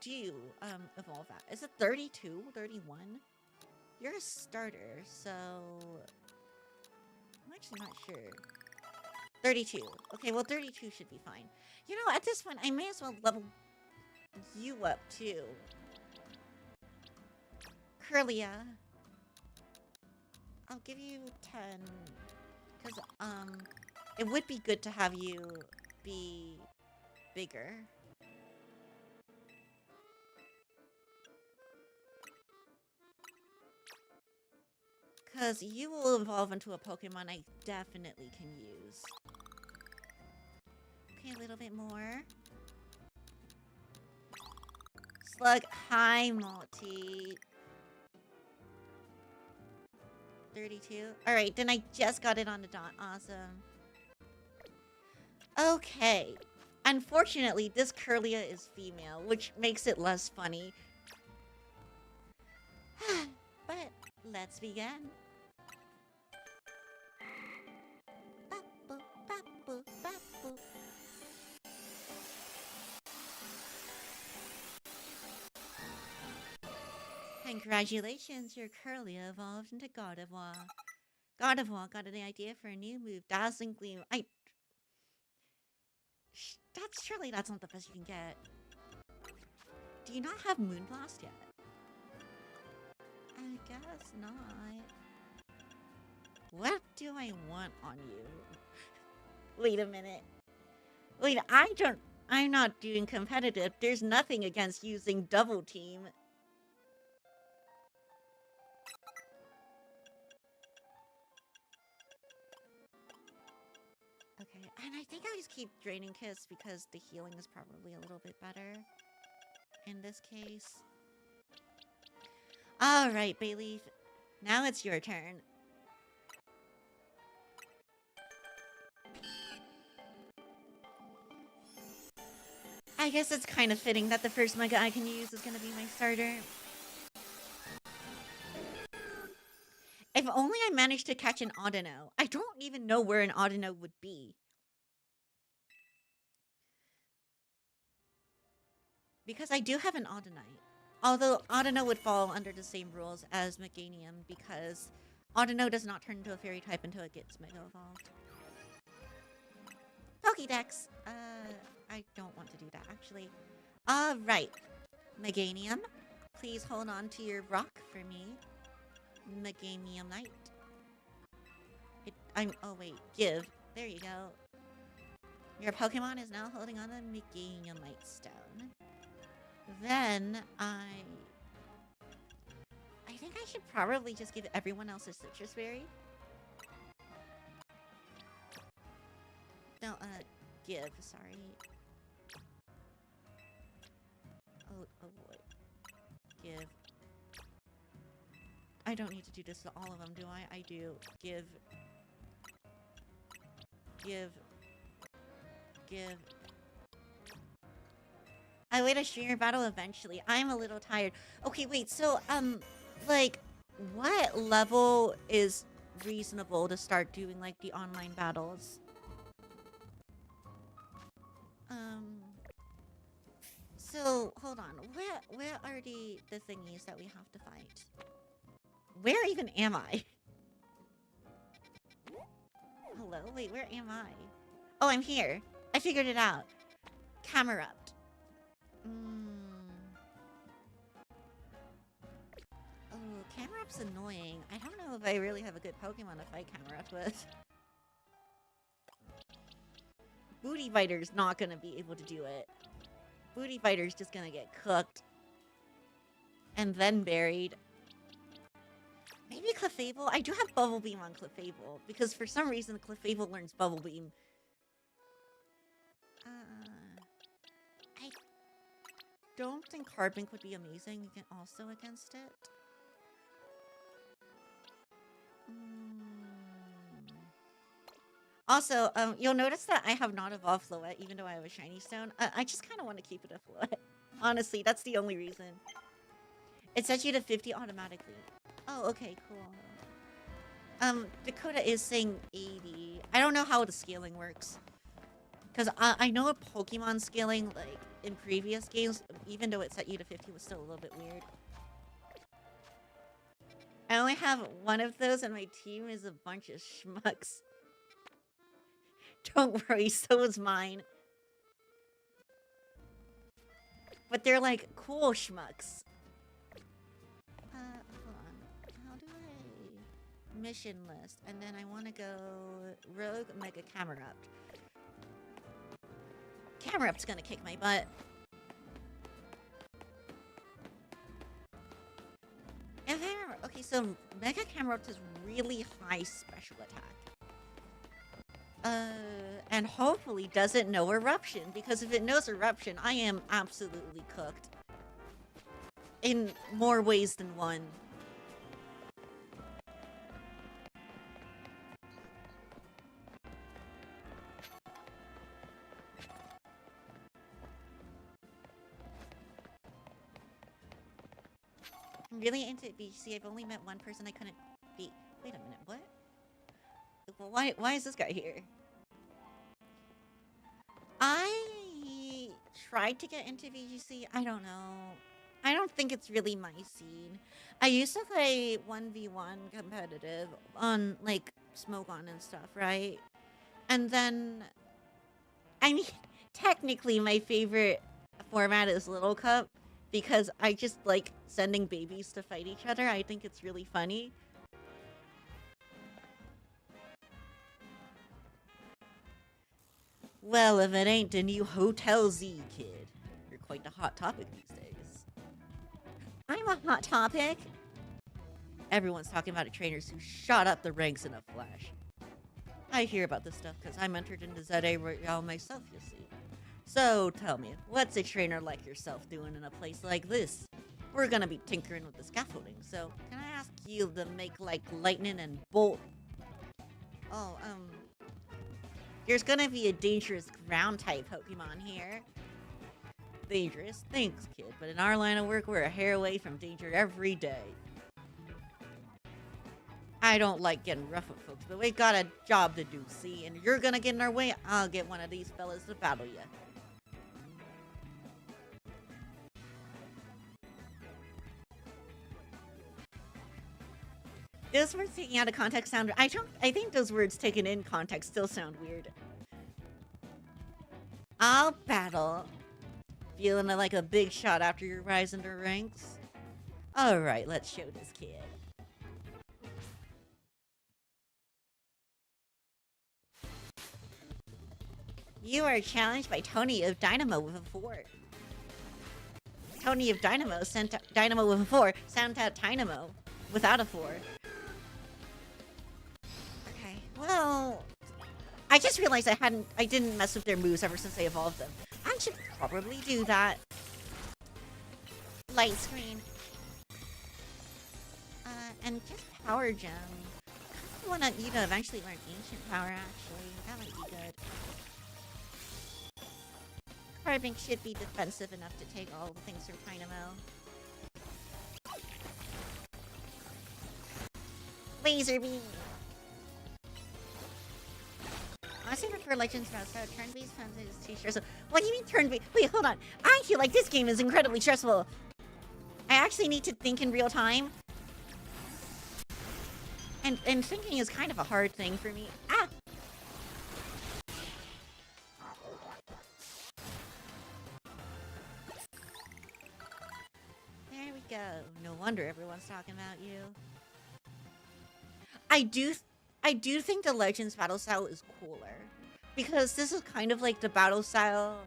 you evolve at? Is it 32? 31? You're a starter, so... I'm actually not sure. 32. Okay, well, 32 should be fine. You know, at this point, I may as well level you up, too. Curlia. I'll give you 10. Because, it would be good to have you be bigger. Because you will evolve into a Pokemon I definitely can use. Okay, a little bit more. Slug, hi, Multi. 32. Alright, then I just got it on the dot. Awesome. Okay. Unfortunately, this Curlia is female, which makes it less funny. But let's begin. Congratulations, your Curlia evolved into Gardevoir. Gardevoir got an idea for a new move, Dazzling Gleam. Surely that's not the best you can get. Do you not have Moonblast yet? I guess not. What do I want on you? Wait a minute. Wait, I'm not doing competitive. There's nothing against using Double Team. Okay, and I think I just keep Draining Kiss because the healing is probably a little bit better in this case. Alright, Bayleaf. Now it's your turn. I guess it's kind of fitting that the first Mega I can use is going to be my starter. If only I managed to catch an Audino. I don't even know where an Audino would be. Because I do have an Audinite. Although Audino would fall under the same rules as Meganium because Audino does not turn into a fairy type until it gets Mega Evolved. Pokédex! I don't want to do that, actually. Alright. Meganium, please hold on to your rock for me. Meganium Knight. Oh wait, give. There you go. Your Pokemon is now holding on to Meganium Knight Stone. Then I think I should probably just give everyone else a Citrus Berry. No, give, sorry. Oh boy. Give. I don't need to do this to all of them, do I? I do. Give. Give. Give. I wait a streamer battle eventually. I'm a little tired. Okay, wait, so, like, what level is reasonable to start doing, like, the online battles? So hold on. Where are the thingies that we have to fight? Where even am I? Hello? Wait, where am I? Oh, I'm here. I figured it out. Camerupt. Oh, Camerupt's annoying. I don't know if I really have a good Pokemon to fight Camerupt with. Booty Biter's not gonna be able to do it. Booty Biter's just gonna get cooked. And then buried. Maybe Clefable? I do have Bubble Beam on Clefable, because for some reason Clefable learns Bubble Beam. I don't think Carbink would be amazing also against it. Also, you'll notice that I have not evolved Floette, even though I have a Shiny Stone. I just kind of want to keep it a Floette. Honestly, that's the only reason. It sets you to 50 automatically. Oh, okay, cool. Dakota is saying 80. I don't know how the scaling works. Because I know a Pokemon scaling, like, in previous games, even though it set you to 50, was still a little bit weird. I only have one of those, and my team is a bunch of schmucks. Don't worry, so is mine. But they're, like, cool schmucks. Hold on. How do I... Mission list. And then I want to go... Rogue, Mega Camerupt. Camerupt's gonna kick my butt. If I remember... Okay, so Mega Camerupt has really high special attack. And hopefully doesn't know Eruption, because if it knows Eruption, I am absolutely cooked. In more ways than one. I'm really into BGC. I've only met one person I couldn't beat. Wait a minute, what? Why is this guy here? I tried to get into VGC. I don't know. I don't think it's really my scene. I used to play 1v1 competitive on, like, Smogon and stuff, right? And then... I mean, technically my favorite format is Little Cup, because I just like sending babies to fight each other. I think it's really funny. Well, if it ain't the new Hotel Z, kid. You're quite the hot topic these days. I'm a hot topic. Everyone's talking about trainers who shot up the ranks in a flash. I hear about this stuff because I'm entered into ZA Royale myself, you see. So, tell me, what's a trainer like yourself doing in a place like this? We're gonna be tinkering with the scaffolding, so can I ask you to make, like, lightning and bolt? Oh, there's gonna be a dangerous ground-type Pokemon here. Dangerous? Thanks, kid, but in our line of work, we're a hair away from danger every day. I don't like getting rough with folks, but we've got a job to do, see? And you're gonna get in our way, I'll get one of these fellas to battle you. Those words taken out of context sound... I think those words taken in context still sound weird. I'll battle. Feeling like a big shot after your rise into ranks? Alright, let's show this kid. You are challenged by Tony of Dynamo with a 4. Tony of Dynamo sent Dynamo with a 4, sent out Dynamo without a 4. Okay, well... I just realized I didn't mess with their moves ever since I evolved them. I should probably do that. Light screen. And just Power Gem. I want you to eventually learn Ancient Power, actually. That might be good. Carbink should be defensive enough to take all the things from Dynamo. Laser Beam! say prefer Legends Battle Style. Turn-based fantasy is too stressful. What do you mean turn-based? Wait, hold on. I feel like this game is incredibly stressful. I actually need to think in real time. And thinking is kind of a hard thing for me. Ah! There we go. No wonder everyone's talking about you. I do think the Legends battle style is cooler. Because this is kind of like the battle style.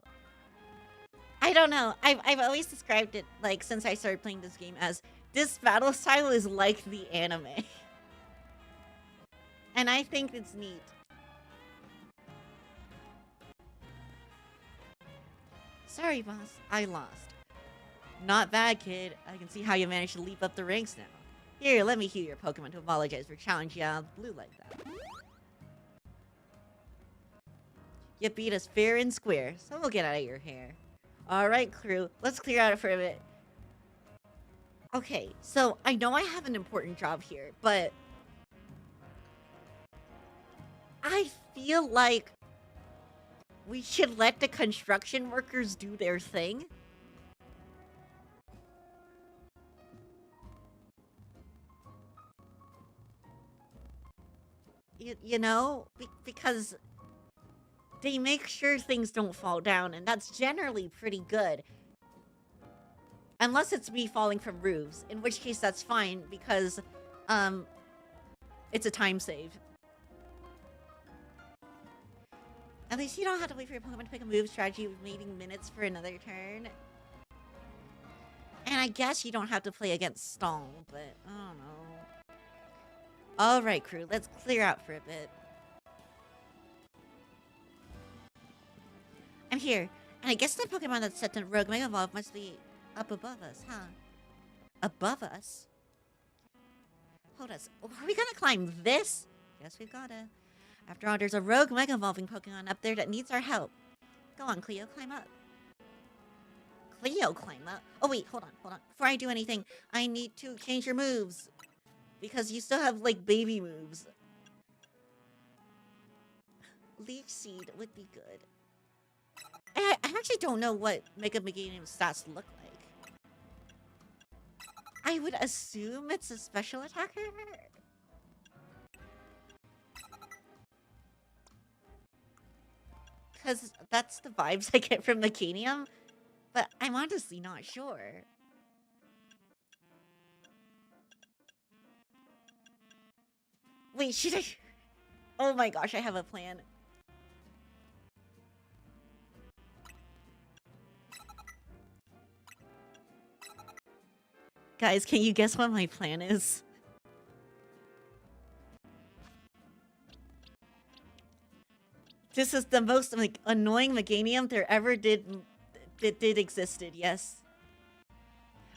I don't know. I've always described it, like, since I started playing this game as this battle style is like the anime. And I think it's neat. Sorry, boss. I lost. Not bad, kid. I can see how you managed to leap up the ranks now. Here, let me heal your Pokemon to apologize for challenging you out of the blue like that. You beat us fair and square, so we'll get out of your hair. Alright, crew. Let's clear out for a bit. Okay, so I know I have an important job here, but I feel like we should let the construction workers do their thing. You know? Because they make sure things don't fall down, and that's generally pretty good. Unless it's me falling from roofs, in which case that's fine, because, it's a time save. At least you don't have to wait for your Pokemon to pick a move strategy with waiting minutes for another turn. And I guess you don't have to play against Stall, but I don't know. Alright, crew, let's clear out for a bit. I'm here, and I guess the Pokemon that set the Rogue Mega Evolve must be up above us, huh? Above us? Hold us. Are we gonna climb this? Yes, we've gotta. After all, there's a Rogue Mega Evolving Pokemon up there that needs our help. Go on, Cleo, climb up. Cleo, climb up? Oh, wait, hold on. Before I do anything, I need to change your moves. Because you still have, like, baby moves. Leech Seed would be good. I actually don't know what Mega Meganium's stats look like. I would assume it's a special attacker? Because that's the vibes I get from Meganium. But I'm honestly not sure. Wait, should I... Oh my gosh, I have a plan. Guys, can you guess what my plan is? This is the most, like, annoying Meganium there ever did existed, yes.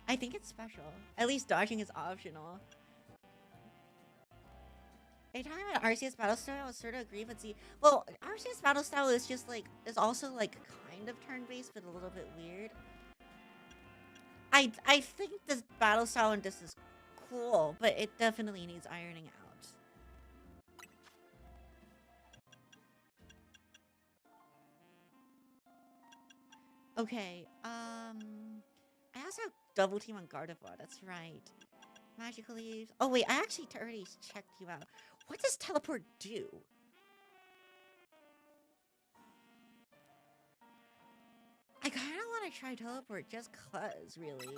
I think it's special. At least dodging is optional. Are you talking about RCS battle style? I was sort of agree, but see, well, RCS battle style is just like, is also like kind of turn-based, but a little bit weird. I think this battle style in this is cool, but it definitely needs ironing out. Okay, I also have double team on Gardevoir, that's right. Magical leaves. Oh wait, I actually already checked you out. What does teleport do? I kind of want to try teleport just cause, really.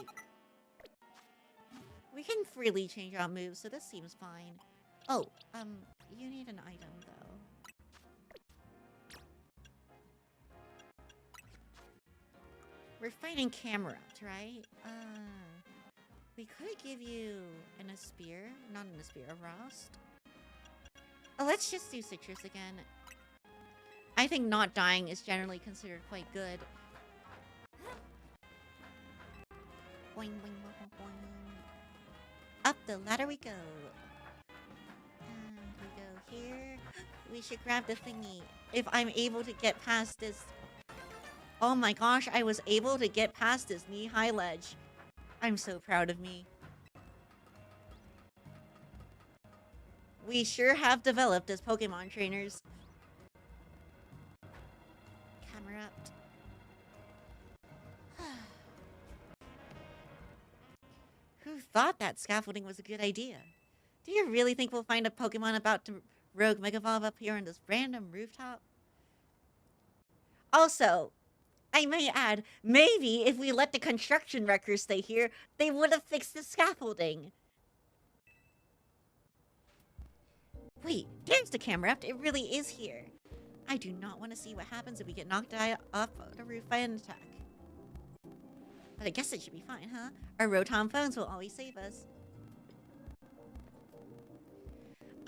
We can freely change our moves, so this seems fine. Oh, you need an item, though. We're fighting Camerupt, right? We could give you a spear. Not a spear, a Rost. Oh, let's just do Citrus again. I think not dying is generally considered quite good. Boing, boing, boing, boing. Up the ladder we go. And we go here. We should grab the thingy. If I'm able to get past this... Oh my gosh, I was able to get past this knee-high ledge. I'm so proud of me. We sure have developed as Pokemon trainers. that scaffolding was a good idea. Do you really think we'll find a Pokemon about to rogue Megavolve up here on this random rooftop? Also, I may add, maybe if we let the construction wreckers stay here, they would have fixed the scaffolding. Wait, there's the camera. It really is here. I do not want to see what happens if we get knocked off the roof by an attack. But I guess it should be fine, huh? Our Rotom phones will always save us.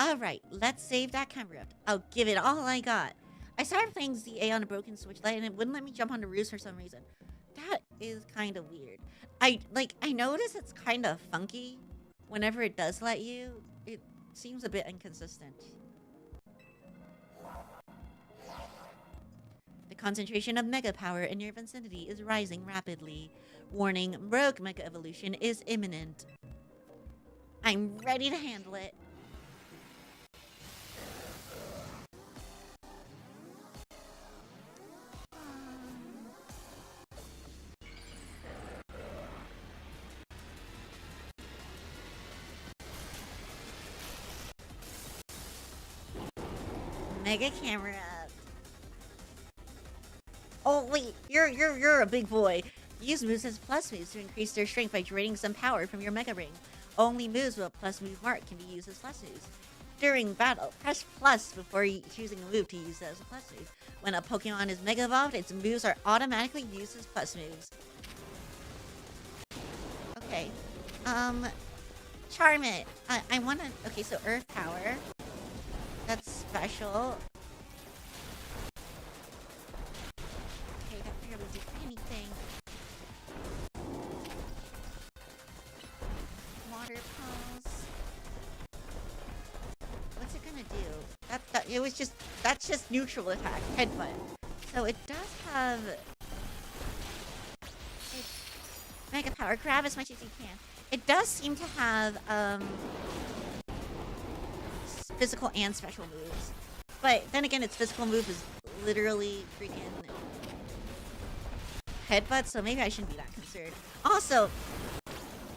Alright, let's save that camera. I'll give it all I got. I started playing ZA on a broken Switch Lite and it wouldn't let me jump on the roofs for some reason. That is kind of weird. I notice it's kind of funky. Whenever it does let you, it seems a bit inconsistent. The concentration of Mega Power in your vicinity is rising rapidly. Warning, Rogue Mega Evolution is imminent. I'm ready to handle it. Mega camera. Oh wait, you're a big boy. Use moves as plus moves to increase their strength by draining some power from your Mega Ring. Only moves with a plus move mark can be used as plus moves. During battle, press plus before choosing a move to use it as a plus move. When a Pokemon is Mega Evolved, its moves are automatically used as plus moves. Okay. Charmit. I wanna... Okay, so Earth Power. That's special. Okay, that barely did anything. Water Pulse. What's it gonna do? It was just... That's just neutral attack. Headbutt. So it does have... Mega Power. Grab as much as you can. It does seem to have, physical and special moves. But then again, its physical move is literally freaking headbutt, so maybe I shouldn't be that concerned. Also,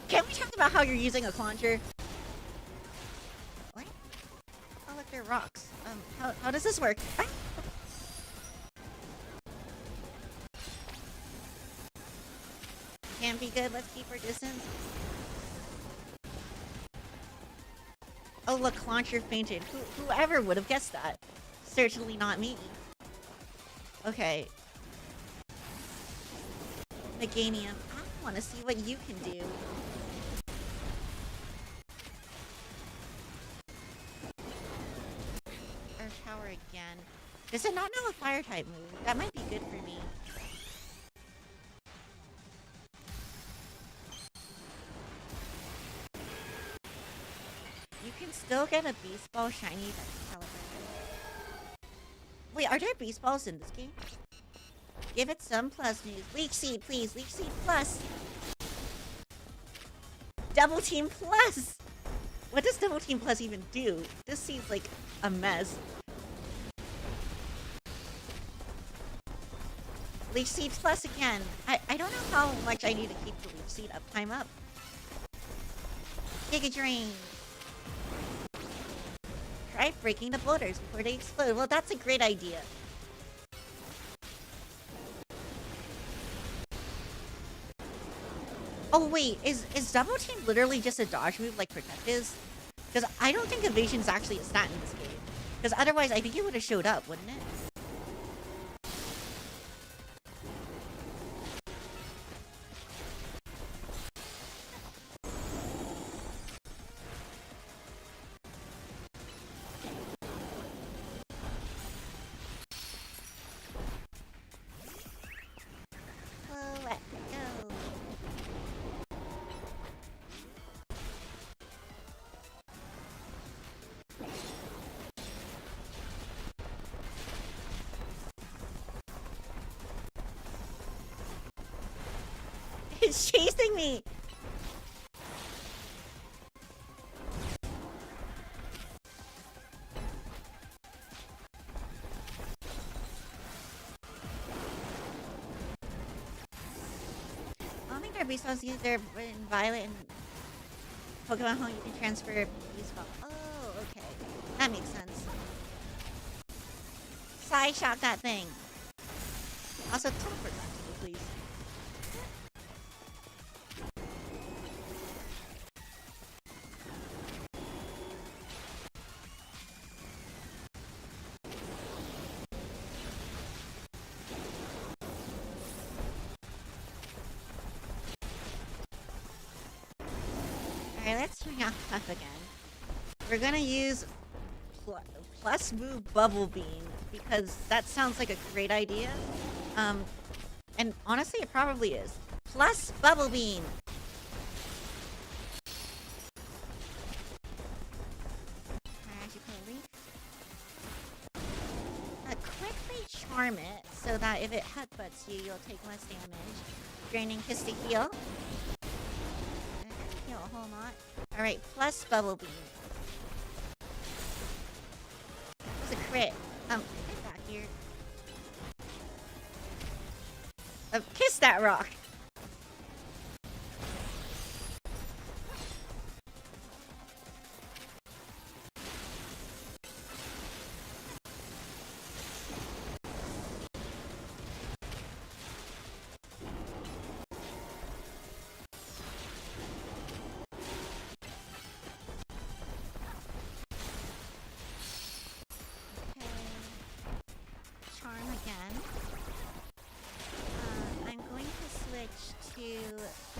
can we talk about how you're using a Clauncher? What? Oh, look, they're rocks. How does this work? Ah! Can't be good. Let's keep our distance. Oh, look, Clauncher fainted. Whoever would have guessed that? Certainly not me. Okay. Meganium, I want to see what you can do. Earth Power again. Does it not know a fire type move? That might be good for me. You can still get a Beast Ball shiny that's calibrated. Wait, are there Beast Balls in this game? Give it some plus news. Leech Seed, please. Leech Seed plus. Double Team plus. What does Double Team plus even do? This seems like a mess. Leech Seed plus again. I don't know how much I need to keep the Leech Seed uptime up. Giga Drain. Try breaking the boulders before they explode. Well, that's a great idea. Oh, wait. Is Double Team literally just a dodge move like Protect is? Because I don't think Evasion's actually a stat in this game. Because otherwise, I think it would have showed up, wouldn't it? It's chasing me! I don't think their beast was either in Violet and... Pokemon home, you can transfer these balls. Oh, okay. That makes sense. Side shot that thing. Also, teleport back to me, please. Alright, let's swing off Puff again. We're gonna use plus move Bubble Beam because that sounds like a great idea. And honestly, it probably is. Plus Bubble Beam. Quickly charm it so that if it headbutts you, you'll take less damage. Draining kiss to heal. Heal a whole lot. Alright, plus Bubble Beam. It's a crit. Get back here. Kiss that rock.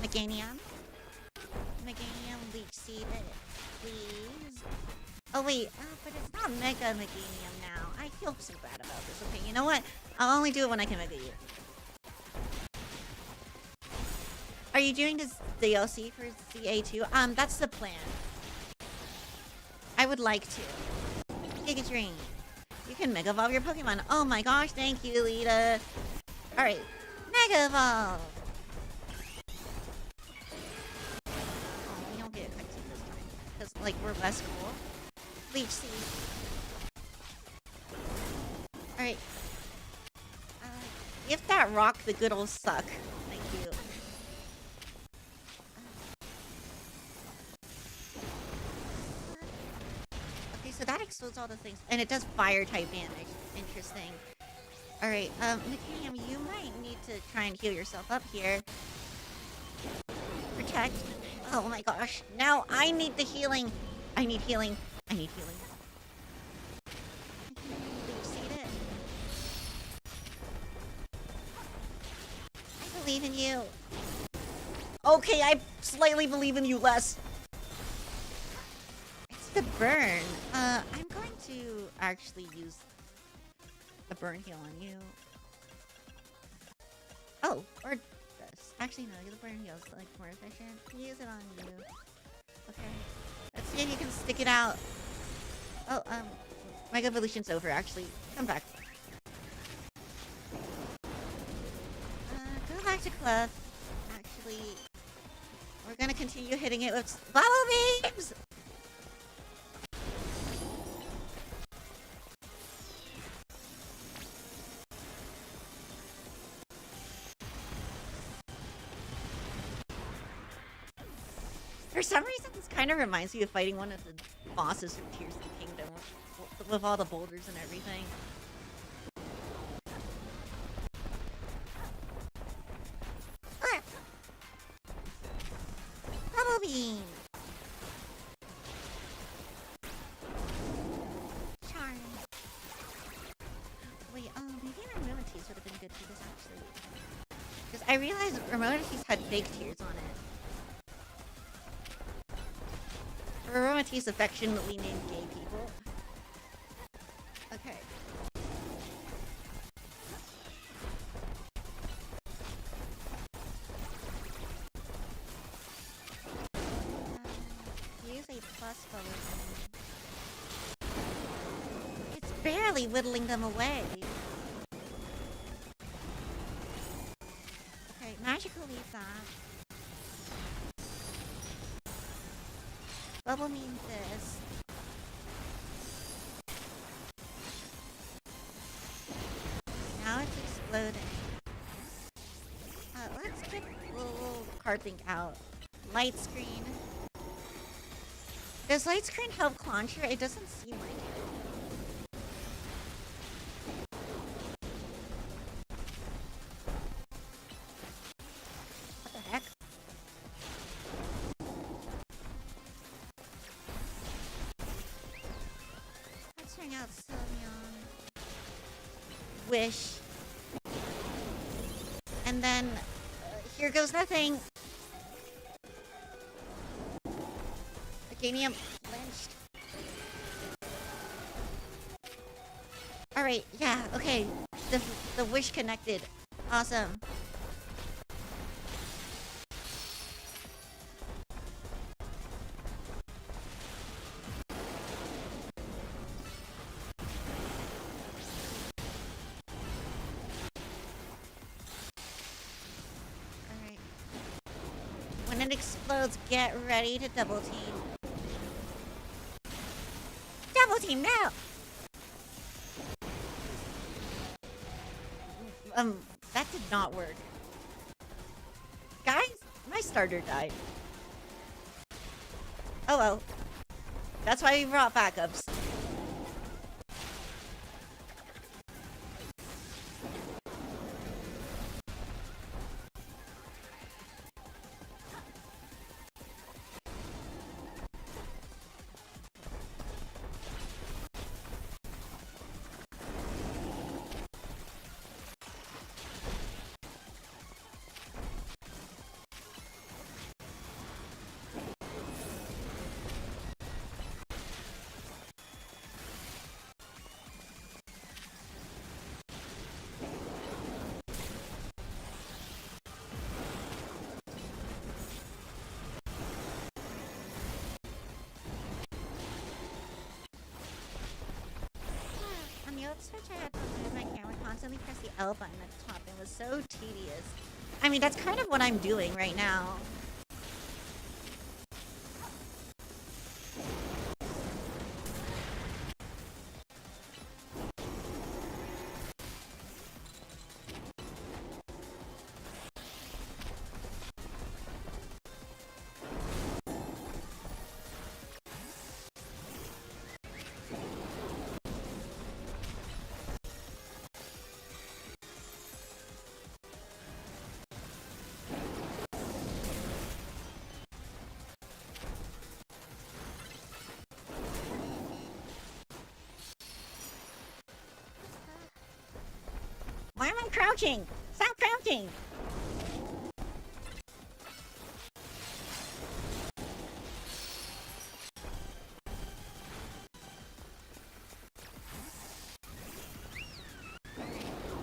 Meganium. Meganium, Leech Seed it, please. Oh wait, but it's not Mega Meganium now. I feel so bad about this. Okay, you know what? I'll only do it when I can Mega you. Are you doing this DLC for CA2? That's the plan. I would like to. Giga Dream. You can Mega Evolve your Pokemon. Oh my gosh, thank you, Lita. Alright, Mega Evolve. Like, we're less cool. Leech Seed. Alright. If that rock, the good old suck. Thank you. Okay, so that explodes all the things. And it does fire type damage. Interesting. Alright, Meganium, you might need to try and heal yourself up here. Protect. Oh my gosh. Now I need the healing. I need healing. I need healing. It. I believe in you. Okay, I slightly believe in you less. It's the burn. I'm going to actually use a burn heal on you. Oh, or actually, no, the burn heal's like more efficient. Use it on you. Okay. Let's see if you can stick it out. Oh, Mega Evolution's over, actually. Come back. Go back to Clef. Actually, we're gonna continue hitting it with Bubble Beams! For some reason, this kind of reminds me of fighting one of the bosses from Tears of the Kingdom with all the boulders and everything. Ah! Bubble Beam! Charm. Wait, maybe Ramonatees would have been good for this, actually. Because I realized Ramonatees had fake tears on it. Aromatisse affectionately named gay people. Okay. Use a plus Bubble Beam. It's barely whittling them away. Okay, Magical Leaf that. Bubble means this. Now it's exploding. Let's get a little card thing out. Light screen. Does light screen help launcher? It doesn't seem like it. What the heck? Let's hang out Sylveon. Wish. And then, here goes nothing. Academia lynched. Alright, yeah, okay. The wish connected. Awesome. Alright. When it explodes, get ready to double team. Double team now! That did not work. Guys, my starter died. Oh well. That's why we brought backups. Switch, I had to move my camera, constantly press the L button at the top. It was so tedious. I mean, that's kind of what I'm doing right now. Why am I crouching? Stop crouching!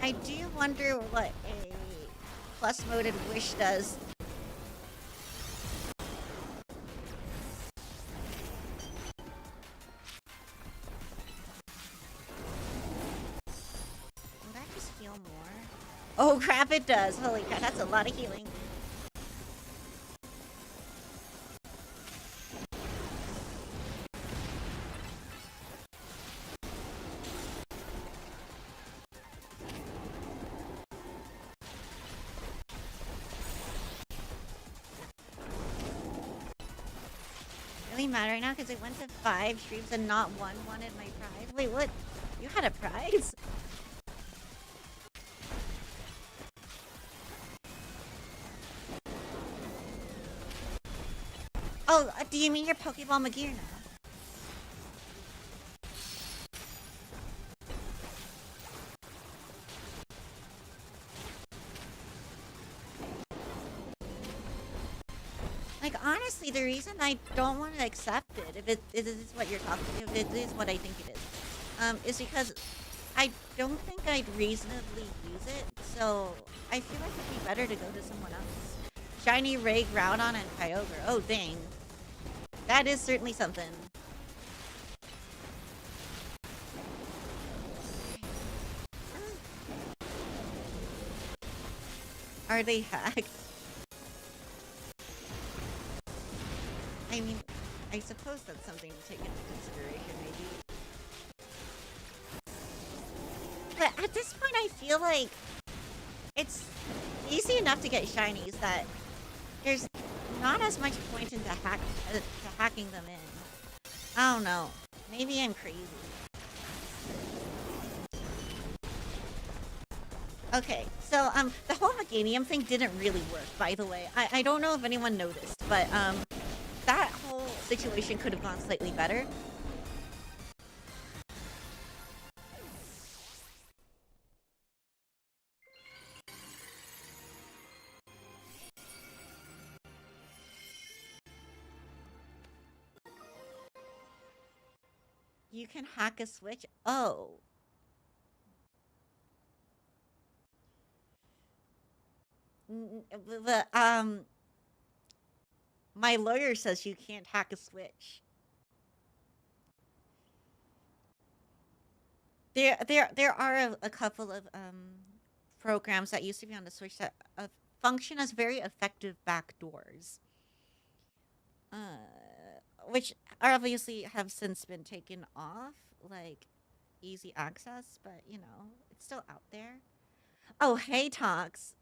I do wonder what a plus-moded wish does. Oh crap, it does. Holy crap, that's a lot of healing. Really mad right now because it went to 5 streams and not one wanted my prize. Wait, what? You had a prize? Oh, do you mean your Pokeball Magear now? Like, honestly, the reason I don't want to accept it, if it is what you're talking, if it is what I think it is because I don't think I'd reasonably use it, so I feel like it'd be better to go to someone else. Shiny Ray, Groudon, and Kyogre. Oh, dang. That is certainly something. Are they hacked? I mean, I suppose that's something to take into consideration, maybe. But at this point, I feel like it's easy enough to get shinies that there's not as much point into hacking them in. I don't know. Maybe I'm crazy. Okay, so the whole Meganium thing didn't really work, by the way. I don't know if anyone noticed, but that whole situation could have gone slightly better. You can hack a switch? Oh. The my lawyer says you can't hack a switch. There are a couple of programs that used to be on the Switch that function as very effective backdoors, which obviously have since been taken off, like easy access, but you know it's still out there. Oh, hey, Tox.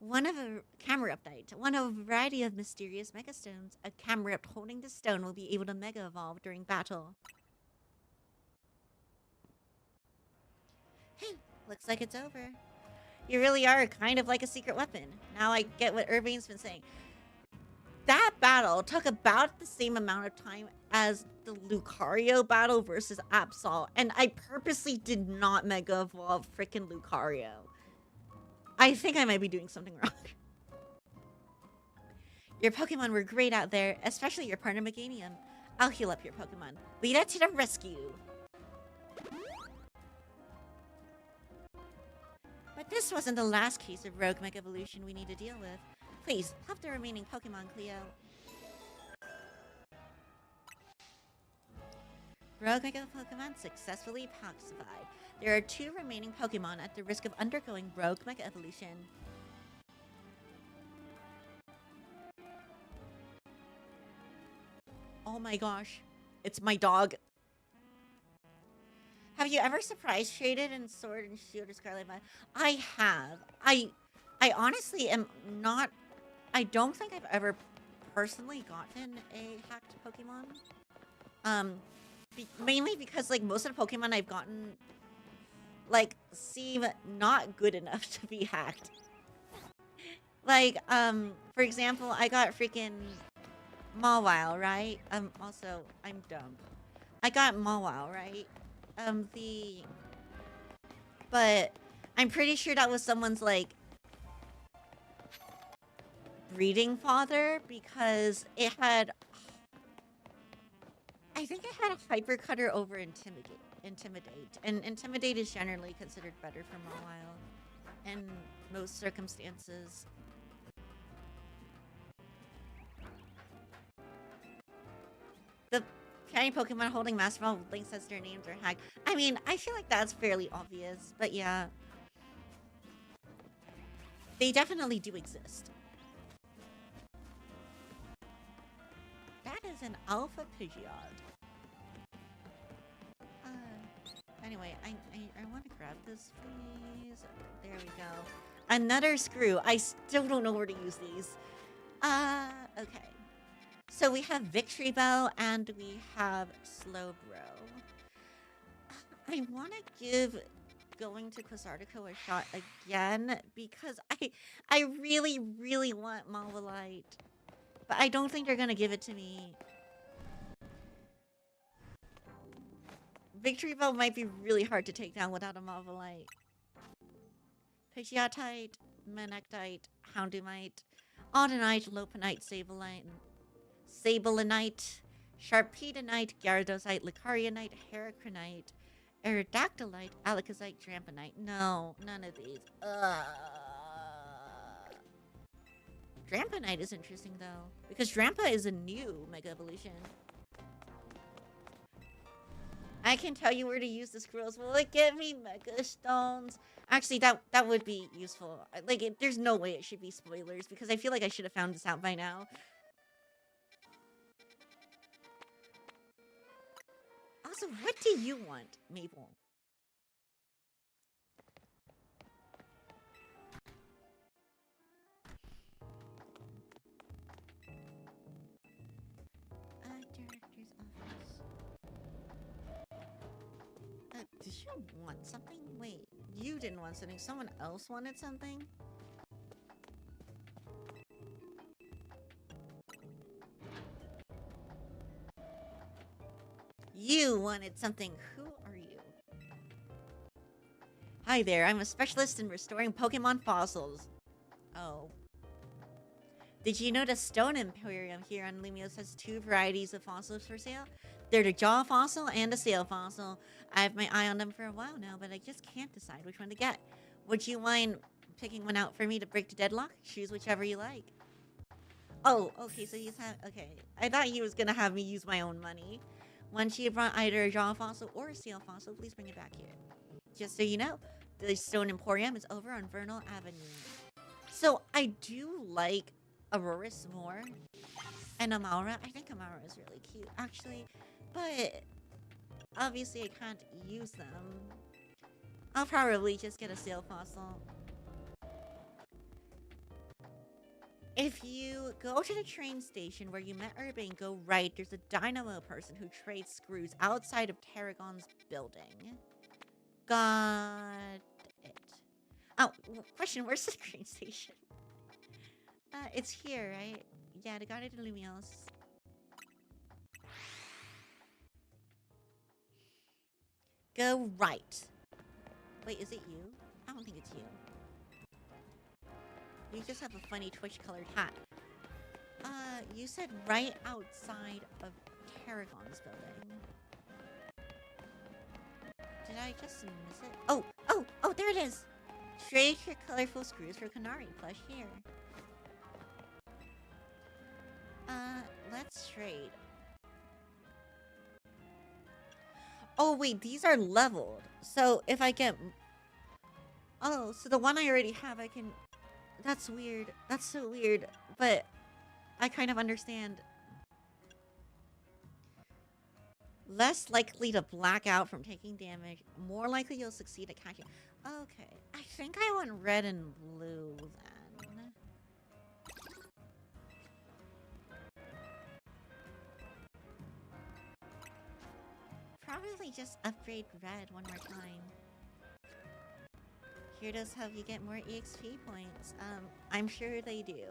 One of a camera update. One of a variety of mysterious megastones. A camera holding the stone will be able to mega evolve during battle. Hey, looks like it's over. You really are kind of like a secret weapon. Now I get what Urbane's been saying. That battle took about the same amount of time as the Lucario battle versus Absol, and I purposely did not mega evolve freaking Lucario. I think I might be doing something wrong. Your Pokemon were great out there, especially your partner Meganium. I'll heal up your Pokemon. Lead it to the rescue. But this wasn't the last case of Rogue Mega Evolution we need to deal with. Please, help the remaining Pokemon, Cleo. Rogue Mega Pokemon successfully pacified. There are 2 remaining Pokemon at the risk of undergoing Rogue Mega Evolution. Oh my gosh. It's my dog. Have you ever surprise traded in Sword and Shield or Scarlet Violet? I have. I honestly am not... I don't think I've ever personally gotten a hacked Pokemon. Mainly because, like, most of the Pokemon I've gotten, like, seem not good enough to be hacked. Like, for example, I got freaking Mawile, right? Also, I'm dumb. I got Mawile, right? But I'm pretty sure that was someone's, like, breeding father, because it had... I think it had a Hyper Cutter over Intimidate. And Intimidate is generally considered better for Mawile in most circumstances. The shiny Pokemon holding Master Ball Link says their names are hacked. I mean, I feel like that's fairly obvious, but yeah. They definitely do exist. That is an Alpha Pidgeot. Anyway, I want to grab this, please. There we go. Another screw. I still don't know where to use these. Okay. So we have Victory Bell and we have Slowbro. I want to give going to Quasartico a shot again because I really, really want Malvolite. But I don't think they're going to give it to me. Victory Bell might be really hard to take down without a Malvolite. Pidgeotite, Manectite, Houndumite, Audinite, Lopunite, Sablenite, Sharpedenite, Gyarados-ite, Lucarionite, Heracronite, Aerodactylite, Alakazite, Dramponite. No, none of these. Dramponite is interesting though, because Drampa is a new Mega Evolution. I can tell you where to use the squirrels. Will it give me Mega Stones? Actually, that would be useful. Like, there's no way it should be spoilers, because I feel like I should have found this out by now. Also, what do you want, Maple? you want something? Wait, you didn't want something. Someone else wanted something? You wanted something. Who are you? Hi there, I'm a specialist in restoring Pokemon fossils. Oh. Did you know the Stone Emporium here on Lumios has 2 varieties of fossils for sale? They're the Jaw Fossil and the Sail Fossil. I have my eye on them for a while now, but I just can't decide which one to get. Would you mind picking one out for me to break the deadlock? Choose whichever you like. Oh, okay, so he's okay. I thought he was gonna have me use my own money. Once you have brought either a Jaw Fossil or a Sail Fossil, please bring it back here. Just so you know, the Stone Emporium is over on Vernal Avenue. So I do like Aurorus more. And Amaura. I think Amaura is really cute, actually. But obviously I can't use them. I'll probably just get a Sail Fossil. If you go to the train station where you met Urban, go right. There's a dynamo person who trades screws outside of Tarragon's building. Got it. Oh, question, where's the train station? It's here, right? Yeah, they got it in Lumios. Go right. Wait, is it you? I don't think it's you. You just have a funny Twitch-colored hat. You said right outside of Tarragon's building. Did I just miss it? Oh, there it is! Trade your colorful screws for Canary plush here. Let's trade. Oh, wait, these are leveled. So if I get... Oh, so the one I already have, I can... That's weird. That's so weird. But I kind of understand. Less likely to black out from taking damage. More likely you'll succeed at catching. Okay. I think I want red and blue then. Probably just upgrade red one more time. Here does help you get more EXP points. I'm sure they do.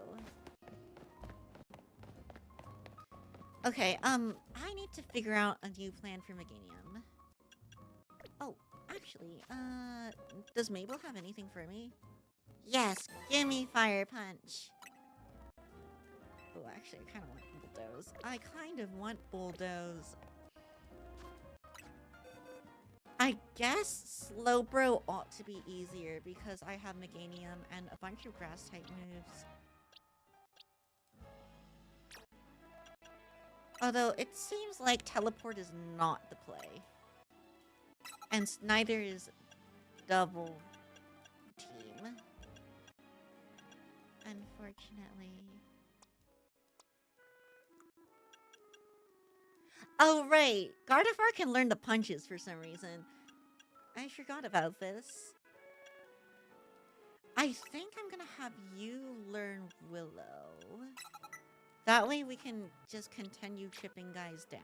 Okay, I need to figure out a new plan for Meganium. Oh, actually, does Mabel have anything for me? Yes, give me Fire Punch. Oh, actually, I kind of want Bulldoze. I kind of want Bulldoze. I guess Slowbro ought to be easier because I have Meganium and a bunch of grass-type moves. Although, it seems like Teleport is not the play. And neither is Double Team. Unfortunately. Oh, right! Gardevoir can learn the punches for some reason. I forgot about this. I think I'm gonna have you learn Willow. That way we can just continue chipping guys down.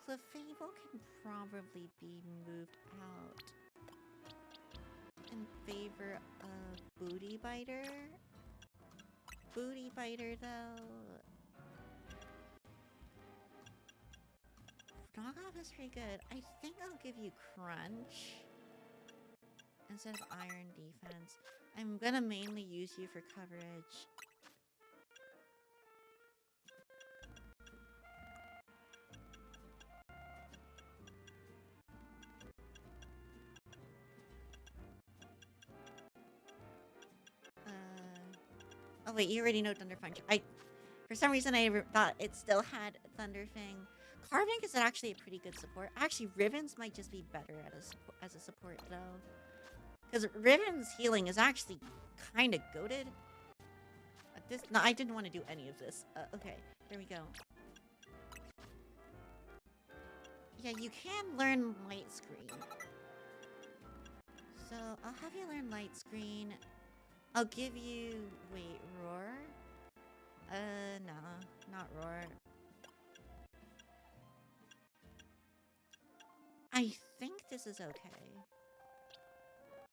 Clefable can probably be moved out in favor of Booty Biter. Booty Biter, though. Knockoff is pretty good. I think I'll give you Crunch instead of Iron Defense. I'm gonna mainly use you for coverage. Oh wait, you already know Thunder Punch. For some reason, I thought it still had Thunder Fang. Carving is actually a pretty good support. Actually, Riven's might just be better as a support, though. Because Riven's healing is actually kind of goated. No, I didn't want to do any of this. Okay, there we go. Yeah, you can learn Light Screen. So, I'll have you learn Light Screen. I'll give you... Wait, Roar? No, not Roar. I think this is okay.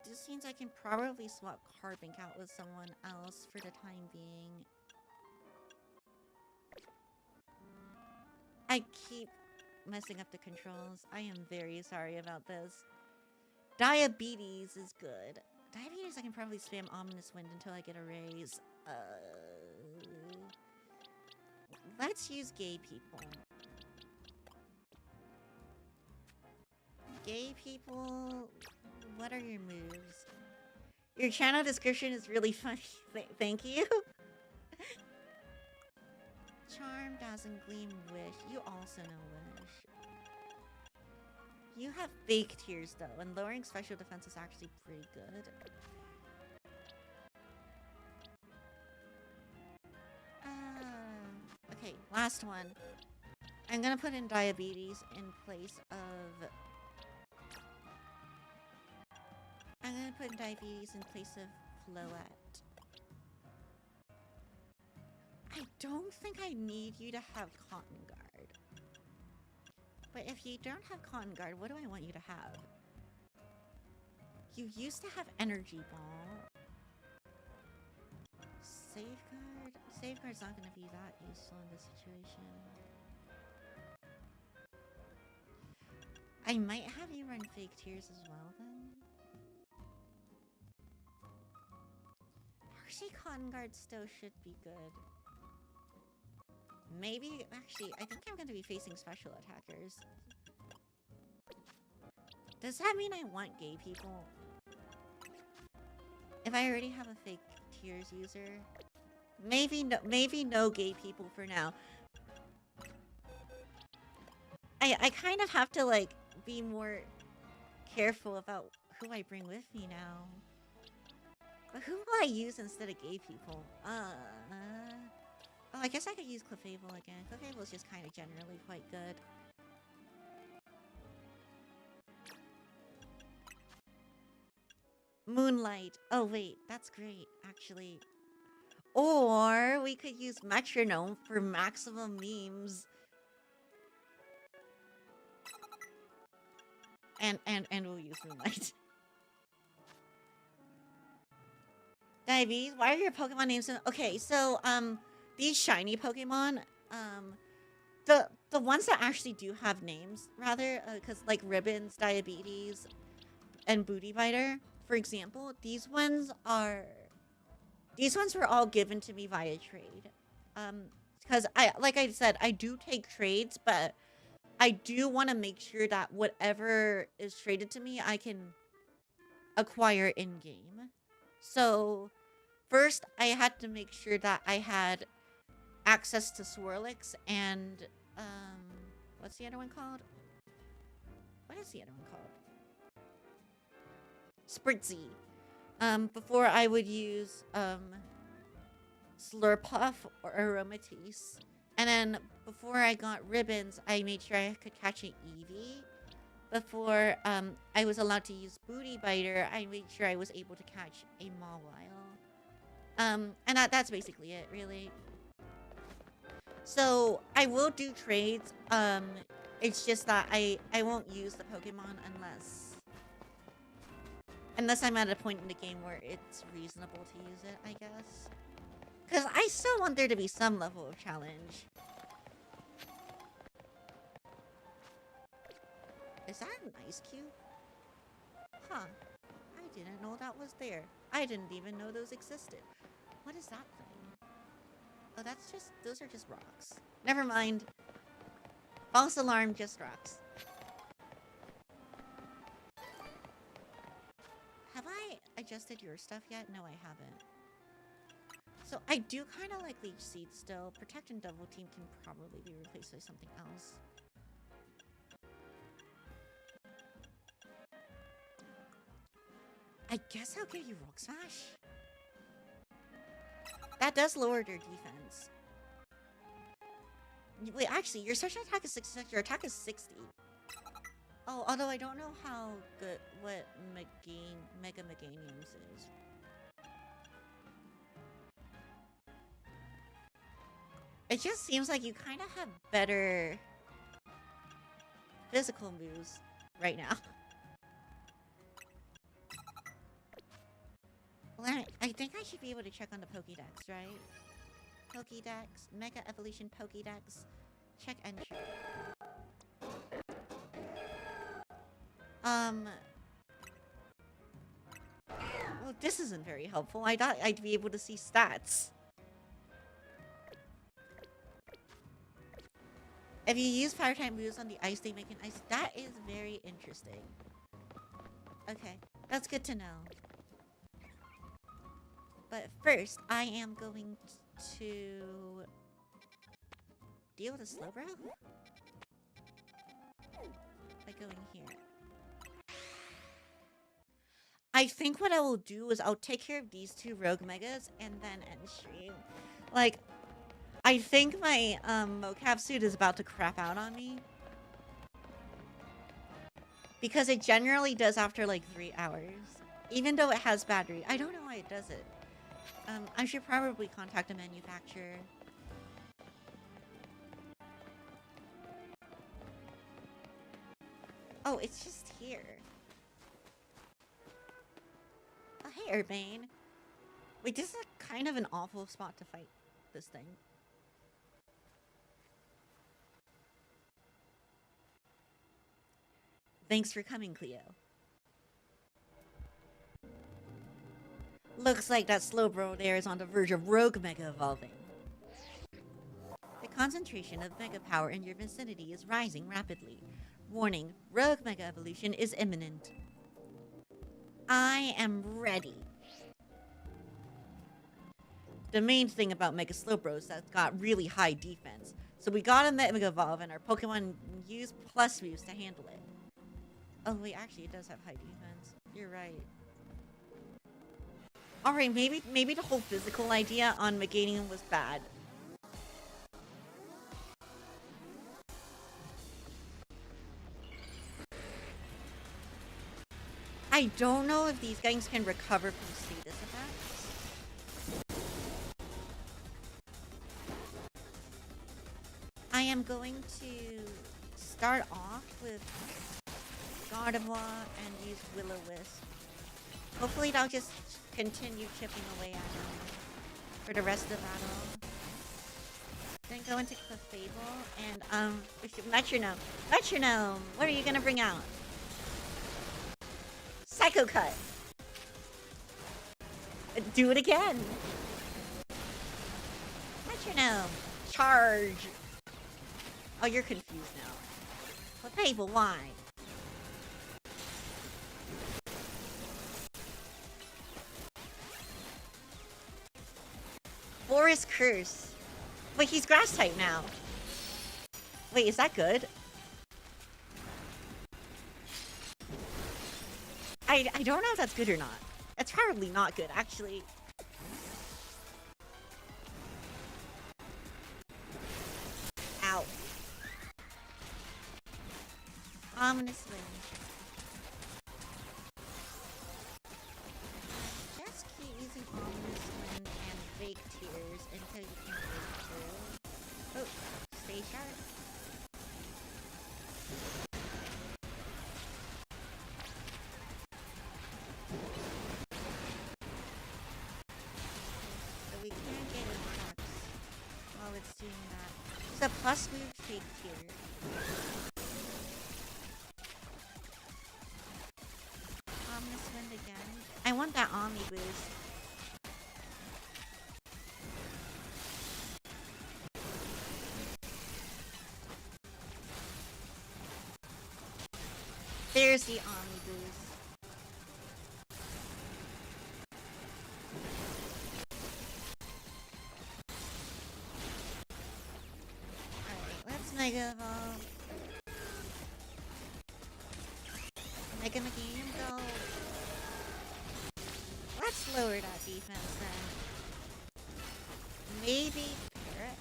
This means I can probably swap Carbink out with someone else for the time being. I keep messing up the controls. I am very sorry about this. Diabetes is good. Diabetes I can probably spam Ominous Wind until I get a raise. Let's use gay people. Gay people, what are your moves? Your channel description is really funny. Thank you. Charm, Dazzling Gleam, Wish. You also know Wish. You have fake tears though, and lowering special defense is actually pretty good. Okay, last one. I'm gonna put in diabetes in place of... I'm gonna put in diabetes in place of Floette. I don't think I need you to have Cotton Guard. But if you don't have Cotton Guard, what do I want you to have? You used to have Energy Ball. Safeguard? Safeguard's not going to be that useful in this situation. I might have you run Fake Tears as well, then. Actually, Cotton Guard still should be good. Maybe, actually, I think I'm going to be facing special attackers. Does that mean I want gay people? If I already have a Fake Tears user? Maybe no gay people for now. I kind of have to, like, be more careful about who I bring with me now. But who will I use instead of gay people? Oh, I guess I could use Clefable again. Clefable is just kind of generally quite good. Moonlight. Oh, wait. That's great, actually. Or we could use Metronome for maximum memes. And we'll use Moonlight. Diabetes, why are your Pokemon names so... Okay, so, these shiny Pokemon, the ones that actually do have names, rather, because, like, Ribbons, Diabetes, and Booty Biter, for example, these ones were all given to me via trade. Because like I said, I do take trades, but I do want to make sure that whatever is traded to me, I can acquire in-game. So, first, I had to make sure that I had access to Swirlix and, what's the other one called? What is the other one called? Spritzy. Before I would use, Slurpuff or Aromatisse. And then, before I got Ribbons, I made sure I could catch an Eevee. Before, I was allowed to use Booty Biter, I made sure I was able to catch a Mawile. And that's basically it, really. So, I will do trades, it's just that I won't use the Pokemon unless I'm at a point in the game where it's reasonable to use it, I guess. Because I still want there to be some level of challenge. Is that an ice cube? Huh. I didn't know that was there. I didn't even know those existed. What is that thing? Oh, that's just... Those are just rocks. Never mind. False alarm, just rocks. Have I adjusted your stuff yet? No, I haven't. So I do kind of like Leech Seed still. Protect and Double Team can probably be replaced by something else. I guess I'll give you Rock Smash. That does lower their defense. Wait, actually, your special attack is 66. Your attack is 60. Oh, although I don't know how good what Mega Meganiums is. It just seems like you kind of have better physical moves. right now. I think I should be able to check on the Pokédex, right? Pokédex, Mega Evolution Pokédex. Check entry. Well, this isn't very helpful. I thought I'd be able to see stats. If you use fire type moves on the ice, they make an ice. That is very interesting. Okay, that's good to know. But first, I am going to deal with a Slowbro by going here. I think what I will do is I'll take care of these two Rogue Megas and then end stream. Like, I think my mocap suit is about to crap out on me. Because it generally does after like 3 hours. Even though it has battery. I don't know why it does it. I should probably contact a manufacturer. Oh, it's just here. Oh, hey, Urbane. Wait, this is kind of an awful spot to fight this thing. Thanks for coming, Cleo. Looks like that Slowbro there is on the verge of Rogue Mega evolving. The concentration of Mega power in your vicinity is rising rapidly. Warning, Rogue Mega evolution is imminent. I am ready. The main thing about Mega Slowbro is that it's got really high defense. So we got a Mega Evolve and our Pokemon use plus moves to handle it. Oh wait, actually it does have high defense. You're right. Alright, maybe the whole physical idea on negating him was bad. I don't know if these guys can recover from status effects. I am going to start off with Gardevoir and use Will-O-Wisp. Hopefully they'll just continue chipping away at him for the rest of the battle. Then go into Clefable and Metronome. Metronome! What are you gonna bring out? Psycho Cut! Do it again! Metronome! Charge! Oh, you're confused now. Clefable, why? Forest Curse. Wait, he's grass type now. Wait, is that good? I don't know if that's good or not. It's probably not good, actually. Ow. Ominous Wind. Just keep using Ominous Wind and Fake Tears until you can break through. Oh, stay sharp. So we can't get attacks while it's doing that. So plus move Fake Tears. Ominous Wind again. I want that Omni boost. There's the Omni boost. Alright, let's Mega Evolve. Mega go. Let's lower that defense then. Maybe Parrot?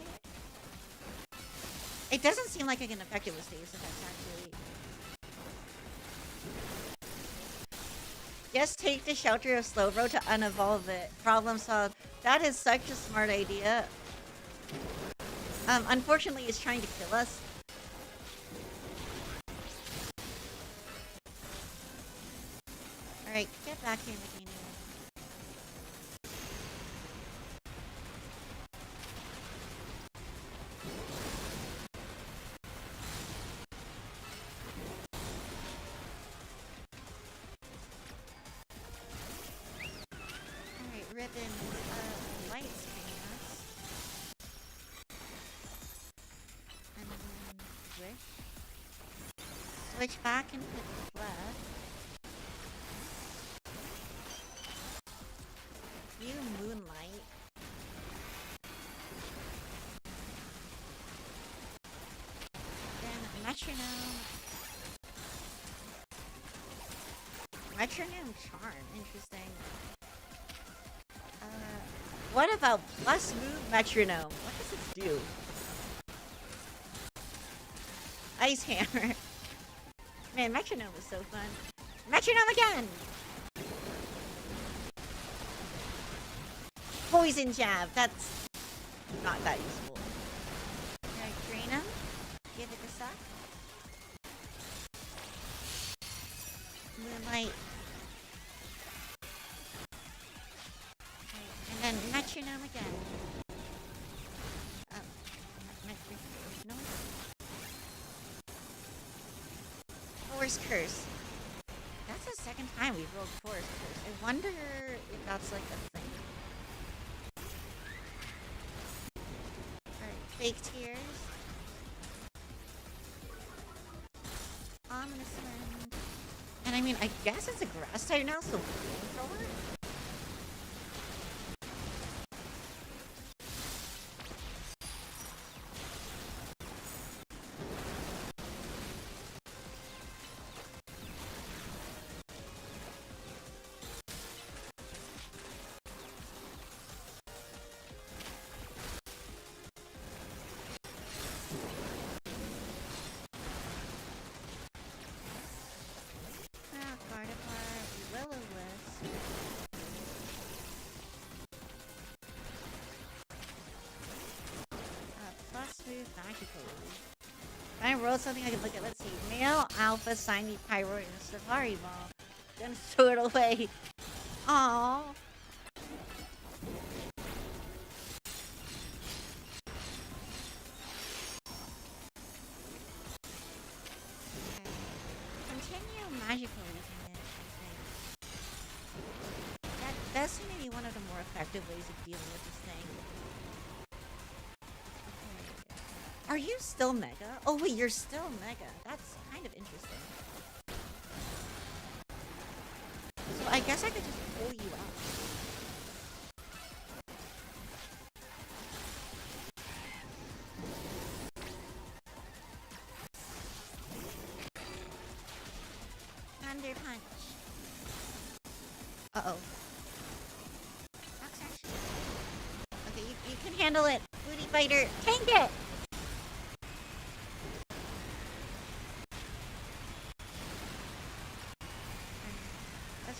It doesn't seem like I can affect it with status effects, actually. Just take the Shelter of Slowbro to unevolve it. Problem solved. That is such a smart idea. Unfortunately, it's trying to kill us. Alright, get back here, McDaniel. Alright, Ribbon, light screen us. And then switch. Switch back and hit left. You moonlight. Then metronome. Metronome charm. Interesting. What about plus move metronome? What does it do? Ice hammer. Man, metronome is so fun. Metronome again! Poison jab. That's not that useful. Alright, drain him. Give it a suck. Moonlight. And then metronome again. No. Force curse. That's the second time we've rolled force curse. I wonder if that's like a thing. Alright, fake tears. Ominous wind. And I mean, I guess it's a grass type now, so flamethrower? If I roll something I can look at, let's see. Male alpha Signy Pyro and a Safari Ball. Then throw it away. Aww. Okay. Continue magical using it, I think. That seems to be one of the more effective ways of dealing with this thing. Are you still Mega? Oh wait, you're still Mega. That's kind of interesting. So I guess I could just pull you out. Thunder punch. Uh-oh. Box action. Okay, you can handle it. Booty fighter. Tank it!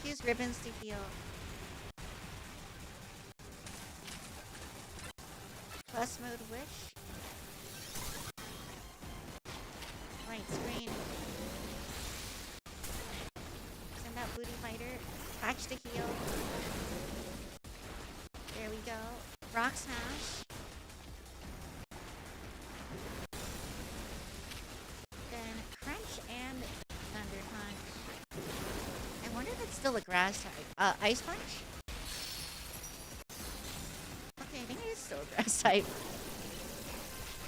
Use ribbons to heal. Plus mode wish. Light screen. Send out booty fighter. Patch to heal. There we go. Rock smash. Then crunch and thunder punch. I wonder if it's still a grass type. Ice punch? Okay, I think it is still a grass type.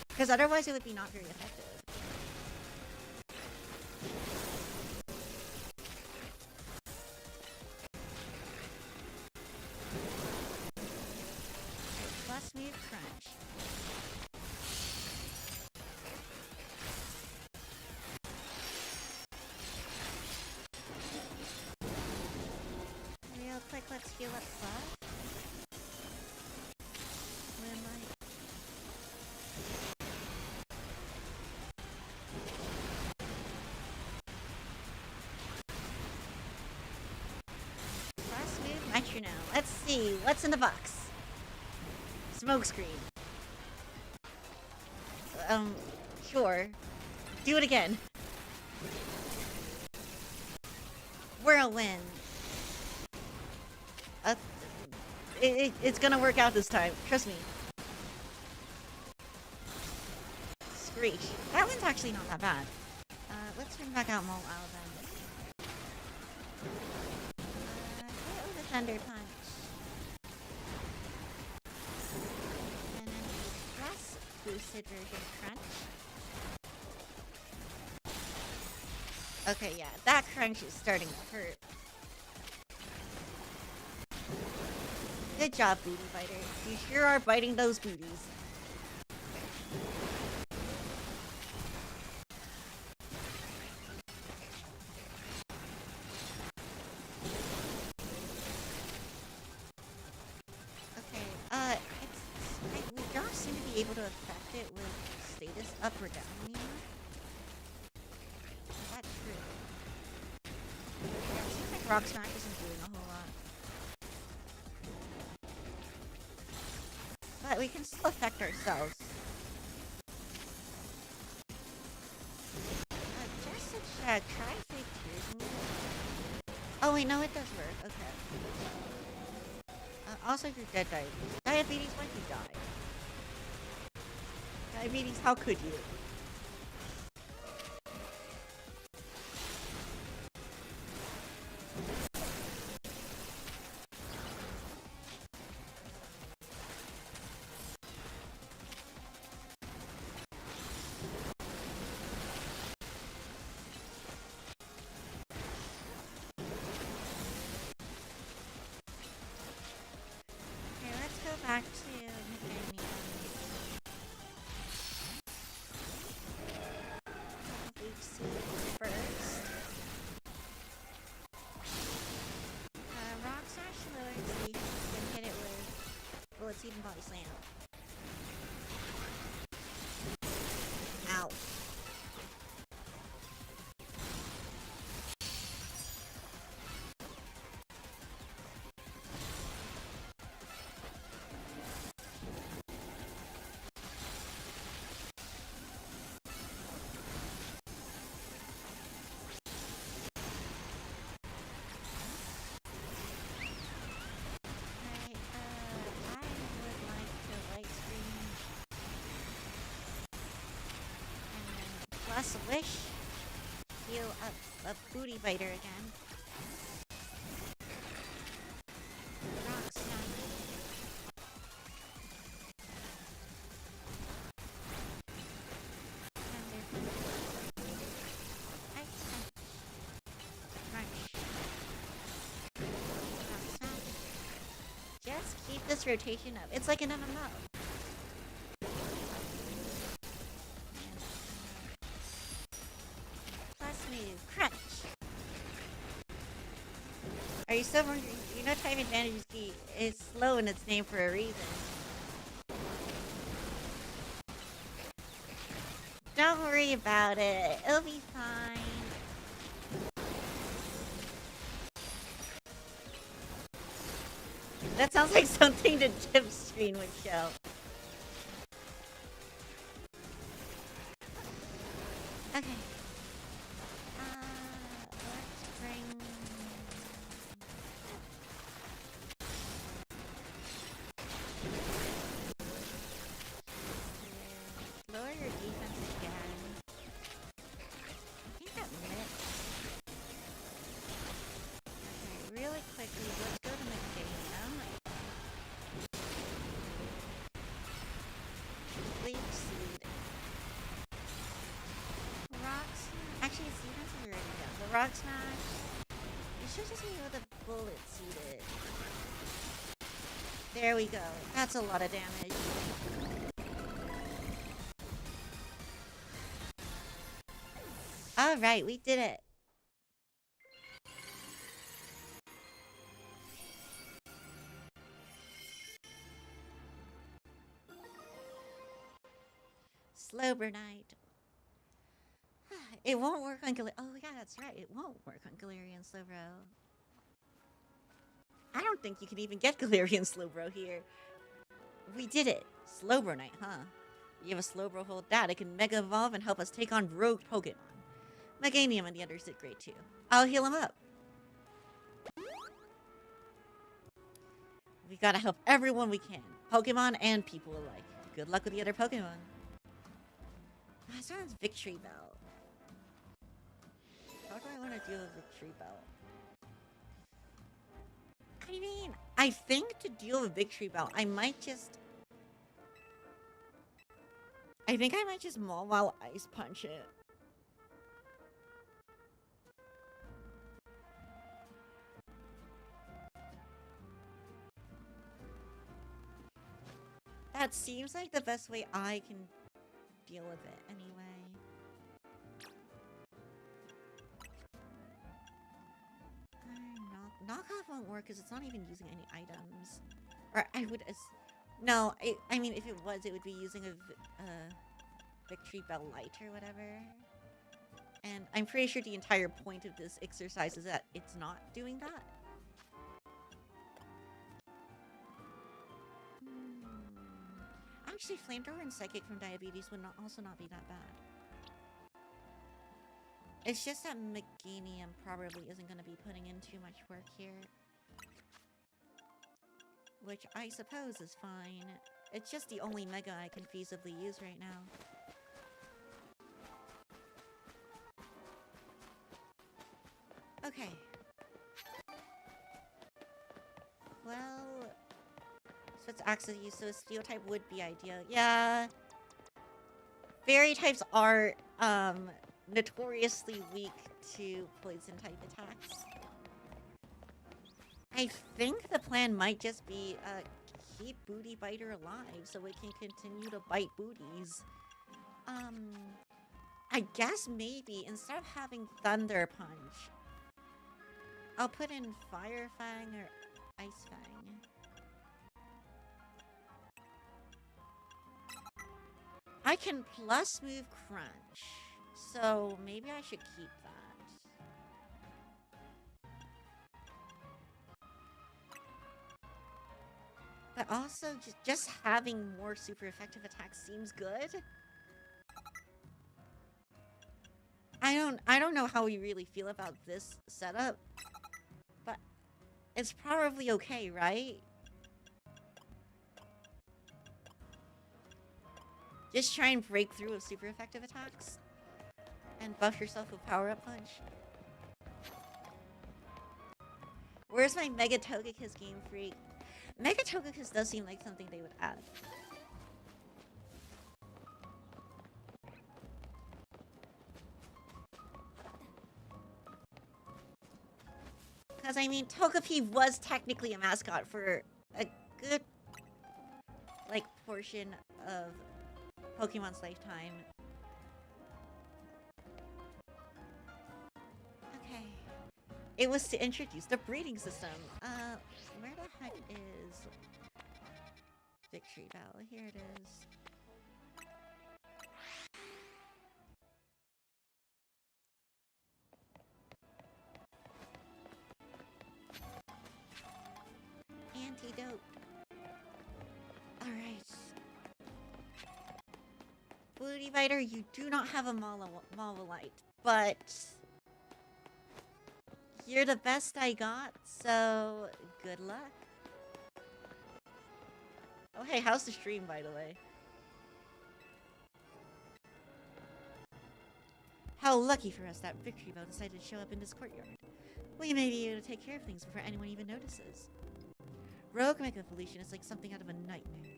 Because otherwise it would be not very effective. Right, plus move crunch. Real quick, let's heal up buff. Moonlight. Plus move metronome. Let's see, what's in the box? Smokescreen. Sure. Do it again. Whirlwind. It's gonna work out this time. Trust me. Screech. That one's actually not that bad. Let's bring back out Mole Owl then. Hit with a Thunder Punch. And then a plus boosted version Crunch. Okay, yeah, that crunch is starting to hurt. Good job, Booty Biter. You sure are biting those booties. We don't seem to be able to affect it with status up or down anymore. Is that true? Yeah, it seems like Rock Smack isn't doing a whole lot. But we can still affect ourselves. Just to check, try fake tears. Oh wait, no, it does work. Okay. Also, you're dead diabetes. Diabetes, why'd you die? Diabetes, how could you? Back to Nathaniel. We've seen first. Rock Smash lowered so you can hit it with Bullet Seed and Body Slam. Ow. Plus a wish. Heal up a Booty Biter again. Rock Smash. Just keep this rotation up. It's like an MMO. Crunch. Are you so hungry? You know Time Advantage Key is slow in its name for a reason. Don't worry about it. It'll be fine. That sounds like something the Jim screen would show. Okay. Rock Smash. You should just be with a Bullet Seeded. There we go. That's a lot of damage. Alright, we did it. Slober Knight. It won't work on Galarian. Oh, yeah, that's right. It won't work on Galarian Slowbro. I don't think you can even get Galarian Slowbro here. We did it. Slowbro Knight, huh? You have a Slowbro, hold that. It can Mega Evolve and help us take on rogue Pokemon. Meganium and the others did great too. I'll heal him up. We gotta help everyone we can. Pokemon and people alike. Good luck with the other Pokemon. That sounds Victory Bell. How do I learn to deal with Victory Bell? I mean, I think to deal with Victory Bell, I think I might just Maul while Ice Punch it. That seems like the best way I can deal with it anyway. Knockoff won't work because it's not even using any items. Or I would... No, I mean, if it was, it would be using a Victory Bell Light or whatever. And I'm pretty sure the entire point of this exercise is that it's not doing that. Actually, Flamethrower and Psychic from Diabetes would also not be that bad. It's just that Meganium probably isn't going to be putting in too much work here. Which I suppose is fine. It's just the only Mega I can feasibly use right now. Okay. Well... So it's access use, so a Steel type would be ideal. Yeah. Fairy types are, notoriously weak to poison type attacks. I think the plan might just be, keep Booty Biter alive so it can continue to bite booties. I guess maybe instead of having Thunder Punch, I'll put in Fire Fang or Ice Fang. I can plus move Crunch, so maybe I should keep that. But also, just having more super effective attacks seems good. I don't know how we really feel about this setup, but it's probably okay, right? Just try and break through with super effective attacks. And buff yourself with Power-Up Punch. Where's my Mega Togekiss, Game Freak? Mega Togekiss does seem like something they would add. Because, I mean, Togepi was technically a mascot for a good, like, portion of Pokemon's lifetime. Okay. It was to introduce the breeding system. Where the heck is Victory Bell? Here it is. Antidote. Alright. Booty Biter, you do not have a Malvolite, but you're the best I got, so good luck. Oh hey, how's the stream, by the way? How lucky for us that Victory Bell decided to show up in this courtyard. We may be able to take care of things before anyone even notices. Rogue Mega Evolution is like something out of a nightmare.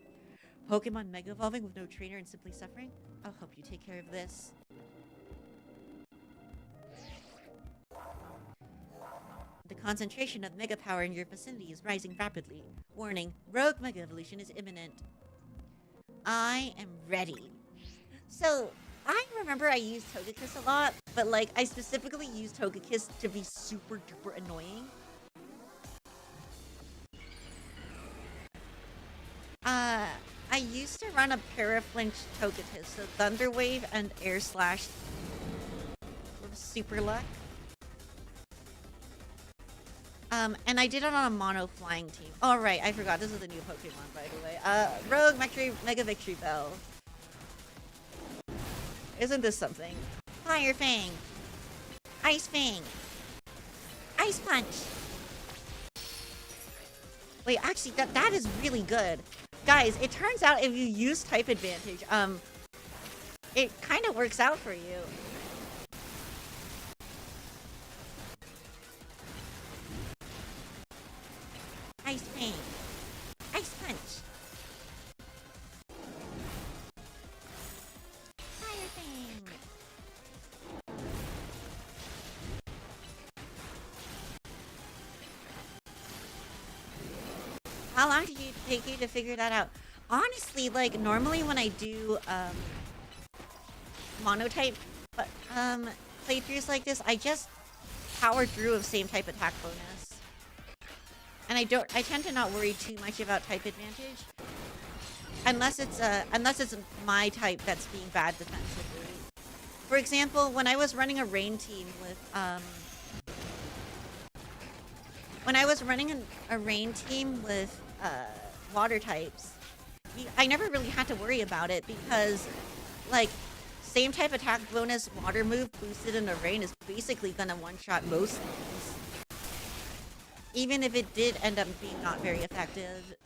Pokemon Mega Evolving with no trainer and simply suffering? I'll help you take care of this. The concentration of Mega Power in your vicinity is rising rapidly. Warning, Rogue Mega Evolution is imminent. I am ready. So, I remember I used Togekiss a lot, but like, I specifically used Togekiss to be super duper annoying. I used to run a Paraflinch Togekiss, so Thunder Wave and Air Slash with super luck. And I did it on a mono flying team. Oh right, I forgot, this is the new Pokemon, by the way. Rogue Mega Victory Bell. Isn't this something? Fire Fang! Ice Fang! Ice Punch! Wait, actually, that is really good. Guys, it turns out if you use type advantage, it kind of works out for you. Ice pain. Ice punch. Fire thing. How long did you take you to figure that out? Honestly, like, normally when I do, monotype, playthroughs like this, I just power through of same type attack bonus. And I tend to not worry too much about type advantage. Unless it's my type that's being bad defensively. For example, when I was running a rain team with, water types, I never really had to worry about it because, like, same type attack bonus water move boosted in a rain is basically gonna one-shot most things. Even if it did end up being not very effective.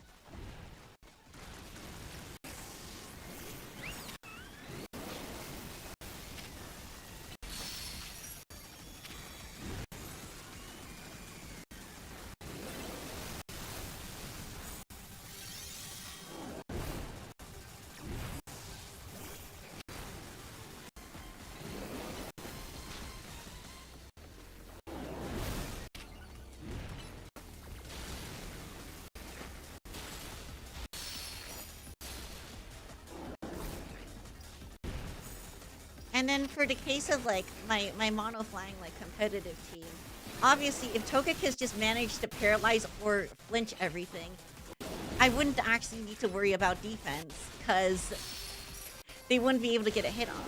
And then for the case of, like, my mono flying, like, competitive team, obviously, if Togekiss just managed to paralyze or flinch everything, I wouldn't actually need to worry about defense, because they wouldn't be able to get a hit on.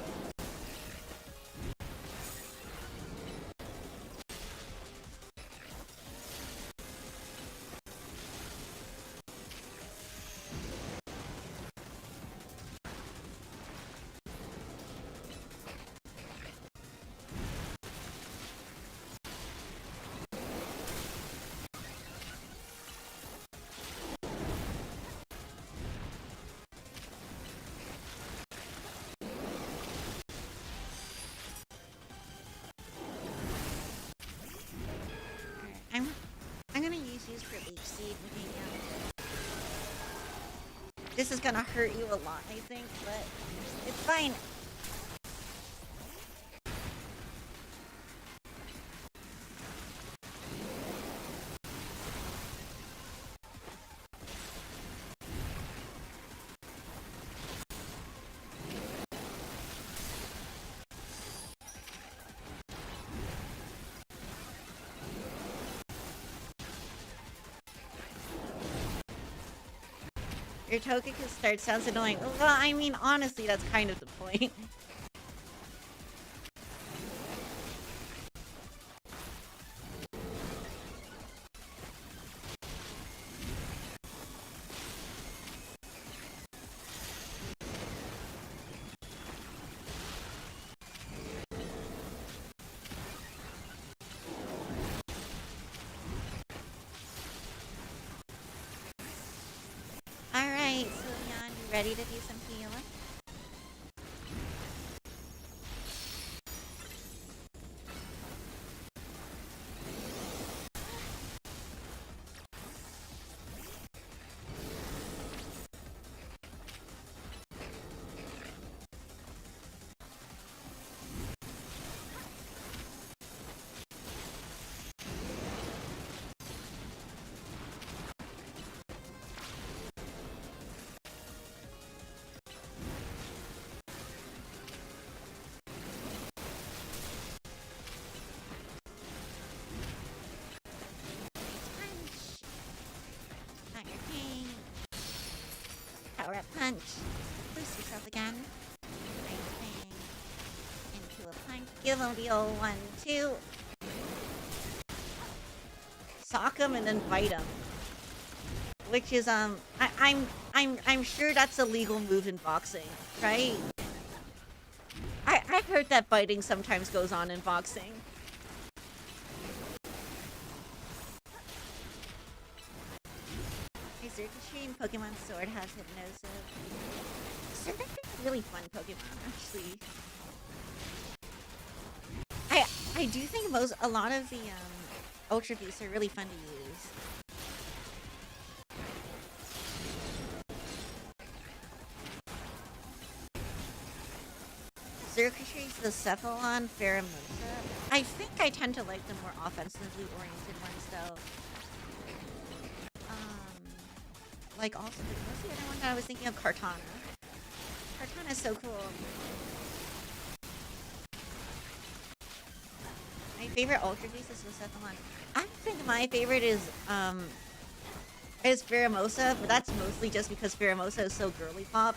I'm gonna use these for Leech Seed. This is gonna hurt you a lot, I think, but it's fine. Your Togekiss start sounds annoying. Well, I mean, honestly, that's kind of the point. Alright, so Jan, you ready to do some healing? Power up punch. Boost yourself again. Nice thing. Into a punch. Give him the old 1-2. Sock him and then bite him. Which is I'm sure that's a legal move in boxing, right? I've heard that biting sometimes goes on in boxing. stream, Pokemon Sword has Hypnosis. Symmetric's a really fun Pokemon, actually. I do think a lot of the Ultra Beasts are really fun to use. Xerxes, the Cephalon, Pheromosa. I think I tend to like the more offensively oriented ones, though. Like also, what's the other one that I was thinking of? Kartana. Kartana's so cool. My favorite Ultra Beast is the Cephalon. I think my favorite is Pheromosa, but that's mostly just because Pheromosa is so girly pop.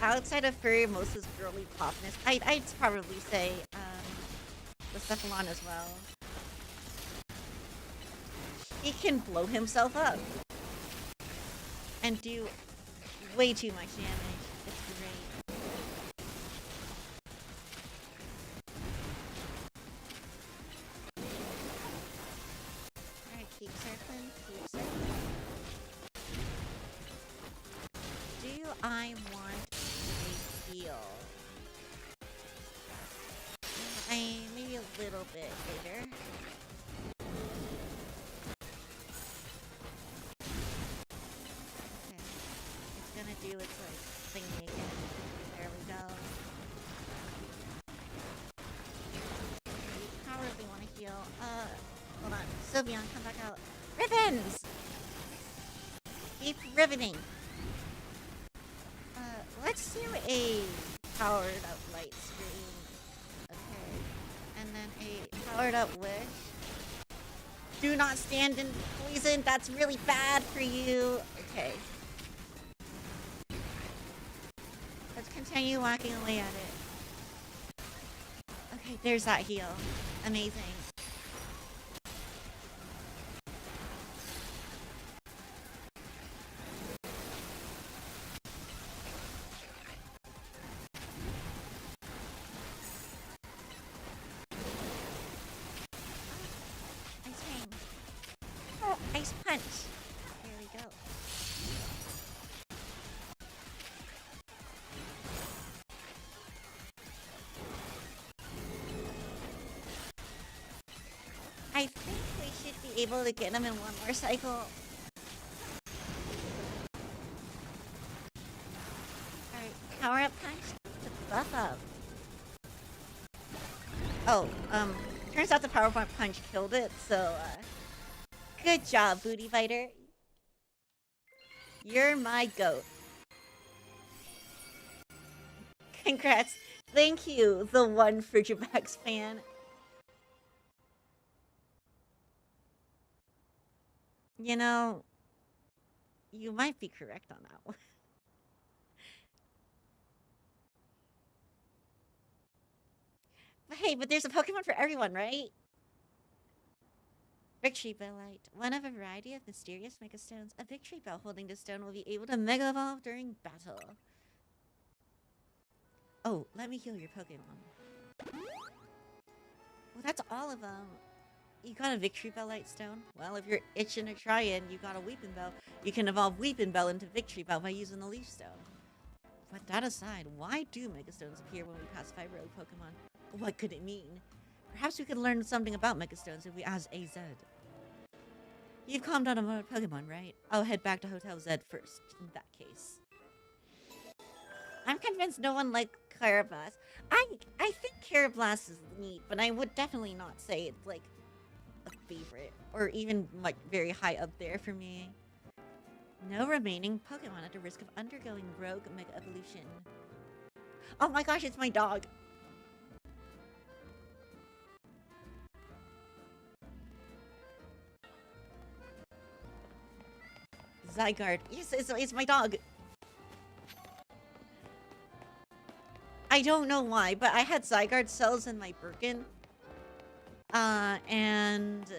Outside of Pheromosa's girly popness, I'd probably say the Cephalon as well. He can blow himself up and do way too much damage. It's great. Alright, keep circling, keep circling. Do I want a heal? Maybe a little bit later. Okay. It's gonna do its like thingy again. There we go. You probably want to heal. Hold on. Sylveon, come back out. Ribbons! Keep riveting. Let's do a powered up light screen. Okay. And then a powered up wish. Do not stand in poison. That's really bad for you. Okay. Let's continue walking away at it. Okay, there's that heal. Amazing. Ice punch. There we go. I think we should be able to get him in one more cycle. Alright, power up punch to buff up. Oh, turns out the power up punch killed it, so, good job, Booty Fighter. You're my goat. Congrats. Thank you, the one Frigibax fan. You know, you might be correct on that one. But hey, but there's a Pokemon for everyone, right? Victory Bell Light. One of a variety of mysterious Mega Stones. A Victory Bell holding the stone will be able to Mega Evolve during battle. Oh, let me heal your Pokemon. Well, that's all of them. You got a Victory Bell Light Stone? Well, if you're itching to try it and you got a Weeping Bell, you can evolve Weeping Bell into Victory Bell by using the Leaf Stone. But that aside, why do Mega Stones appear when we pass 5 rogue Pokemon? What could it mean? Perhaps we could learn something about Mega Stones if we ask AZ. You've calmed down about Pokemon, right? I'll head back to Hotel Z first, in that case. I'm convinced no one liked Carablast. I think Carablast is neat, but I would definitely not say it's like a favorite, or even like very high up there for me. No remaining Pokemon at the risk of undergoing rogue Mega Evolution. Oh my gosh, it's my dog! Zygarde. Yes, it's my dog. I don't know why, but I had Zygarde cells in my Birkin. And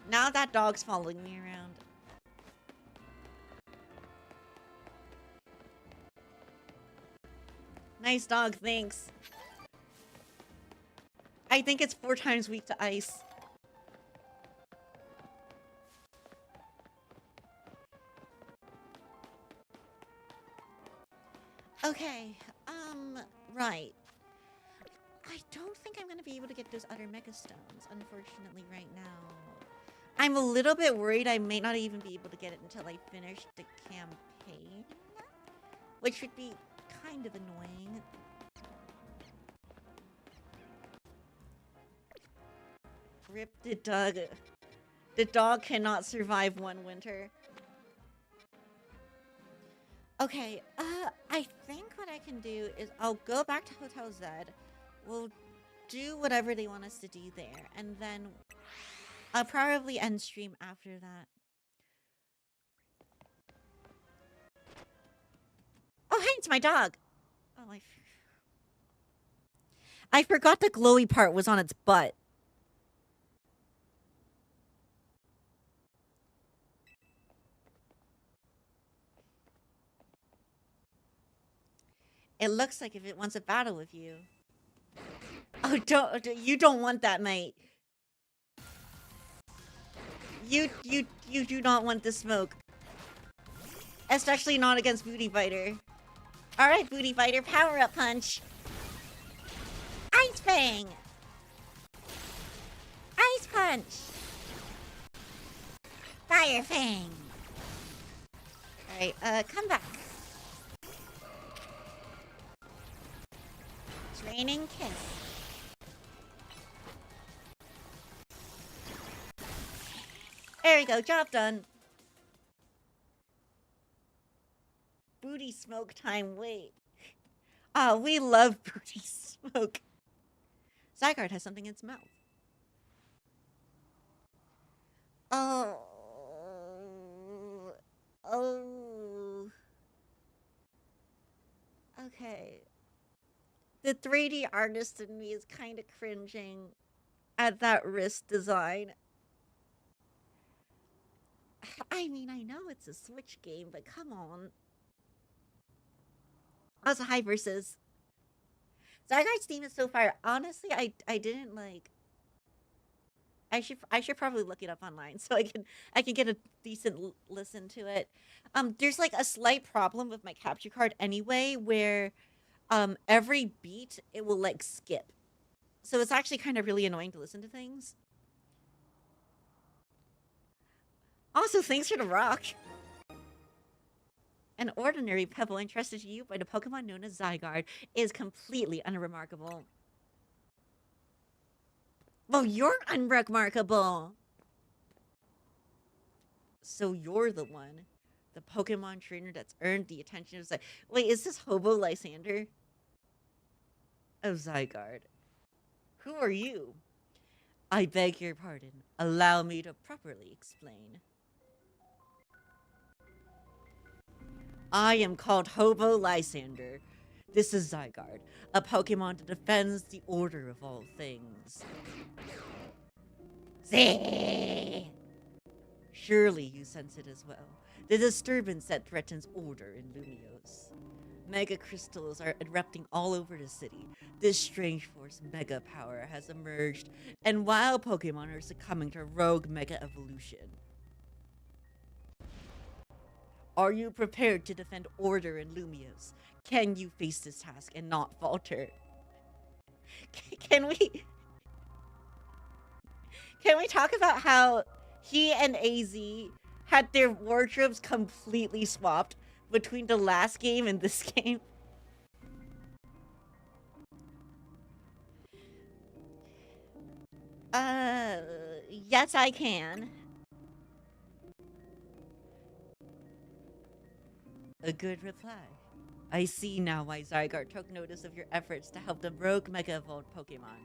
now that dog's following me around. Nice dog, thanks. I think it's 4 times weak to ice. Okay, right. I don't think I'm gonna be able to get those other Mega Stones, unfortunately, right now. I'm a little bit worried I may not even be able to get it until I finish the campaign, which would be kind of annoying. Rip the dog. The dog cannot survive one winter. Okay, I think what I can do is I'll go back to Hotel Z. We'll do whatever they want us to do there, and then I'll probably end stream after that. Oh, hey, it's my dog! Oh, I forgot the glowy part was on its butt. It looks like if it wants a battle with you. Oh, you don't want that, mate. You do not want the smoke. Especially not against Booty Fighter. Alright, Booty Fighter, power up punch. Ice Fang! Ice Punch! Fire Fang! Alright, come back. Raining Kiss. There we go, job done. Booty smoke time, wait. Oh, we love booty smoke. Zygarde has something in its mouth. Oh. Oh. Okay. The 3D artist in me is kind of cringing at that wrist design. I mean, I know it's a Switch game, but come on. Also, hi versus. Zygarde's theme is so fire. Honestly, I didn't like. I should probably look it up online so I can get a decent listen to it. There's like a slight problem with my capture card anyway, where every beat it will like skip, so it's actually kind of really annoying to listen to things. Also, thanks for the rock. An ordinary pebble entrusted to you by the Pokemon known as Zygarde is completely unremarkable. Well, you're unremarkable. So you're the one, the Pokemon trainer that's earned the attention of Wait, is this Hobo Lysander? Oh, Zygarde. Who are you? I beg your pardon. Allow me to properly explain. I am called Hobo Lysander. This is Zygarde, a Pokemon that defends the order of all things. See? Surely you sense it as well. The disturbance that threatens order in Lumiose. Mega crystals are erupting all over the city. This strange force mega power has emerged, and wild Pokemon are succumbing to rogue mega evolution. Are you prepared to defend order in Lumiose? Can you face this task and not falter? Can we talk about how he and AZ had their wardrobes completely swapped between the last game and this game? Yes, I can. A good reply. I see now why Zygarde took notice of your efforts to help the rogue Mega Evolved Pokemon.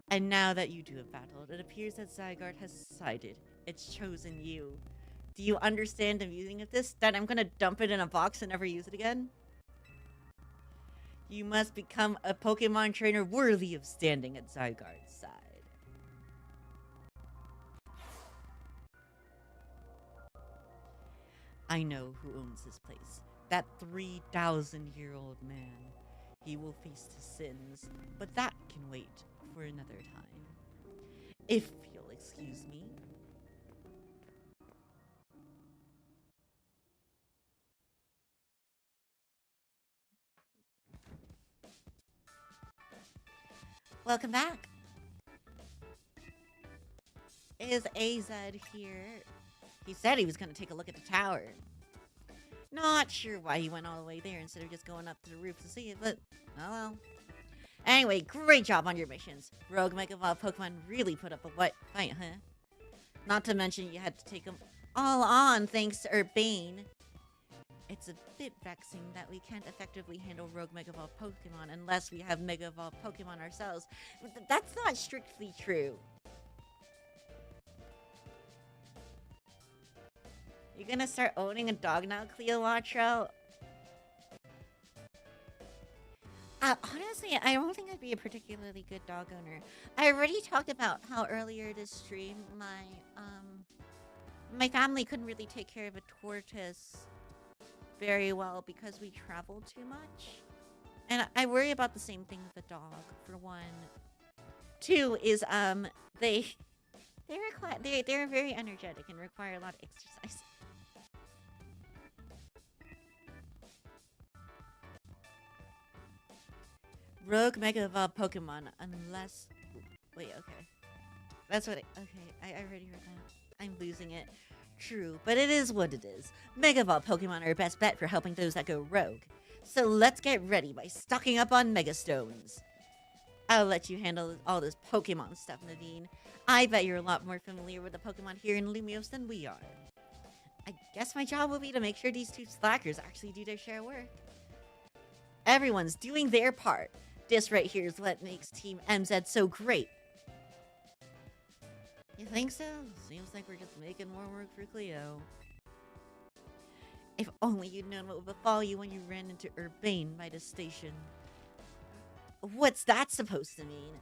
And now that you two have battled, it appears that Zygarde has decided it's chosen you. Do you understand the meaning of this? That I'm gonna dump it in a box and never use it again? You must become a Pokemon trainer worthy of standing at Zygarde's side. I know who owns this place. That 3,000-year-old man. He will face his sins, but that can wait for another time. If you'll excuse me. Welcome back. Is AZ here? He said he was going to take a look at the tower. Not sure why he went all the way there instead of just going up to the roof to see it, but oh well. Anyway, great job on your missions. Rogue Mega Evolved Pokemon really put up a fight, huh? Not to mention you had to take them all on thanks to Urbane. It's a bit vexing that we can't effectively handle Rogue Mega Evolved Pokemon unless we have Mega Evolved Pokemon ourselves. But that's not strictly true. You're gonna start owning a dog now, Cleopatra? Honestly, I don't think I'd be a particularly good dog owner. I already talked about how earlier this stream, my family couldn't really take care of a tortoise very well because we traveled too much. And I worry about the same thing with a dog, for one. Two is, they're very energetic and require a lot of exercise. Rogue Mega Evolved Pokemon, unless... Wait, okay. That's what I already heard that. I'm losing it. True, but it is what it is. Mega Evolved Pokemon are our best bet for helping those that go rogue. So let's get ready by stocking up on Mega Stones. I'll let you handle all this Pokemon stuff, Naveen. I bet you're a lot more familiar with the Pokemon here in Lumios than we are. I guess my job will be to make sure these two slackers actually do their share of work. Everyone's doing their part. This right here is what makes Team MZ so great. You think so? Seems like we're just making more work for Cleo. If only you'd known what would befall you when you ran into Urbane by the station. What's that supposed to mean?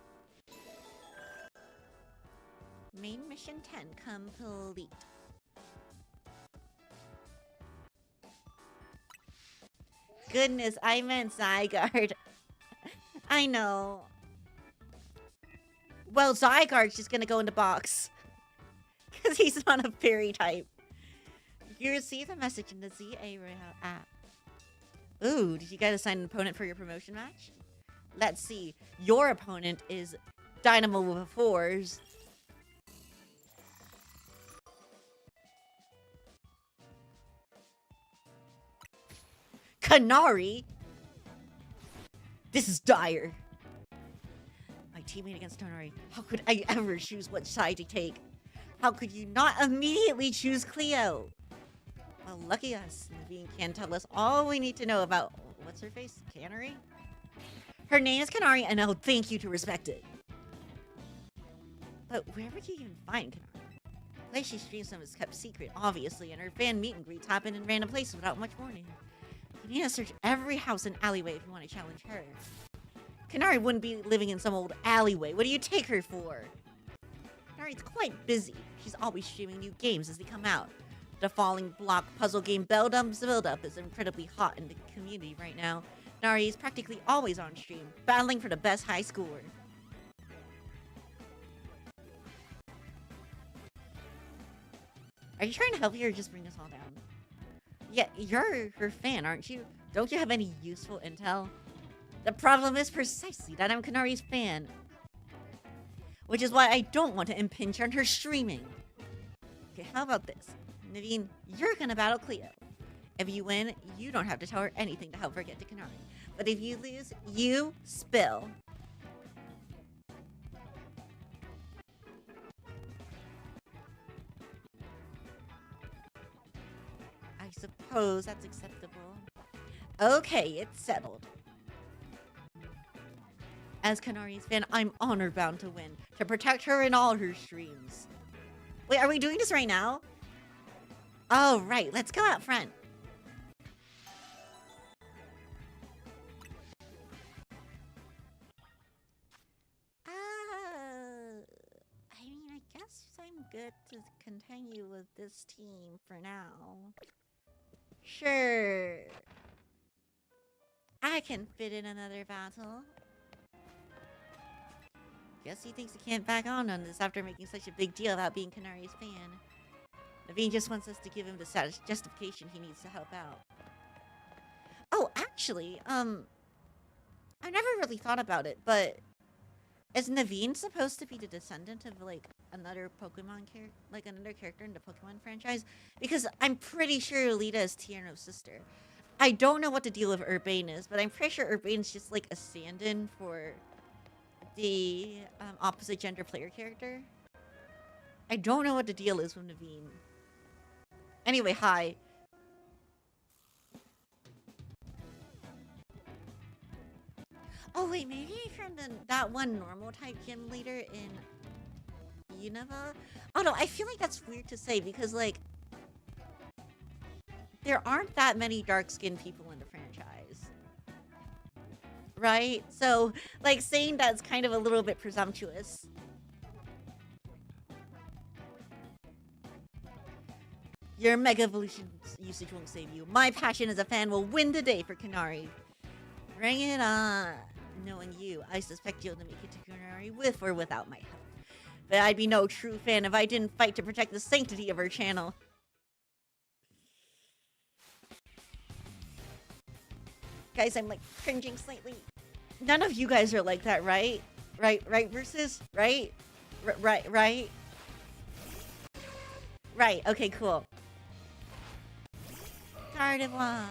Main mission 10 complete. Goodness, I meant Zygarde. I know. Well, Zygarde's just gonna go in the box. Because he's not a fairy type. You receive a message in the ZA app. Ooh, did you guys assign an opponent for your promotion match? Let's see. Your opponent is Dynamo with fours. Canary? This is dire. My teammate against Canary. How could I ever choose what side to take? How could you not immediately choose Cleo? Well, lucky us. Naveen can tell us all we need to know about... What's her face? Canary? Her name is Canary, and I'll thank you to respect it. But where would you even find Canary? The place she streams from is kept secret, obviously, and her fan meet and greets happen in random places without much warning. You need to search every house and alleyway if you want to challenge her. Canary wouldn't be living in some old alleyway. What do you take her for? Canary's quite busy. She's always streaming new games as they come out. The falling block puzzle game Build-Up is incredibly hot in the community right now. Nari is practically always on stream, battling for the best high score. Are you trying to help me or just bring us all down? Yeah, you're her fan, aren't you? Don't you have any useful intel? The problem is precisely that I'm Canari's fan. Which is why I don't want to impinge on her streaming. Okay, how about this? Naveen, you're gonna battle Cleo. If you win, you don't have to tell her anything to help her get to Canary. But if you lose, you spill. I suppose that's acceptable. Okay, it's settled. As Canari's fan, I'm honor-bound to win, to protect her in all her streams. Wait, are we doing this right now? Oh, right, let's go out front. I mean, I guess I'm good to continue with this team for now. Sure. I can fit in another battle. Guess he thinks he can't back on this after making such a big deal about being Kanari's fan. Naveen just wants us to give him the justification he needs to help out. Oh, actually, I never really thought about it, but is Naveen supposed to be the descendant of, like, another Pokemon character, like another character in the Pokemon franchise? Because I'm pretty sure Alita is Tierno's sister. I don't know what the deal with Urbane is, but I'm pretty sure Urbane's just, like, a stand-in for the opposite gender player character. I don't know what the deal is with Naveen. Anyway, hi. Oh wait, maybe from that one normal type gym leader in Unova? Oh no, I feel like that's weird to say because, like, there aren't that many dark-skinned people in the franchise. Right? So, like, saying that's kind of a little bit presumptuous. Your Mega Evolution usage won't save you. My passion as a fan will win the day for Kanari. Bring it on. Knowing you, I suspect you'll make it to Kanari with or without my help. But I'd be no true fan if I didn't fight to protect the sanctity of her channel. Guys, I'm, like, cringing slightly. None of you guys are like that, right? Right, versus? Right? Right. Right, okay, cool. Gardevoir.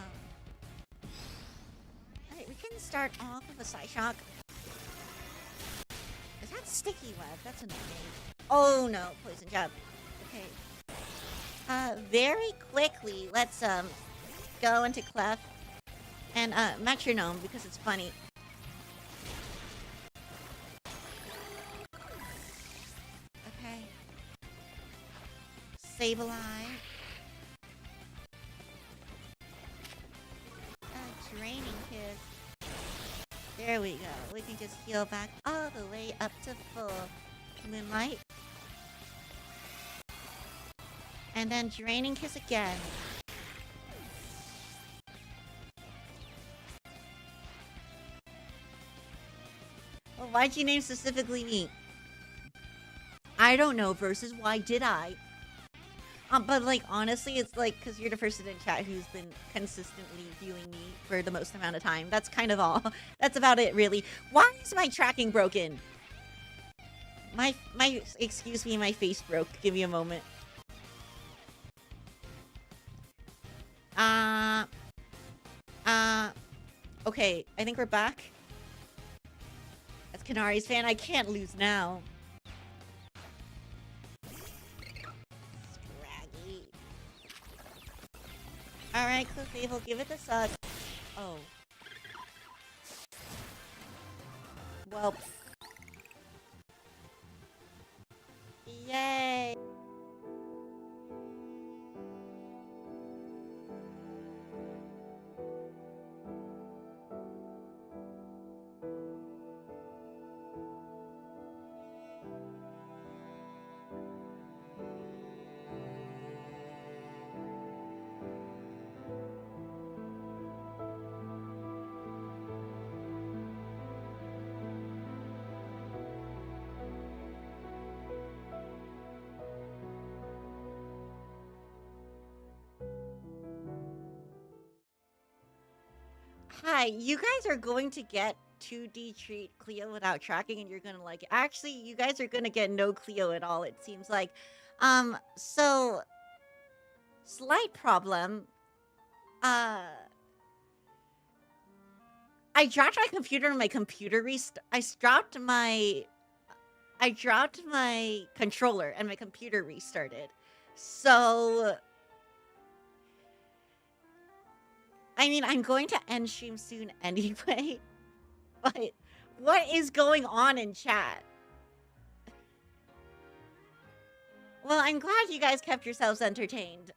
Alright, we can start off with a Psyshock. Is that Sticky Web? That's annoying. Oh no, Poison Jab. Okay. Very quickly, let's go into Clef and Metronome because it's funny. Okay. Sableye. Draining Kiss. There we go. We can just heal back all the way up to full Moonlight. And then Draining Kiss again. Well, why'd you name specifically me? I don't know, versus why did I? But, like, honestly, it's like, because you're the person in chat who's been consistently viewing me for the most amount of time. That's kind of all. That's about it, really. Why is my tracking broken? Excuse me, my face broke. Give me a moment. Okay, I think we're back. As Kanari's fan, I can't lose now. Alright, Cliff, give it the suck. Oh. Well. Yay! Hi, you guys are going to get 2D treat Cleo without tracking and you're gonna like it. Actually, you guys are gonna get no Cleo at all, it seems like. So slight problem. I dropped my computer and my computer I dropped my controller and my computer restarted. So I mean, I'm going to end stream soon anyway, but what is going on in chat? Well, I'm glad you guys kept yourselves entertained.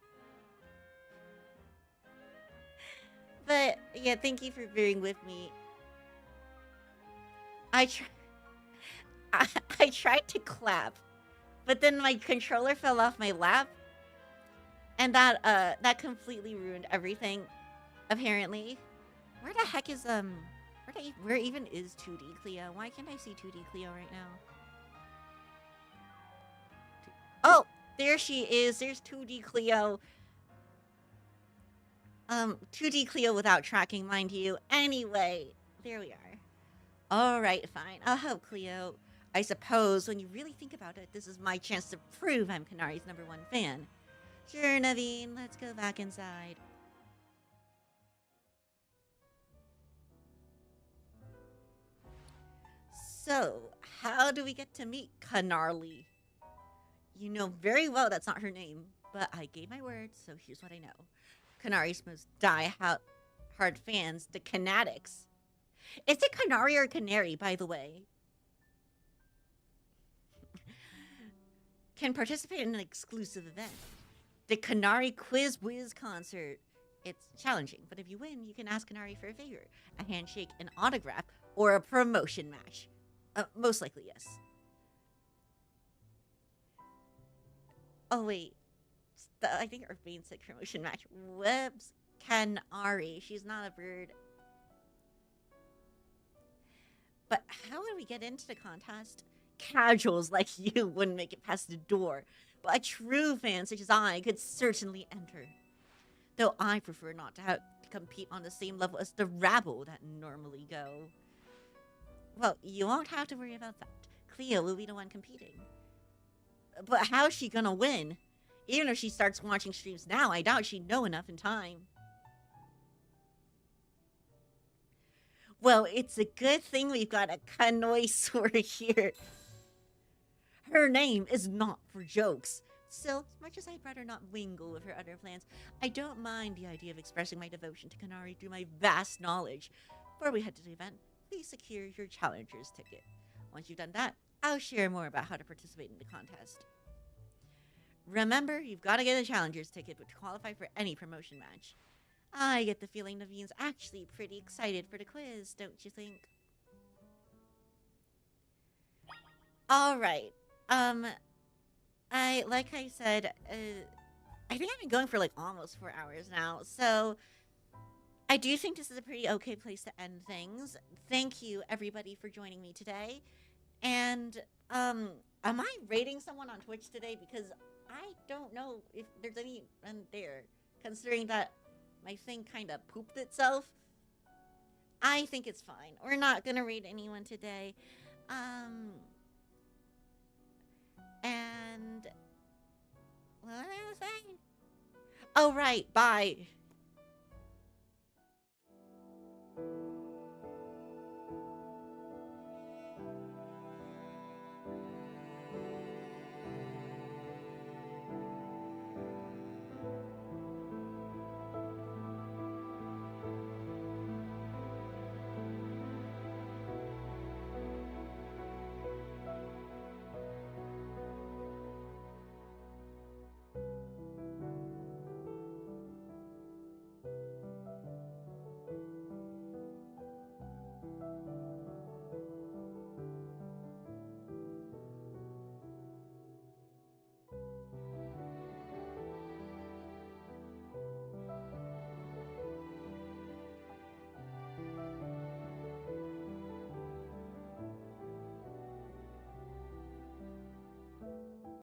But, yeah, thank you for bearing with me. I tried to clap, but then my controller fell off my lap, and that completely ruined everything. Apparently. Where the heck is, where even is 2D Cleo? Why can't I see 2D Cleo right now? Oh, there she is. There's 2D Cleo. 2D Cleo without tracking, mind you. Anyway, there we are. All right, fine. I'll help Cleo. I suppose when you really think about it, this is my chance to prove I'm Kanari's #1 fan. Sure, Naveen, let's go back inside. So, how do we get to meet Kanarli? You know very well that's not her name, but I gave my word, so here's what I know. Kanari's most die-hard fans, the Kanatics. Is it Kanari or Canary, by the way? Can participate in an exclusive event. The Kanari Quiz Whiz concert. It's challenging, but if you win, you can ask Kanari for a favor. A handshake, an autograph, or a promotion match. Most likely, yes. Oh, wait. I think Urbane said promotion match. Webs Kanari. She's not a bird. But how would we get into the contest? Casuals like you wouldn't make it past the door, but a true fan such as I could certainly enter. Though I prefer not to have to compete on the same level as the rabble that normally go. Well, you won't have to worry about that. Cleo will be the one competing. But how's she gonna win? Even if she starts watching streams now, I doubt she'd know enough in time. Well, it's a good thing we've got a connoisseur here. Her name is not for jokes. Still, as much as I'd rather not wingle with her other plans, I don't mind the idea of expressing my devotion to Kanari through my vast knowledge. Before we head to the event, please secure your challenger's ticket. Once you've done that, I'll share more about how to participate in the contest. Remember, you've got to get a challenger's ticket to qualify for any promotion match. I get the feeling Naveen's actually pretty excited for the quiz, don't you think? Alright. Like I said, I think I've been going for like almost 4 hours now, so I do think this is a pretty okay place to end things. Thank you, everybody, for joining me today. And, am I rating someone on Twitch today? Because I don't know if there's anyone there, considering that my thing kind of pooped itself. I think it's fine. We're not gonna rate anyone today. And what was I gonna say? Oh, right. Bye.